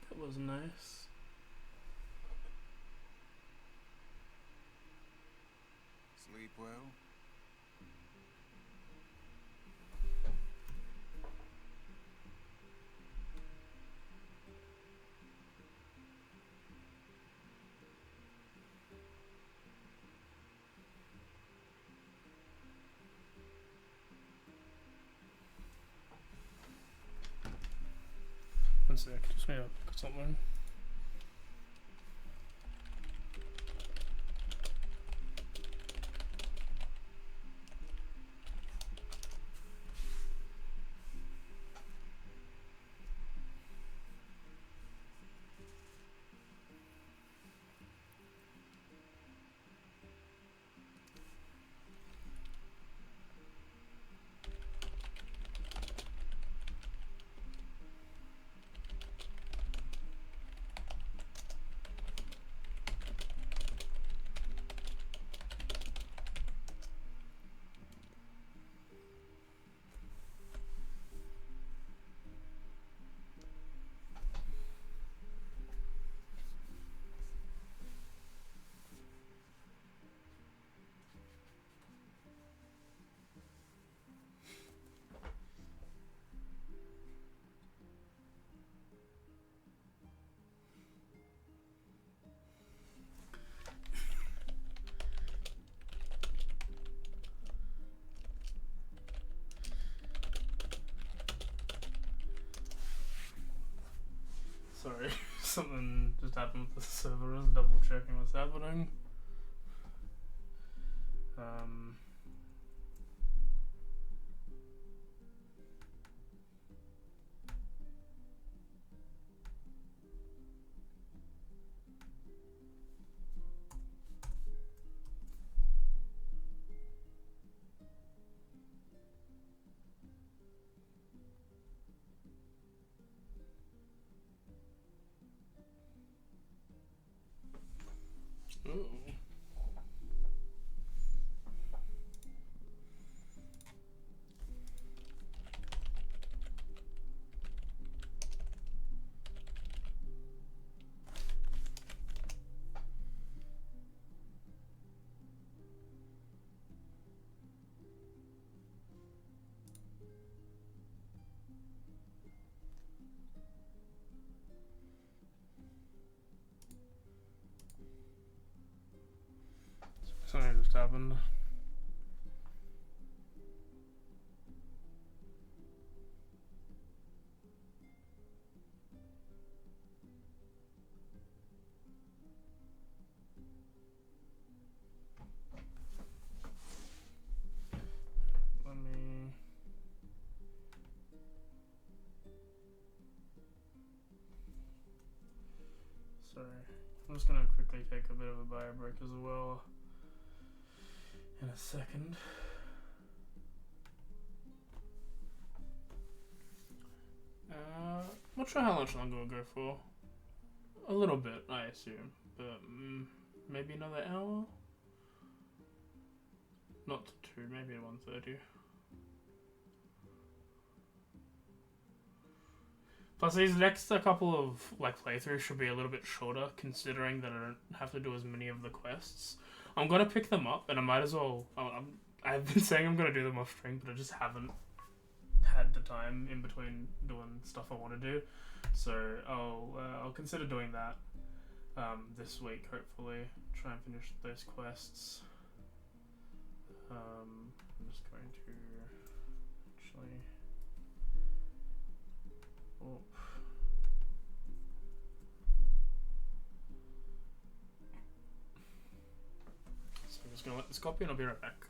Speaker 1: That was nice.
Speaker 2: Sleep well?
Speaker 1: One sec, just need to put something. Sorry, something just happened with the server. I was double checking what's happening. Ooh. just happened. Let me... Sorry. I'm just gonna quickly take a bit of a bio break as well in a second. Not sure how much longer we'll go for. A little bit, I assume, but maybe another hour? Not 2, maybe 1:30. Plus these next couple of like playthroughs should be a little bit shorter, considering that I don't have to do as many of the quests. I'm gonna pick them up, and I might as well. I've been saying I'm gonna do them off stream, but I just haven't had the time in between doing stuff I want to do. So I'll consider doing that this week. Hopefully, try and finish those quests. I'm just going to actually. Oh. So I'm just gonna let this copy and I'll be right back.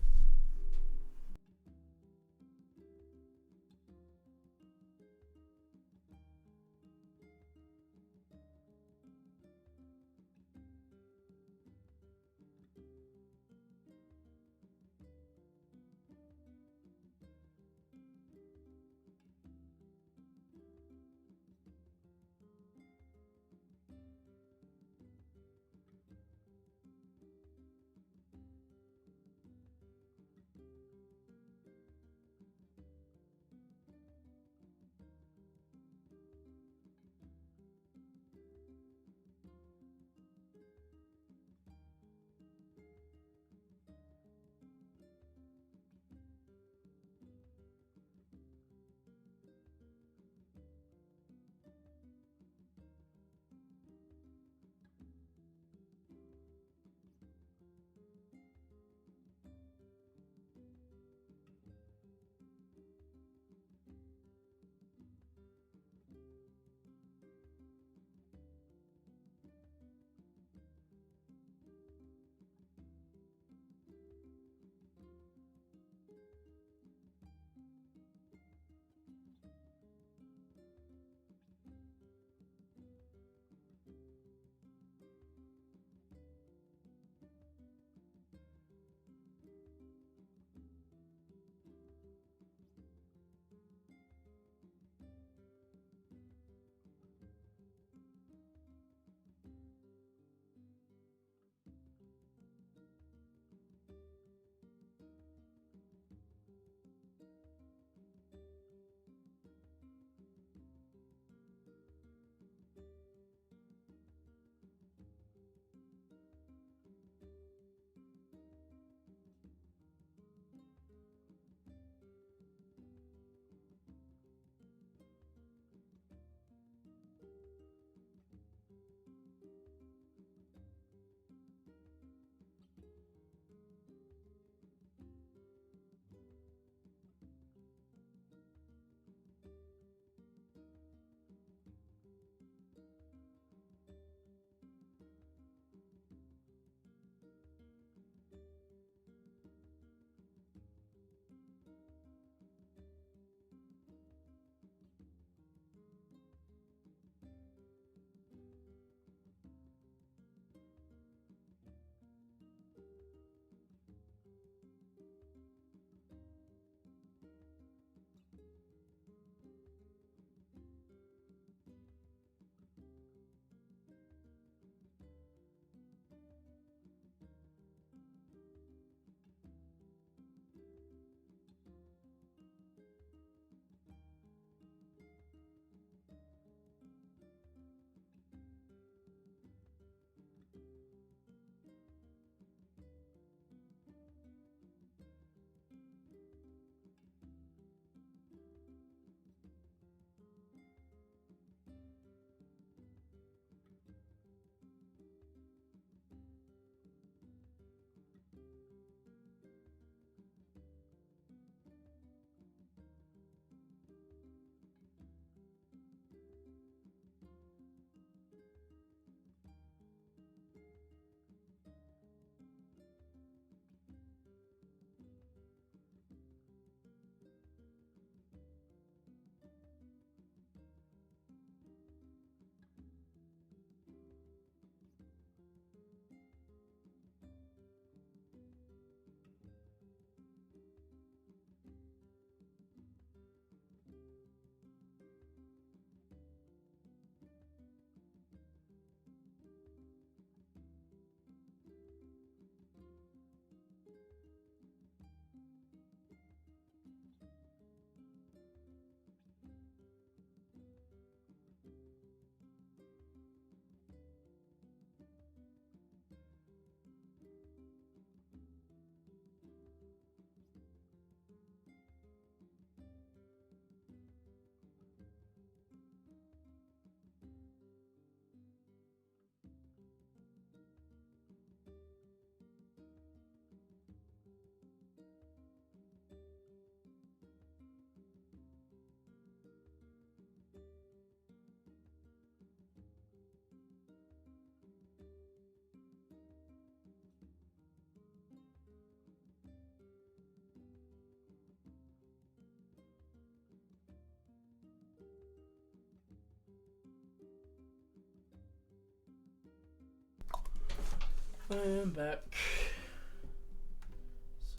Speaker 1: I am back.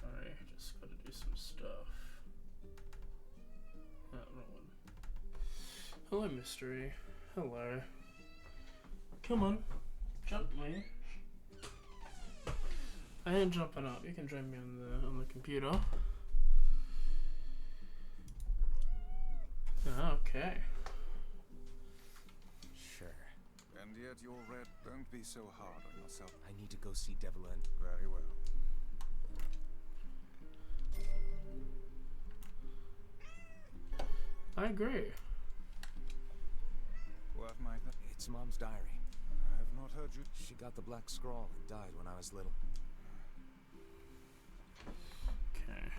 Speaker 1: Sorry, just gotta do some stuff. Oh, wrong one. Hello, mystery. Hello. Come on, jump me. I ain't jumping up. You can join me on the computer. Okay.
Speaker 3: Sure.
Speaker 2: And yet you're red. Don't be so hard on yourself.
Speaker 3: I need to go see Devlin.
Speaker 2: Very well.
Speaker 1: I agree.
Speaker 2: What might that?
Speaker 3: It's Mom's diary.
Speaker 2: I have not heard you.
Speaker 3: She got the black scrawl and died when I was little.
Speaker 1: Okay.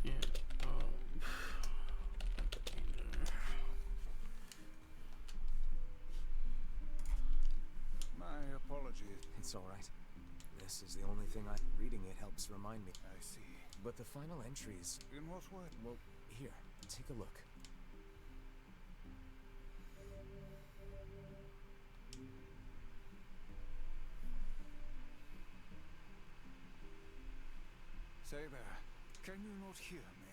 Speaker 1: Yeah.
Speaker 2: My apologies.
Speaker 3: It's all right. This is the only thing reading it helps remind me.
Speaker 2: I see.
Speaker 3: But the final entries.
Speaker 2: In what way?
Speaker 3: Well, here, take a look.
Speaker 2: Say there. Can you not hear me?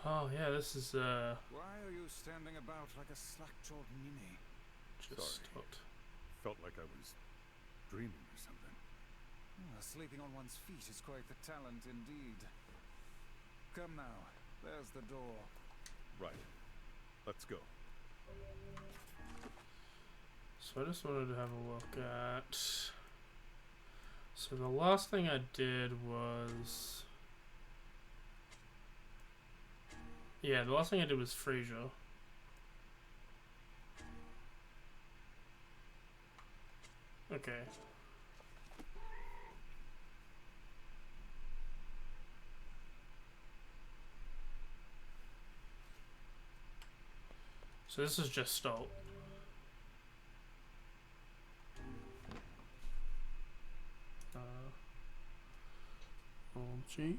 Speaker 1: Oh yeah, this is
Speaker 2: Why are you standing about like a slack-jawed ninny?
Speaker 1: just what?
Speaker 6: Felt like I was dreaming or something.
Speaker 2: Sleeping on one's feet is quite the talent indeed. Come now. There's the door.
Speaker 6: Right. Let's go.
Speaker 1: So I just wanted to have a look at. So the last thing I did was. Yeah, the last thing I did was Frasier. Okay. So this is just Stolt. G.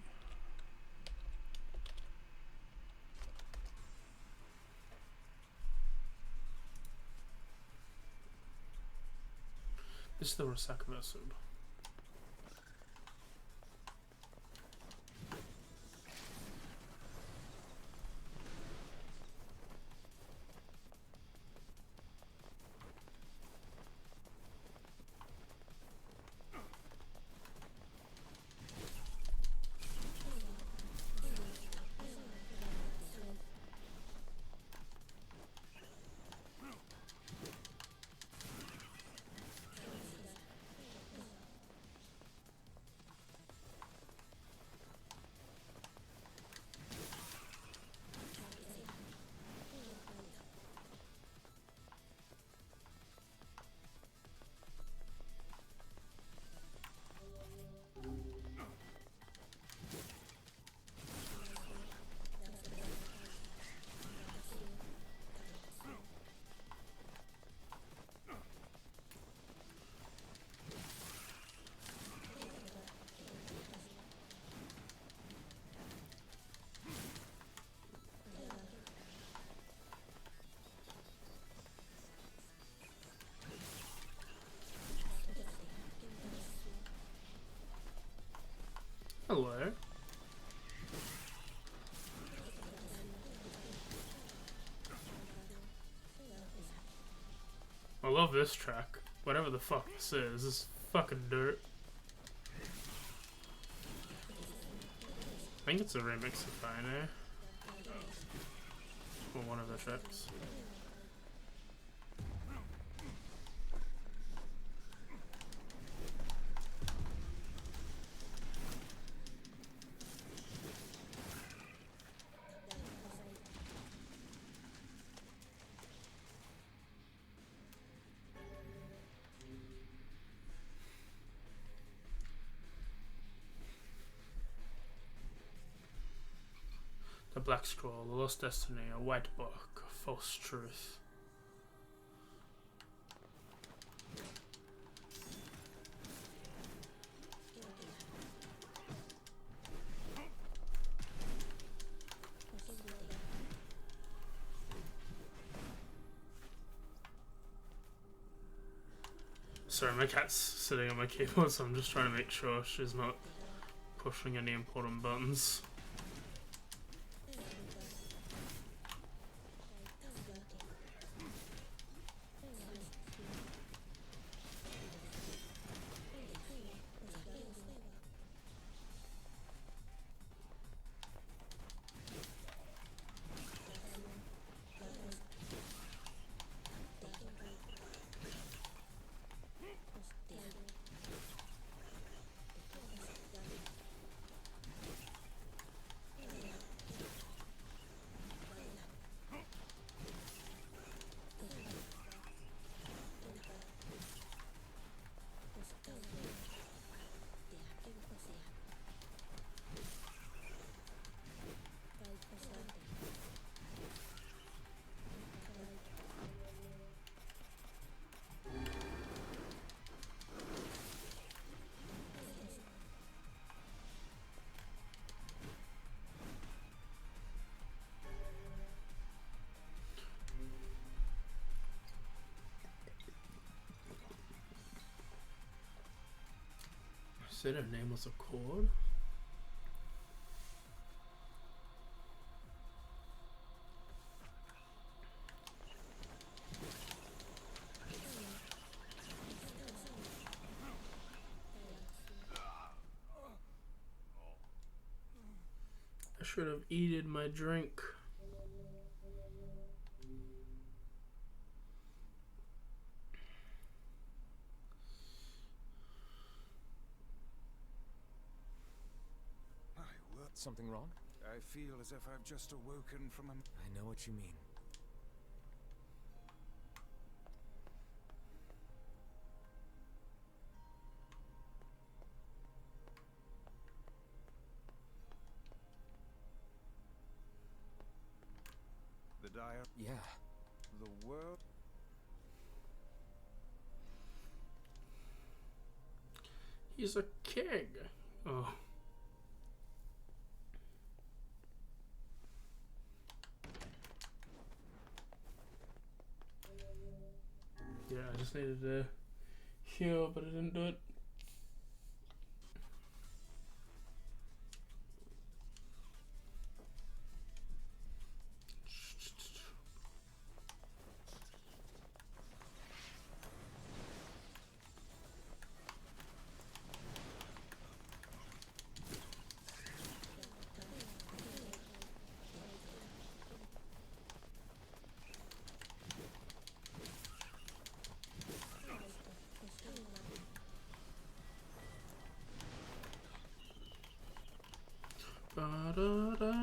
Speaker 1: This is the Resaca episode. Hello. I love this track. Whatever the fuck this is fucking dirt. I think it's a remix of Pioneer. Or one of the tracks. The Black Scroll, The Lost Destiny, A White Book, A False Truth. Sorry, my cat's sitting on my keyboard, so I'm just trying to make sure she's not pushing any important buttons. Said her name was Accord. I should have eaten my drink.
Speaker 3: Something wrong?
Speaker 2: I feel as if I've just awoken from a...
Speaker 3: I know what you mean.
Speaker 2: The dire...
Speaker 3: Yeah.
Speaker 2: The world...
Speaker 1: He's a king. Oh. Yeah, I just needed to heal, but I didn't do it. Ba-da-da.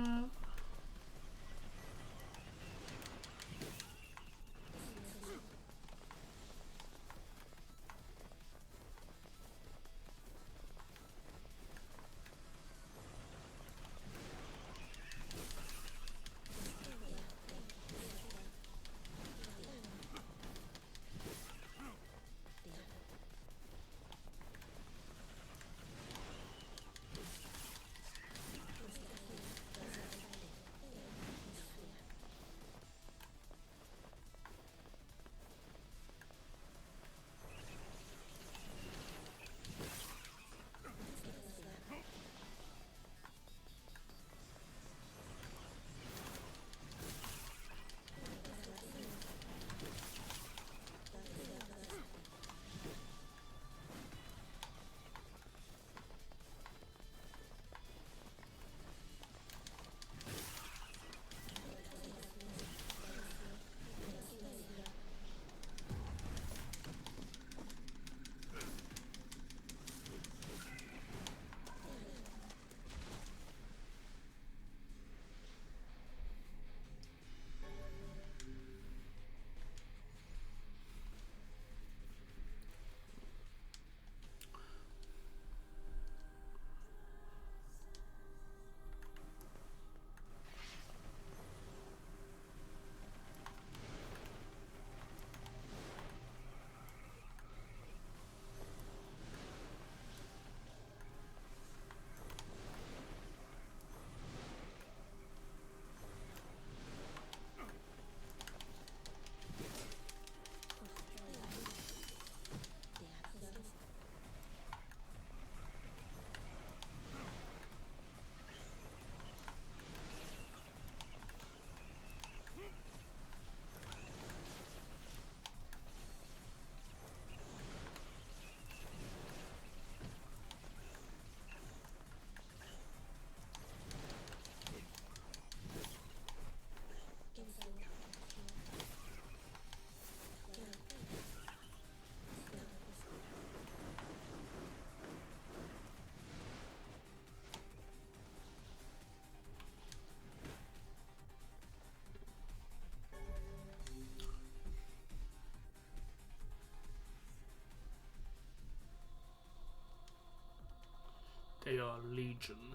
Speaker 1: Legion.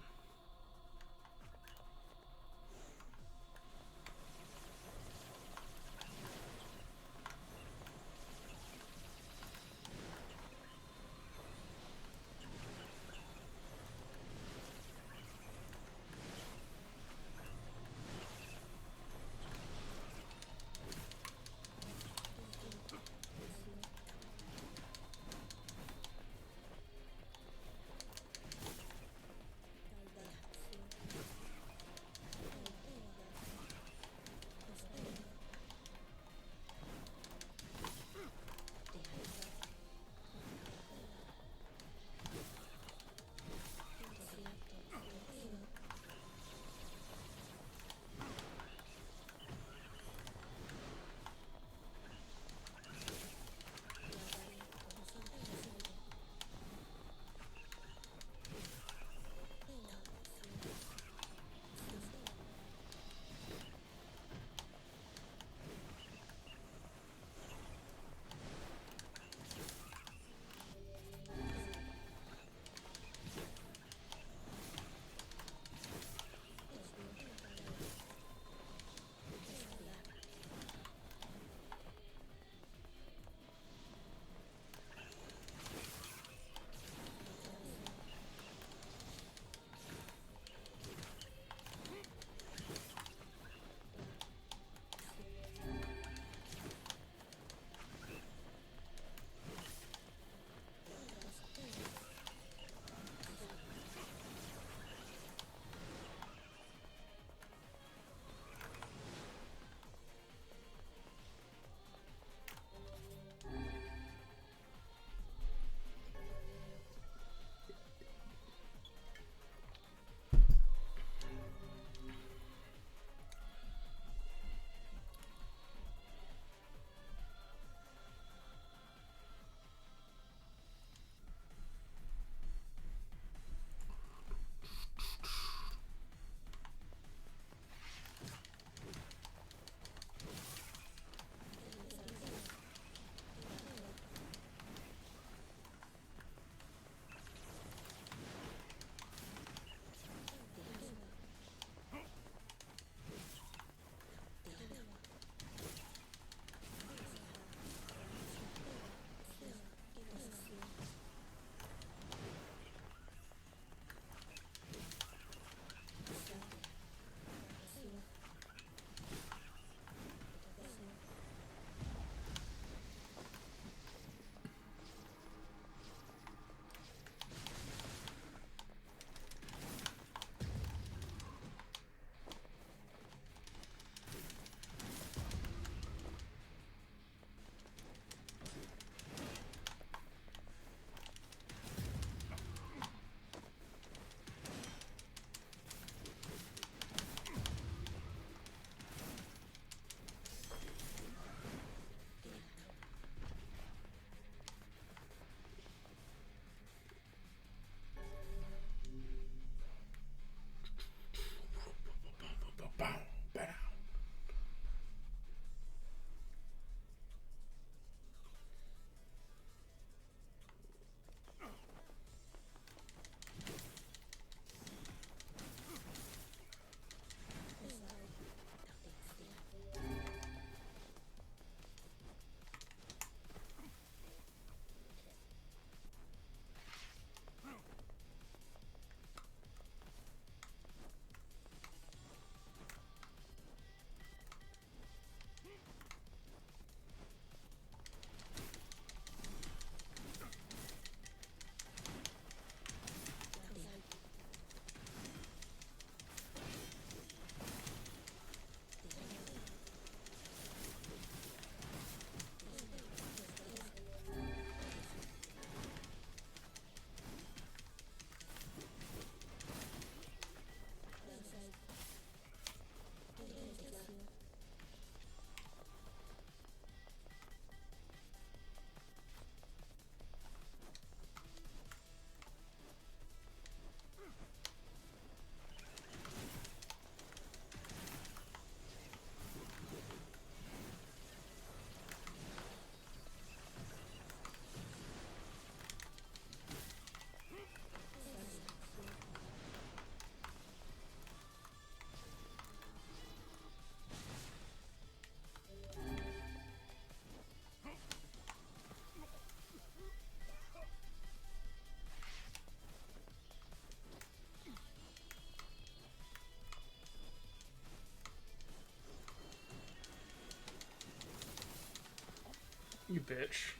Speaker 1: You bitch.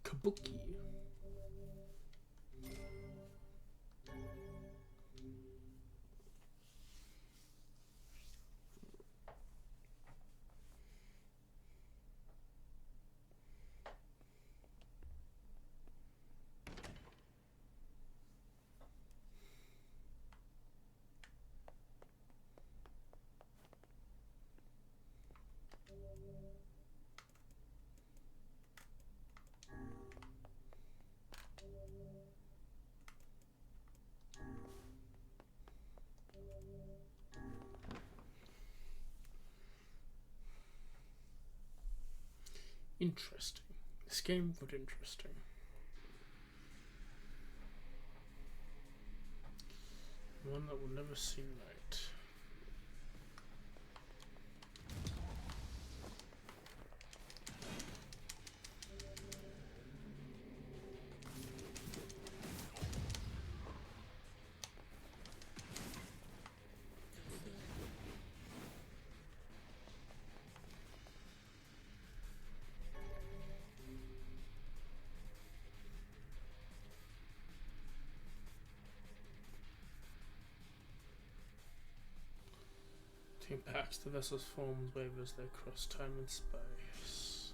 Speaker 1: Kabuki. Interesting. This game would interesting. One that will never see light. To impact the vessel's forms wave as they cross time and space.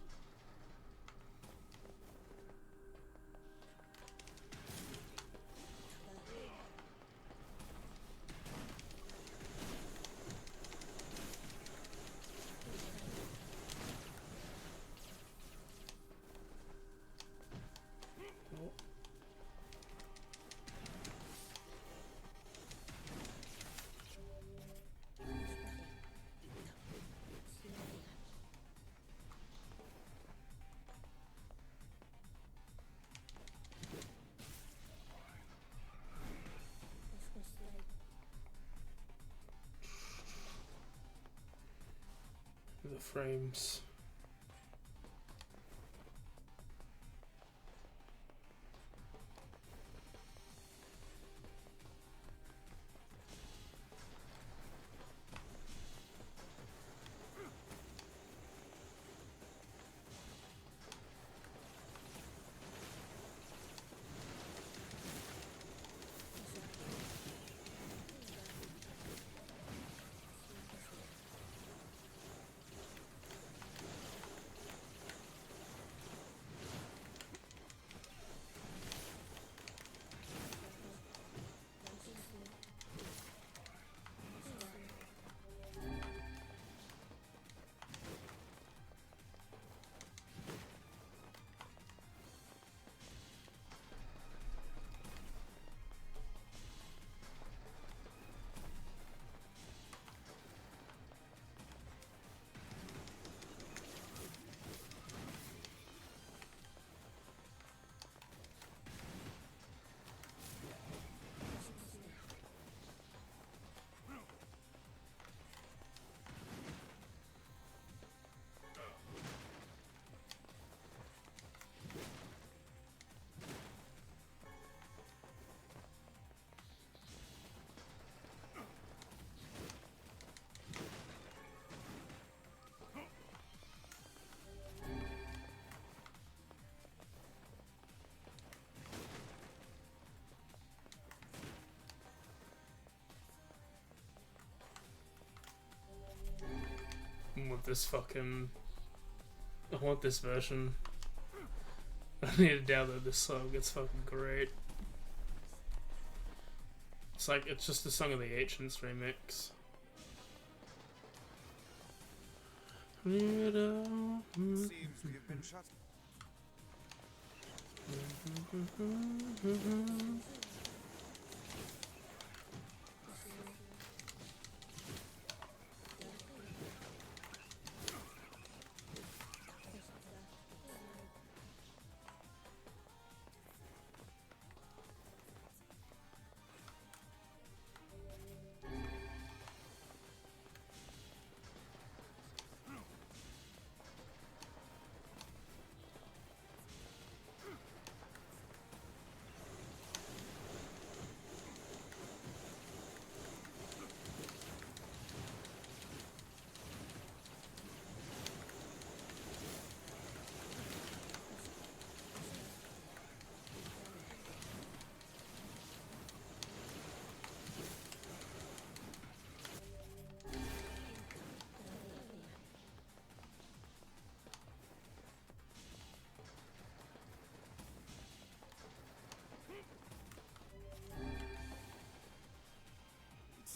Speaker 1: The frames. With this fucking... I want this version. I need to download this song, it's fucking great. It's like, it's just the Song of the Ancients remix.
Speaker 2: Seems we have been shut.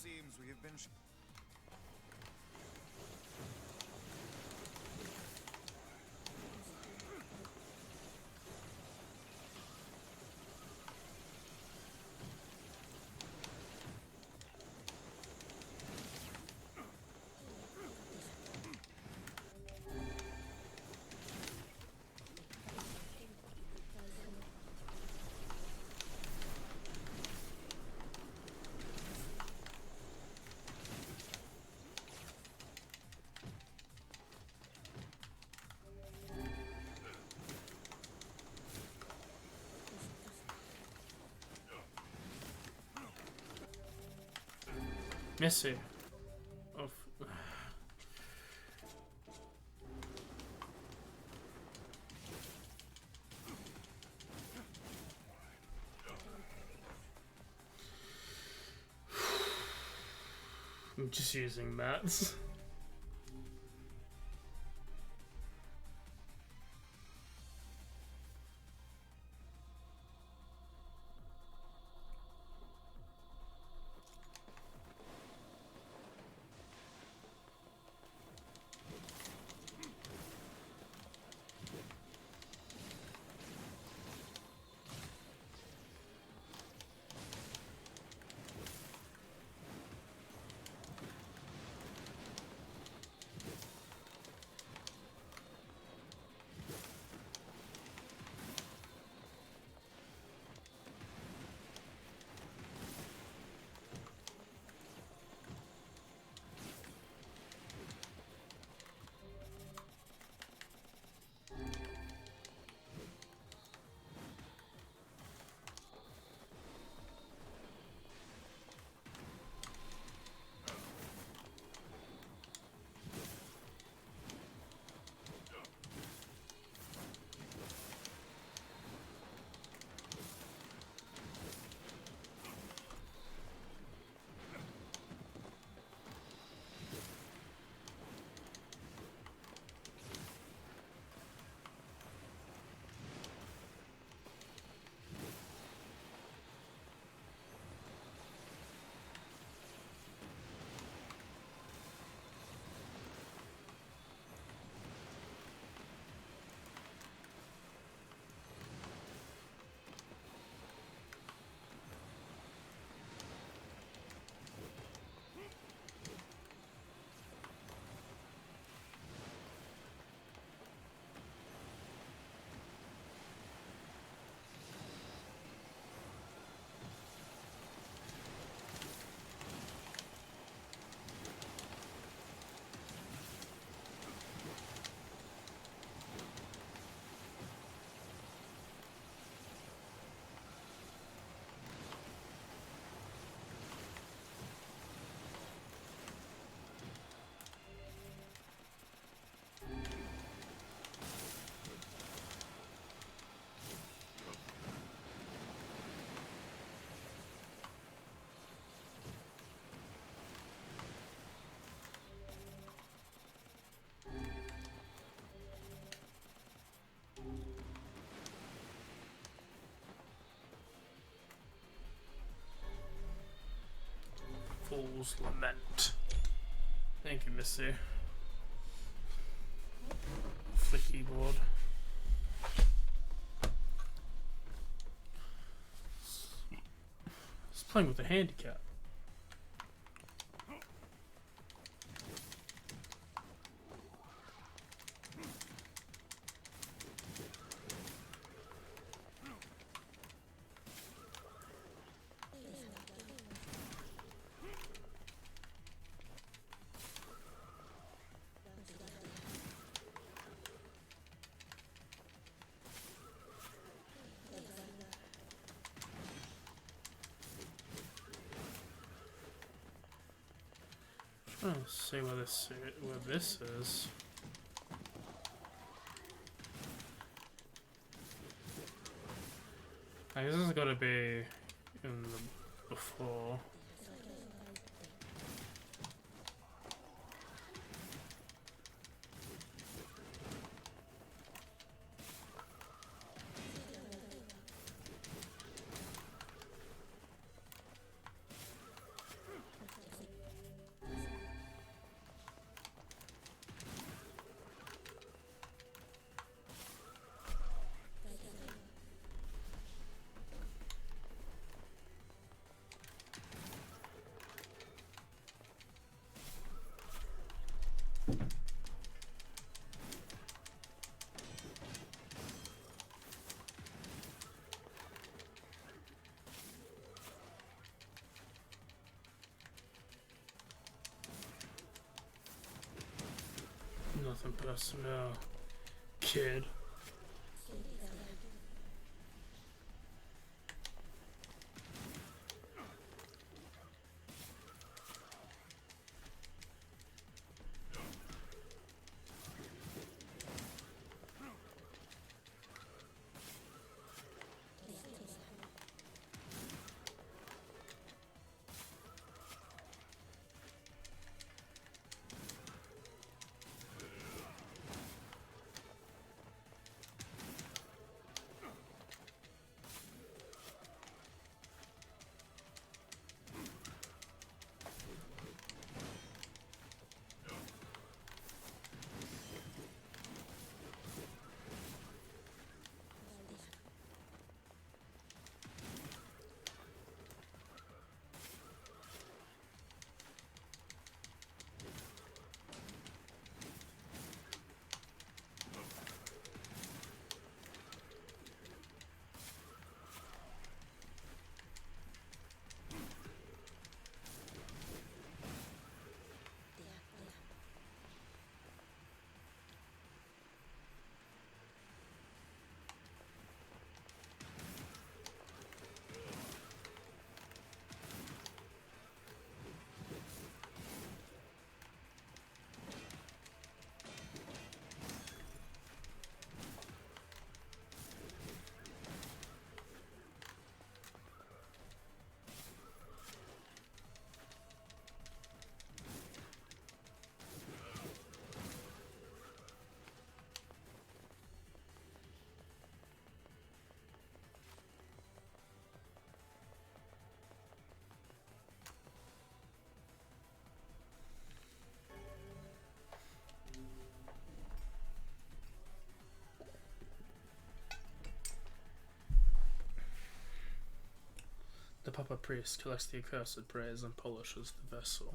Speaker 2: Seems we have been
Speaker 1: Missy. Of. I'm just using mats. Fool's Lament. Thank you, Missy. Flicky board. playing with a handicap. Let's see where this is. I guess this has got to be in the before. Nothing personal, kid. The Papa Priest collects the accursed prayers and polishes the vessel.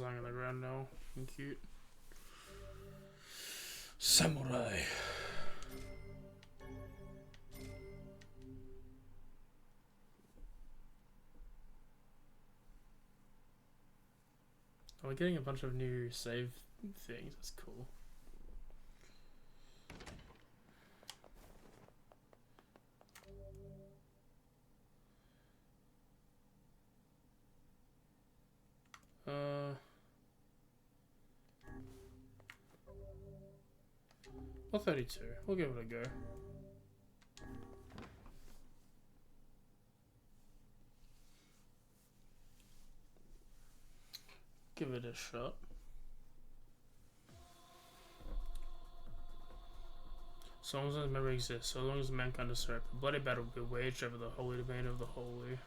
Speaker 1: lying on the ground now. And cute. Samurai. Oh, we're getting a bunch of new save things. That's cool. Well, 32. We'll give it a go. Give it a shot. So long as the memory exists, so long as mankind is served, a bloody battle will be waged over the holy domain of the holy.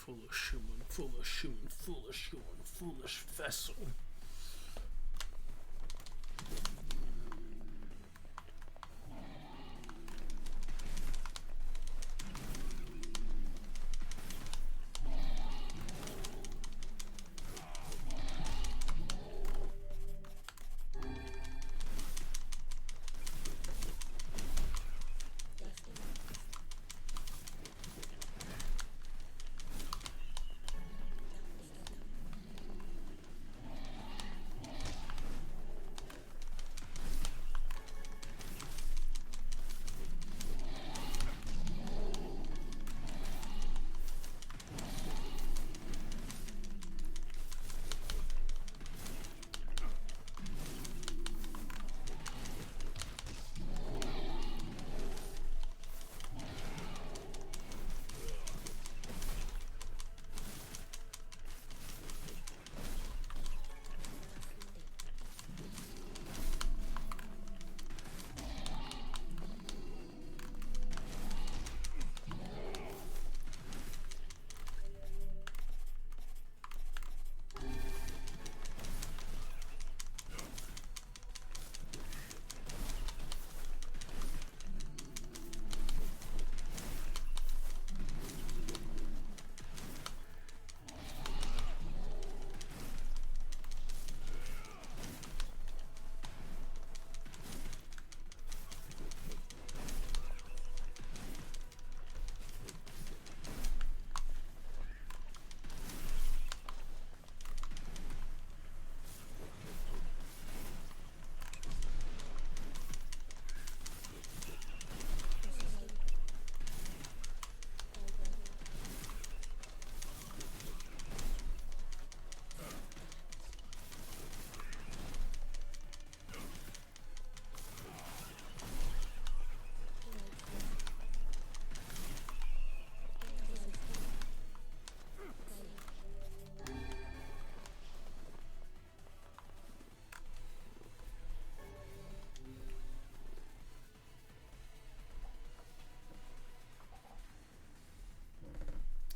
Speaker 1: Foolish human, foolish human, foolish human, foolish vessel.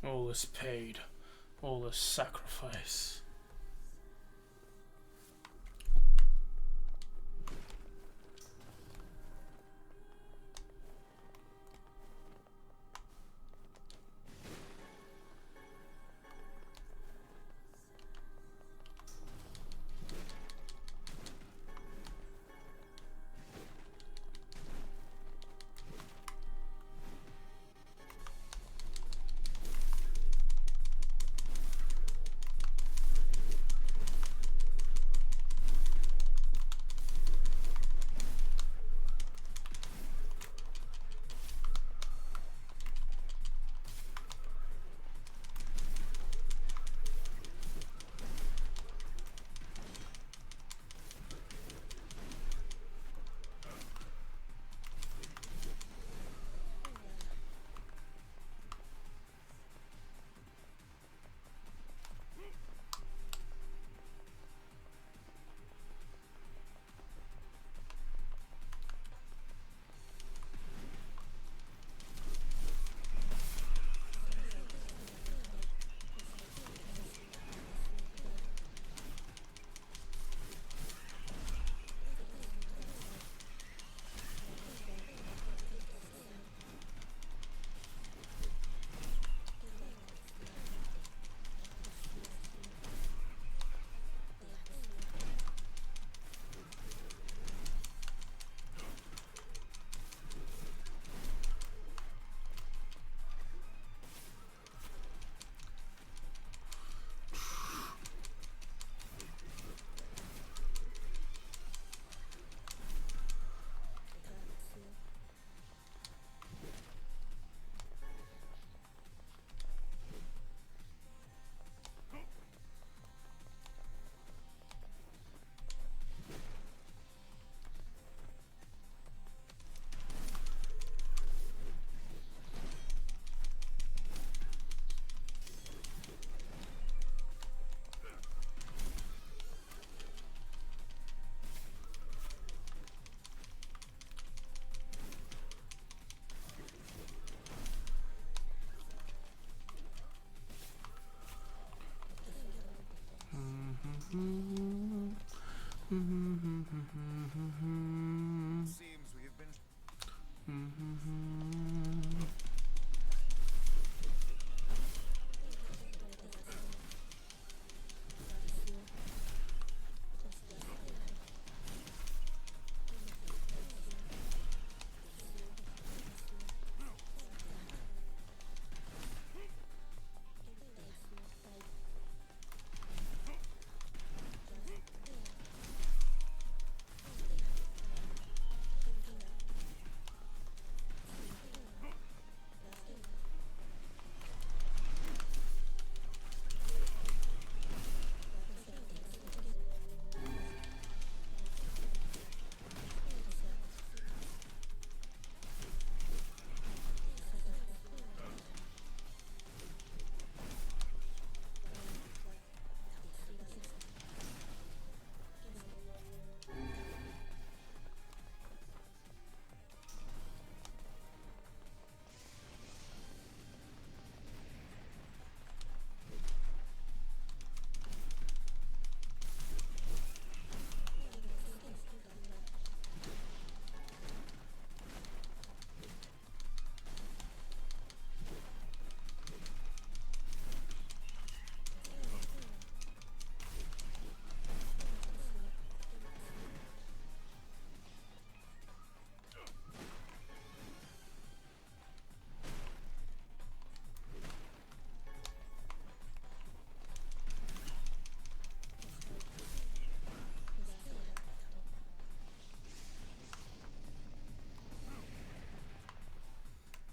Speaker 1: All is paid, all is sacrifice.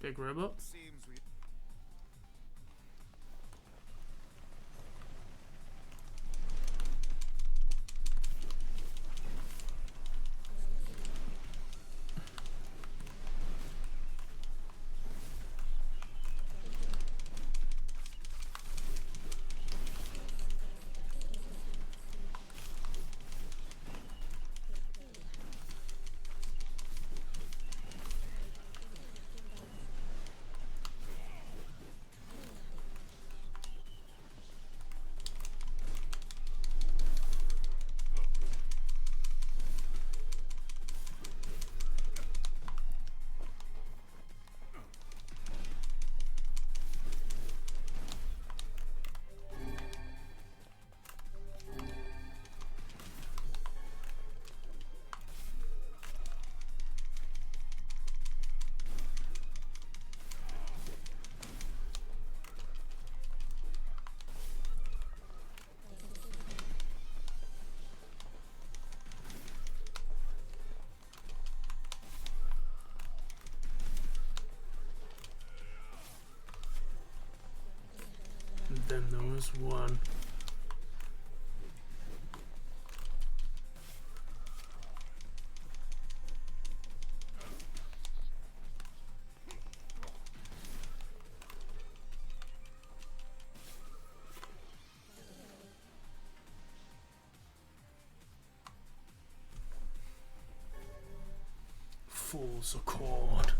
Speaker 1: Big robot.
Speaker 2: Seems we
Speaker 1: And then there was one. Fool's Accord.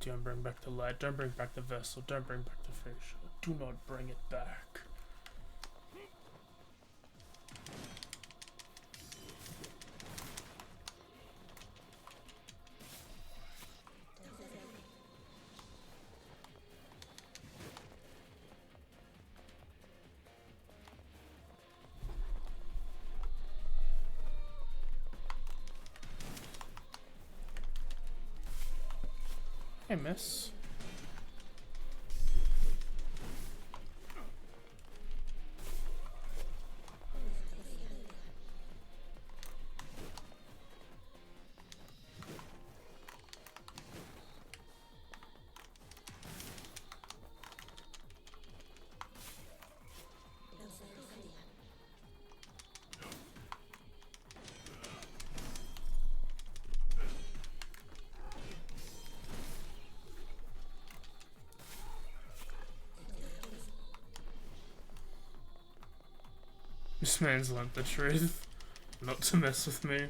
Speaker 1: Don't bring back the light, don't bring back the vessel, don't bring back the facial. Do not bring it back. Hey, miss. This man's learnt the truth. Not to mess with me.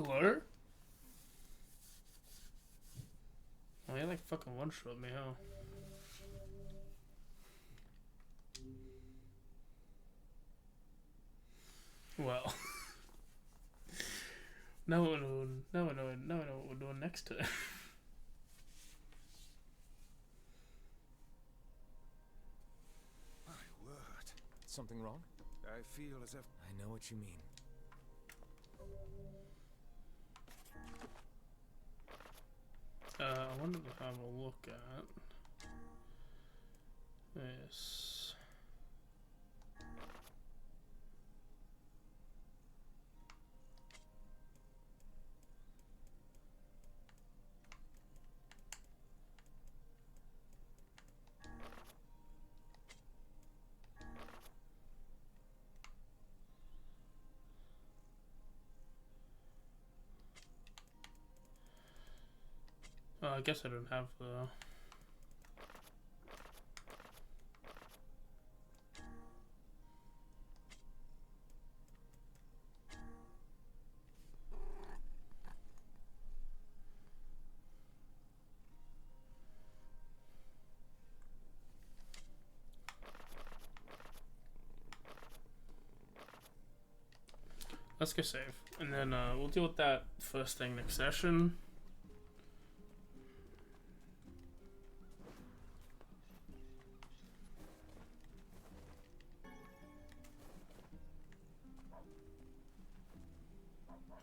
Speaker 1: Hello? Oh, you like fucking one-shot me, huh? Well. Now we know what we're doing next to it.
Speaker 2: My word.
Speaker 3: Something wrong?
Speaker 2: I feel as if...
Speaker 3: I know what you mean.
Speaker 1: I wanted to have a look at this. I guess I don't have the... Let's go save, and then we'll deal with that first thing next session.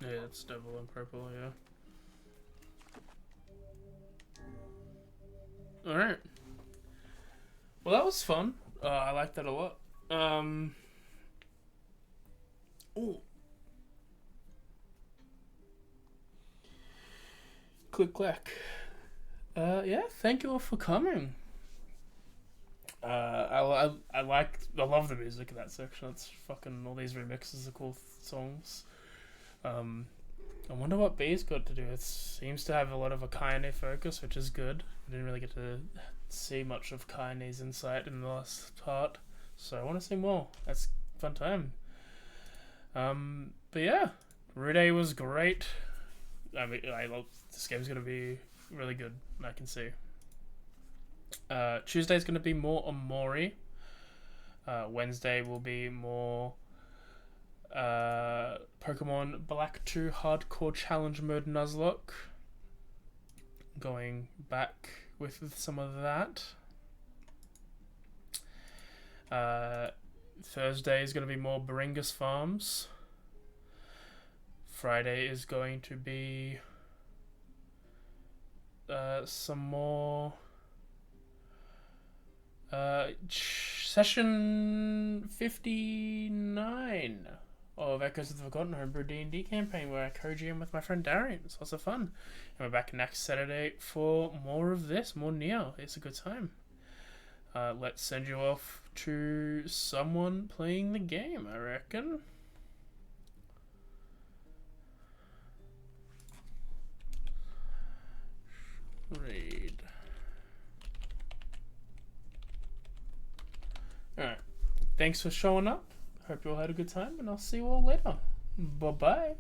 Speaker 1: Yeah, it's double and purple, yeah. Alright. Well, that was fun. I liked that a lot. Ooh. Click clack. Yeah, thank you all for coming. I love the music in that section. It's fucking all these remixes of cool songs. I wonder what B's got to do. It seems to have a lot of a Kaine focus, which is good. I didn't really get to see much of Kaine's insight in the last part, so I want to see more. That's a fun time. But yeah, Rude was great. I mean, this game's gonna be really good. I can see. Tuesday's gonna be more Omori. Wednesday will be more Pokemon Black 2 Hardcore Challenge Mode Nuzlocke. Going back with some of that. Thursday is going to be more Baringas Farms. Friday is going to be some more session 59 of Echoes of the Forgotten Homebrew D&D campaign, where I co-GM with my friend Darian. It's lots of fun. And we're back next Saturday for more of this, more NieR. It's a good time. Let's send you off to someone playing the game, I reckon. Read. Alright. Thanks for showing up. Hope you all had a good time, and I'll see you all later. Bye-bye.